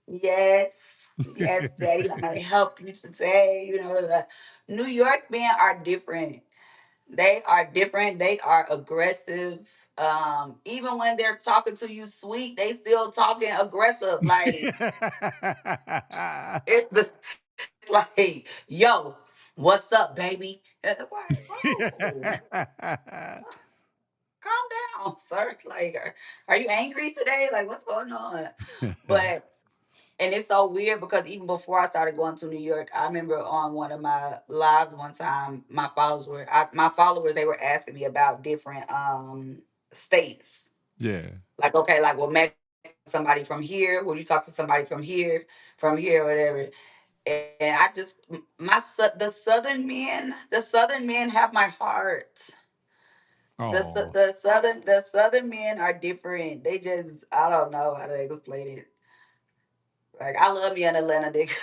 yes, yes, daddy, I'm gonna help you today. The New York men are different. They are different. They are aggressive. Even when they're talking to you sweet, they still talking aggressive. Like it's like, yo, what's up, baby? And it's like, bro, calm down, sir. Like, are you angry today? Like, what's going on? But and it's so weird because even before I started going to New York, I remember on one of my lives one time, my followers they were asking me about different states. Yeah. Like, okay, like, well, Mexico. somebody from here? Will you talk to somebody from here, whatever? And I just the southern men have my heart. Oh, The southern men are different. They just I don't know how to explain it. Like I love me an Atlanta nigga.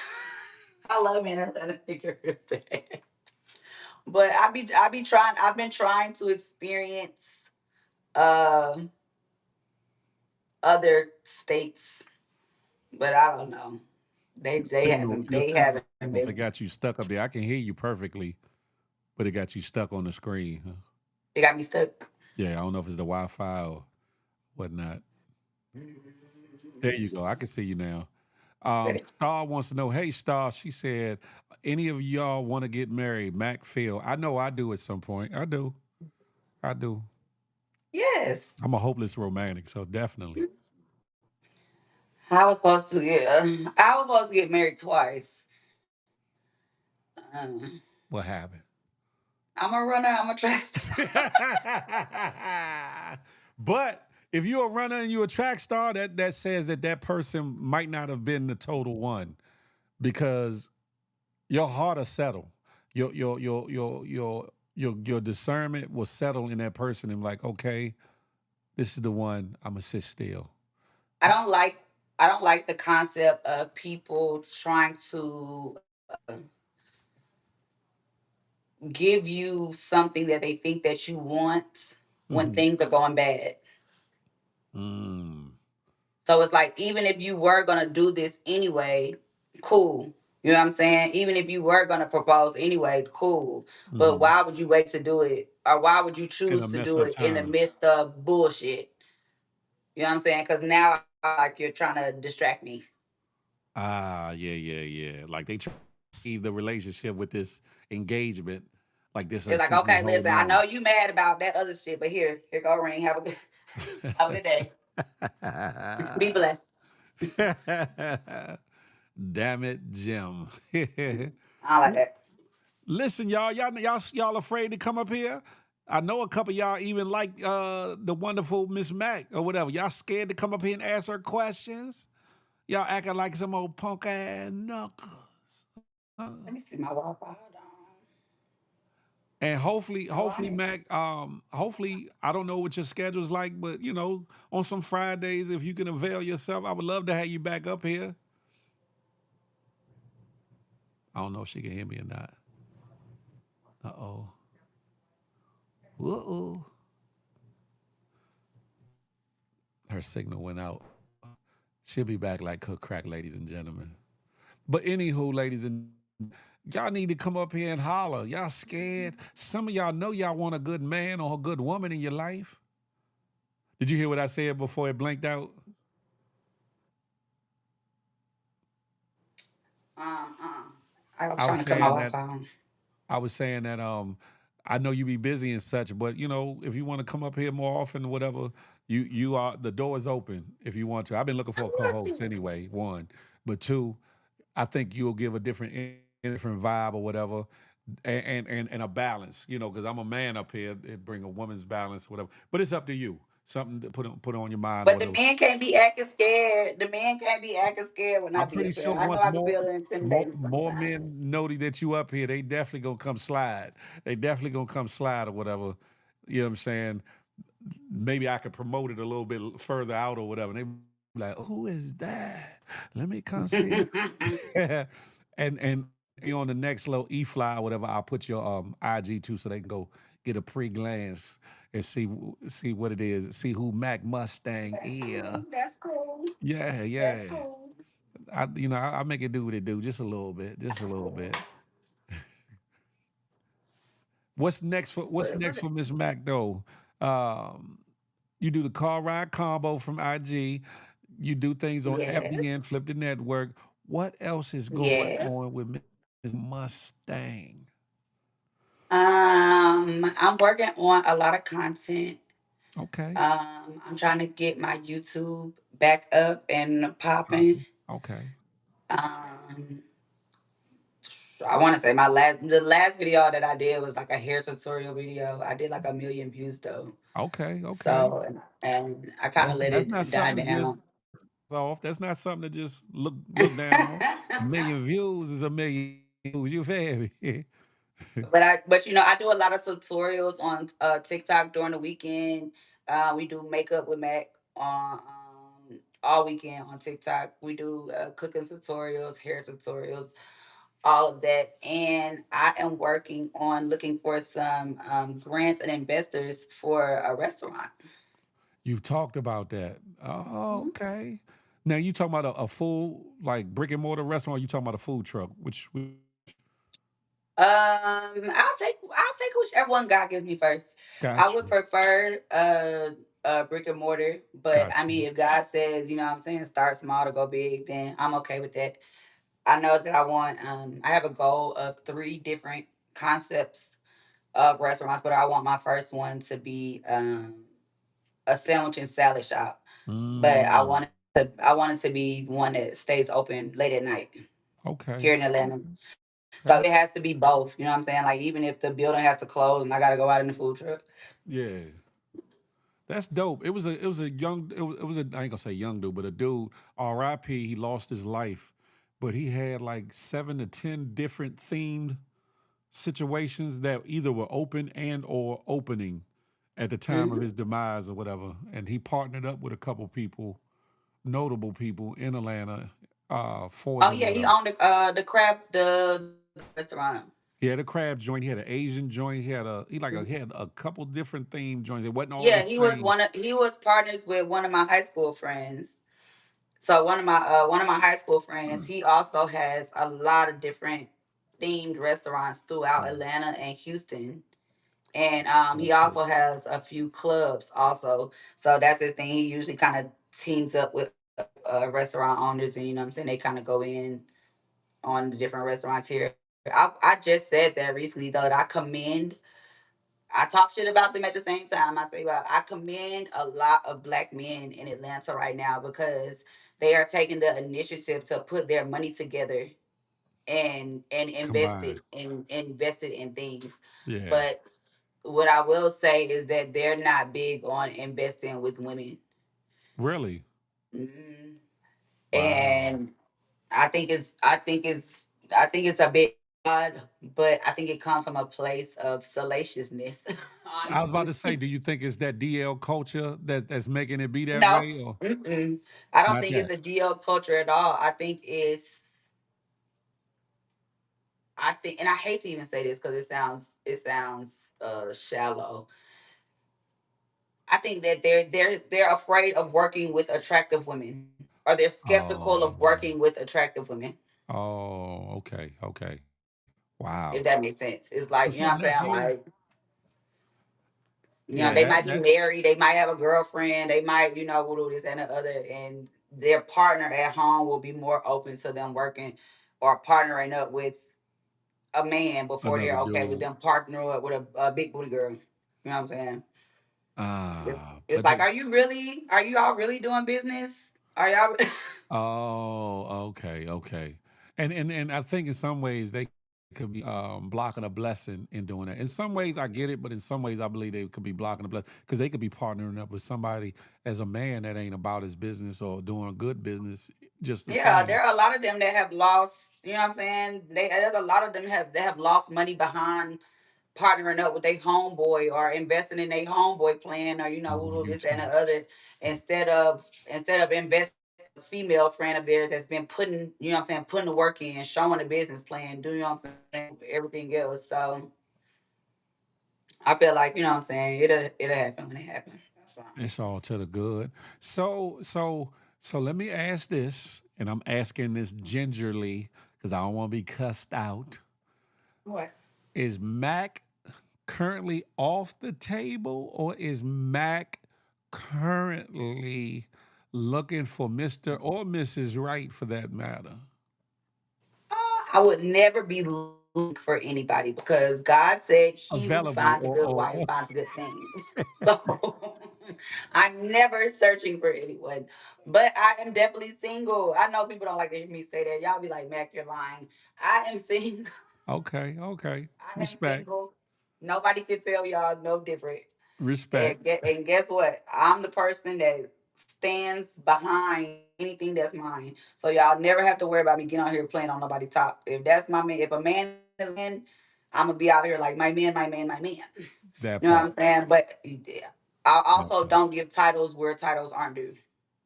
I love me an Atlanta nigga real bad. But I be trying. I've been trying to experience um other states, but I don't know. your They signal haven't been. forgot you stuck up there. I can hear you perfectly, but it got you stuck on the screen. Huh? They got me stuck. Yeah, I don't know if it's the Wi-Fi or whatnot. There you go. I can see you now. Ready? Star wants to know, hey Star, she said, any of y'all want to get married? Mac Phil. I know I do at some point. I do. I do. Yes. I'm a hopeless romantic, so definitely. I was supposed to get married twice. Uh, What happened? I'm a runner. I'm a track star. But if you're a runner and you're a track star, that says that that person might not have been the total one because your heart will settle. Your discernment will settle in that person and like, okay, this is the one. I'm gonna sit still. I don't like I don't like the concept of people trying to give you something that they think that you want when Hmm. things are going bad. Mm. So it's like even if you were gonna do this anyway, cool. You know what I'm saying? Even if you were gonna propose anyway, cool. But Hmm. why would you wait to do it? Or why would you In a choose to messed do up it in the time. midst of bullshit? You know what I'm saying? Because now like you're trying to distract me. Ah, yeah, yeah, yeah. Like they try to save the relationship with this engagement, like this It's like, keeping you okay, listen, holding I know on. you mad about that other shit, but here go ring. Have a good day. Be blessed. Damn it, Jim. I like that. Listen, y'all afraid to come up here? I know a couple of y'all even like the wonderful Miss Mac or whatever. Y'all scared to come up here and ask her questions? Y'all acting like some old punk ass knuckles. Let me see my Wi-Fi. Hold on. And No, I hopefully, ain't. Mac, hopefully, I don't know what your schedule's like, but on some Fridays, if you can avail yourself, I would love to have you back up here. I don't know if she can hear me or not. Uh-oh. Uh-oh. Her signal went out. She'll be back like cook crack, ladies and gentlemen. But anywho, ladies and y'all need to come up here and holler. Y'all scared. Some of y'all know y'all want a good man or a good woman in your life. Did you hear what I said before it blanked out? Uh. I was I trying was to cut my saying that Wi-Fi on. I was saying that I know you be busy and such, but if you want to come up here more often or whatever, you are the door is open if you want to. I've been looking I for a want co-host to. anyway, one. But two, I think you'll give a different vibe or whatever. And a balance, because I'm a man up here, it bring a woman's balance, whatever. But it's up to you. Something to put on your mind or But the whatever. men can't be acting scared. The men can't be acting scared when I I'm be pretty up here. sure I know once I could be more a little more intimidating more sometimes. men know that you up here, they definitely gonna come slide. They definitely gonna come slide or whatever. You know what I'm saying? Maybe I could promote it a little bit further out or whatever. And they be like, who is that? Let me come see. And you on the next little e-fly or whatever, I'll put your IG too so they can go get a pre-glance and see what it is, see who Mac Mustang That's is. cool. That's cool. Yeah, That's yeah. cool. I make it do what it do, just a little bit, just a little bit. What's next for Miss Mac though? Um, you do the car ride combo from IG. You do things on Yes. FBN, Flip the Network. What else is going Yes. on with Miss Mustang? I'm working on a lot of content. Okay, I'm trying to get my YouTube back up and popping. okay, Um, I want to say the last video that I did was like a hair tutorial video. I did like a million views though. okay, okay, So and I kind of okay. let That's not it die something to just down. off. That's not something to just look down on. A million views is a million views. You feel me? But I do a lot of tutorials on TikTok during the weekend. We do makeup with Mac on all weekend on TikTok. We do cooking tutorials, hair tutorials, all of that. And I am working on looking for some grants and investors for a restaurant. You've talked about that. Oh, Mhm. okay. Now you talking about a full like brick and mortar restaurant? Or you talking about a food truck? Which I'll take whichever one God gives me first. I got would you. prefer brick and mortar, but Got I you. mean, if God says, what I'm saying, start small to go big, then I'm okay with that. I know that I have a goal of three different concepts of restaurants, but I want my first one to be a sandwich and salad shop. But Mm, I want it to be one that stays open late at night okay. here in Atlanta. So it Okay. has to be both. You know what I'm saying? Like even if the building has to close and I gotta go out in the food truck. Yeah. That's dope. It was a young it was a I ain't gonna say young dude, but a dude, R.I.P. He lost his life. But he had like 7 to 10 different themed situations that either were open and or opening at the time of Hmm. his demise or whatever. And he partnered up with a couple people, notable people in Atlanta, for Oh them or yeah, he whatever. owned the crab restaurant. He had a crab joint, he had an Asian joint, he had a couple different themed joints. It wasn't all Yeah, the same. he was partners with one of my high school friends. So one of my high school friends, he also has a lot of different themed restaurants throughout Atlanta and Houston. And he Okay. also has a few clubs also. So that's his thing. He usually kind of teams up with other restaurant owners, and you know what I'm saying, they kind of go in on the different restaurants here. I just said that recently though, that I talk shit about them at the same time. I tell you what, I commend a lot of black men in Atlanta right now because they are taking the initiative to put their money together and Combined. invest it in things. Yeah. But what I will say is that they're not big on investing with women. Really? Mhm. Wow. And I think it's a bit odd, but I think it comes from a place of salaciousness, I was about to honestly. say, do you think it's that DL culture that's making it be that No, way or mm-mm. I don't not think it's that? the DL culture at all. I think, and I hate to even say this because it sounds shallow. I think that they're afraid of working with attractive women, or they're skeptical of Oh. working with attractive women. Oh, okay, okay. Wow. If that makes sense, it's like, But you know what I'm something that saying, whole like, yeah, they might be that married, they might have a girlfriend, they might, do this and the other, and their partner at home will be more open to them working or partnering up with a man before another they're okay with dude. them partnering up with a big booty girl. You know what I'm saying? It's But like, they are you all really doing business? Are y'all? oh, okay, okay. And I think in some ways they could be blocking a blessing in doing that. In some ways I get it, but in some ways I believe they could be blocking a blessing because they could be partnering up with somebody as a man that ain't about his business or doing a good business just the Yeah, same. there are a lot of them that have lost. You know what I'm saying? There's a lot of them have lost money behind partnering up with their homeboy or investing in their homeboy plan, or On this and the YouTube. other, instead of investing in a female friend of theirs that's been putting, putting the work in, showing the business plan, doing, everything else. So I feel like, it'll happen when it happens. That's fine. It's all to the good. So let me ask this, and I'm asking this gingerly because I don't want to be cussed out. What? Is Mac currently off the table, or is Mac currently looking for Mr. or Mrs. Right for that matter? I would never be looking for anybody because God said, "He who Available finds a good wife or finds a good thing." So I'm never searching for anyone, but I am definitely single. I know people don't like to hear me say that. Y'all be like, "Mac, you're lying." I am single. okay, okay. I am Respect. single. Nobody can tell y'all no different. Respect. And guess what? I'm the person that. stands behind anything that's mine. So y'all never have to worry about me getting on here playing on nobody's top. If that's my man, if a man is a man, I'm gonna be out here like my man, my man, my man. That You know what part. I'm saying? But yeah, I That also part. don't give titles where titles aren't due.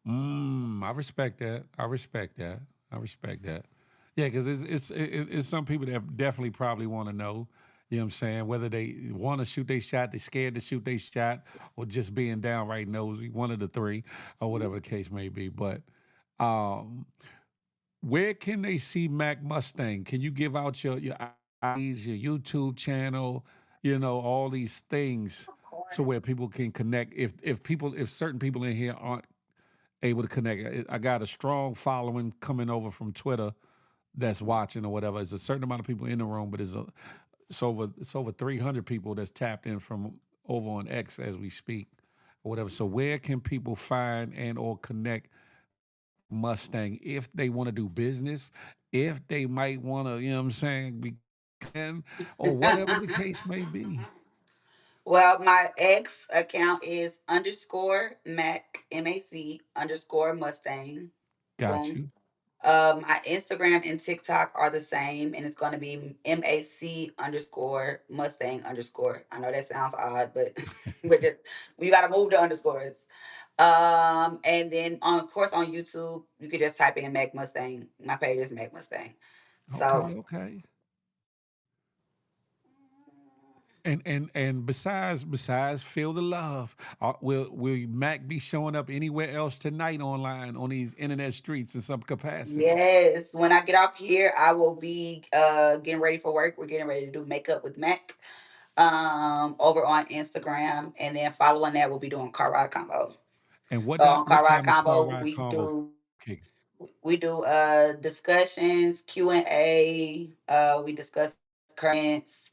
I respect that. I respect that. I respect that. Yeah, because it's some people that definitely probably want to know. You know what I'm saying? Whether they want to shoot their shot, they scared to shoot their shot, or just being downright nosy. One of the three, or whatever the case may be. But um, where can they see Mac Mustang? Can you give out your IDs, your YouTube channel, all these things, Of so course. where people can connect? If certain people in here aren't able to connect, I got a strong following coming over from Twitter that's watching or whatever. There's a certain amount of people in the room, but it's over 300 people that's tapped in from over on X as we speak or whatever. So where can people find and or connect Mac Mustang if they want to do business, if they might want to, you know what I'm saying, be can or whatever the case may be? Well, my ex account is underscore Mac MAC underscore Mustang. Got Boom. you. My Instagram and TikTok are the same, and it's going to be MAC underscore Mustang underscore. I know that sounds odd, but but you got to move the underscores. And then on of course on YouTube, you could just type in Mac Mustang. My page is Mac Mustang. So Okay, okay. And besides feel the love, will Mac be showing up anywhere else tonight online on these internet streets in some capacity? yes, when I get off here, I will be getting ready for work. We're getting ready to do makeup with Mac over on Instagram, and then following that, we'll be doing car ride combo. And So on what car ride time is Car combo, Ride Convo kicking? we do discussions, Q&A. We discuss currents.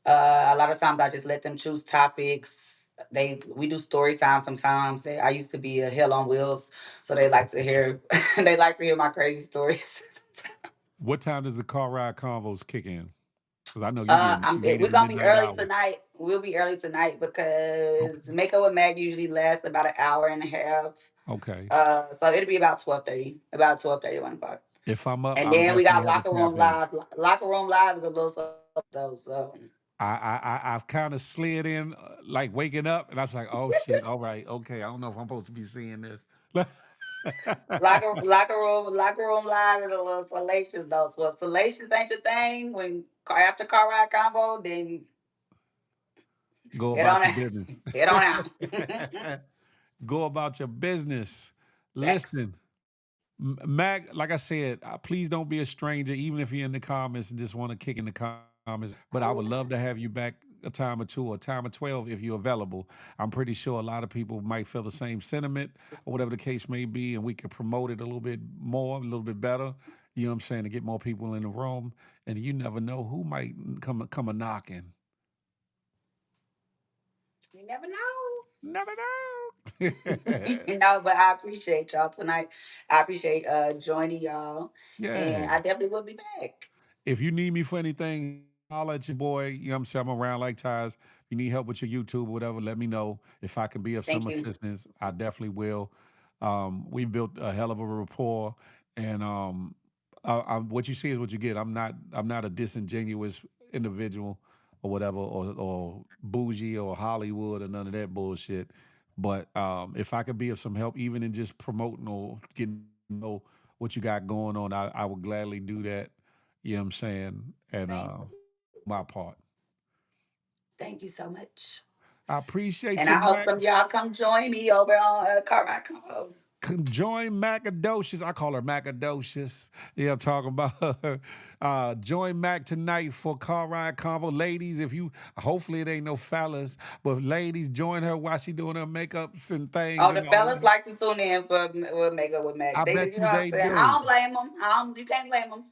A lot of times I just let them choose topics. We do story time sometimes. I used to be a hell on wheels, so they like to hear they like to hear my crazy stories. What time does the Car Ride Convos kick in? Because I know you be late in We're the gonna be midnight early hour. tonight. We'll be early tonight because Okay. Makeup with Mag usually lasts about an hour and a half. Okay. So it'll be about 12:30, about 12:30, 1 o'clock. If I'm up, And I'll then we got definitely have to Locker tap Room in. Live. Locker Room Live is a little so though. So I've kind of slid in, like waking up, and I was like, "Oh shit! All right, okay. I don't know if I'm supposed to be seeing this." Locker Room Live is a little salacious though. So if salacious ain't your thing, when after car ride combo, then Go head on about your out. business. Head on out. Go about your business. Facts. Listen, Mac, like I said, please don't be a stranger, even if you're in the comments and just want to kick in the comments. But I would love to have you back a time or two or a time of 12 if you're available. I'm pretty sure a lot of people might feel the same sentiment or whatever the case may be, and we can promote it a little bit more, a little bit better. You know what I'm saying? To get more people in the room. And you never know who might come a knocking. You never know. Never know. But I appreciate y'all tonight. I appreciate joining y'all. Yeah. And I definitely will be back. If you need me for anything, I'll let your boy. You know what I'm saying? I'm around like ties. If you need help with your YouTube or whatever, let me know. If I can be of some Thank you. assistance, I definitely will. We've built a hell of a rapport, and what you see is what you get. I'm not a disingenuous individual or whatever, or bougie or Hollywood or none of that bullshit. But if I could be of some help, even in just promoting or getting to know what you got going on, I would gladly do that. You know what I'm saying? And Thank do my part. thank you so much. I appreciate And you, I hope Mac. some of y'all come join me over on Car Ride Combo. Join Macadocious. I call her Macadocious. Yeah, I'm talking about join Mac tonight for Car Ride Convo. Ladies, if you hopefully it ain't no fellas, but ladies, join her while she doing her makeups and things Oh, the and all fellas that. like to tune in for with Makeup with Mac. I They, bet you know you what I'm they saying. I do. don't blame them. You can't blame them.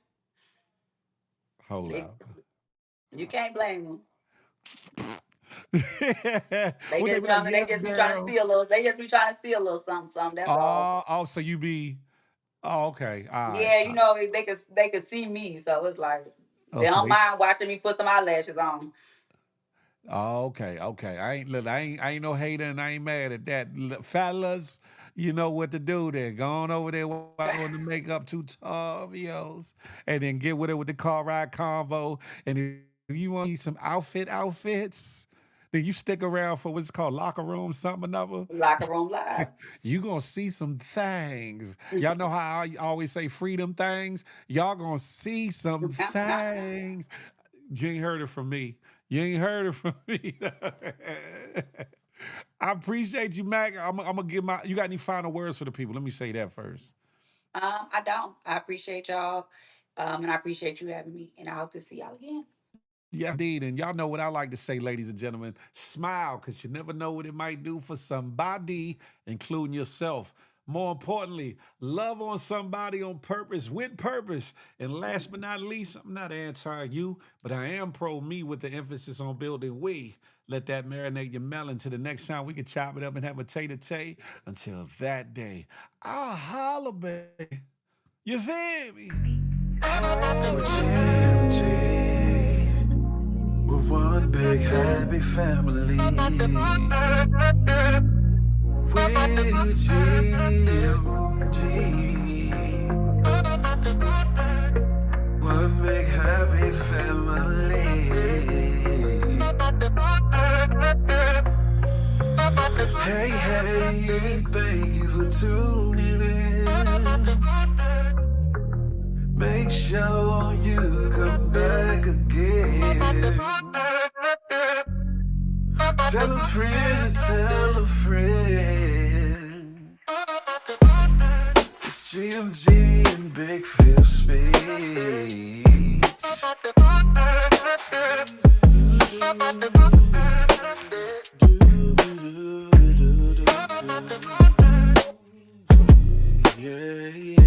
Hold They, up. you can't blame them. They Would they just, be you know, like, what I mean, they yes, just be trying to girl? see a little. They just be trying to see a little something, something. That's all. Oh, so you be, oh, okay. All right. Yeah, All you right. know, they could see me, so it's like Oh, they so don't they, mind watching me put some eyelashes on. oh, okay. Okay. I ain't, look, I ain't no hater and I ain't mad at that. Fellas, You know what to do then. Go on over there while doing the makeup too tough, yos. And then get with it with the car ride convo. And if you want to see some outfits, then you stick around for what's called locker room, something or another. Locker Room Live. You gonna see some things. Y'all know how I always say freedom things? Y'all gonna see some things. You ain't heard it from me. You ain't heard it from me. I appreciate you, Mac. I'm gonna give my. You got any final words for the people? Let me say that first. I don't. I appreciate y'all. And I appreciate you having me. And I hope to see y'all again. Yes, indeed. And y'all know what I like to say, ladies and gentlemen. Smile, because you never know what it might do for somebody, including yourself. More importantly, love on somebody on purpose, with purpose. And last but not least, I'm not anti you, but I am pro me with the emphasis on building we. Let that marinate your melon till the next time we can chop it up and have a tay-to-tay. Until that day, I'll holler, baby. You feel me? We're one big happy family. We're GMG. One big happy family. Hey, hey, thank you for tuning in. Make sure you come back again. Tell a friend, tell a friend. It's GMG and Big Pheel speech. Yeah, yeah.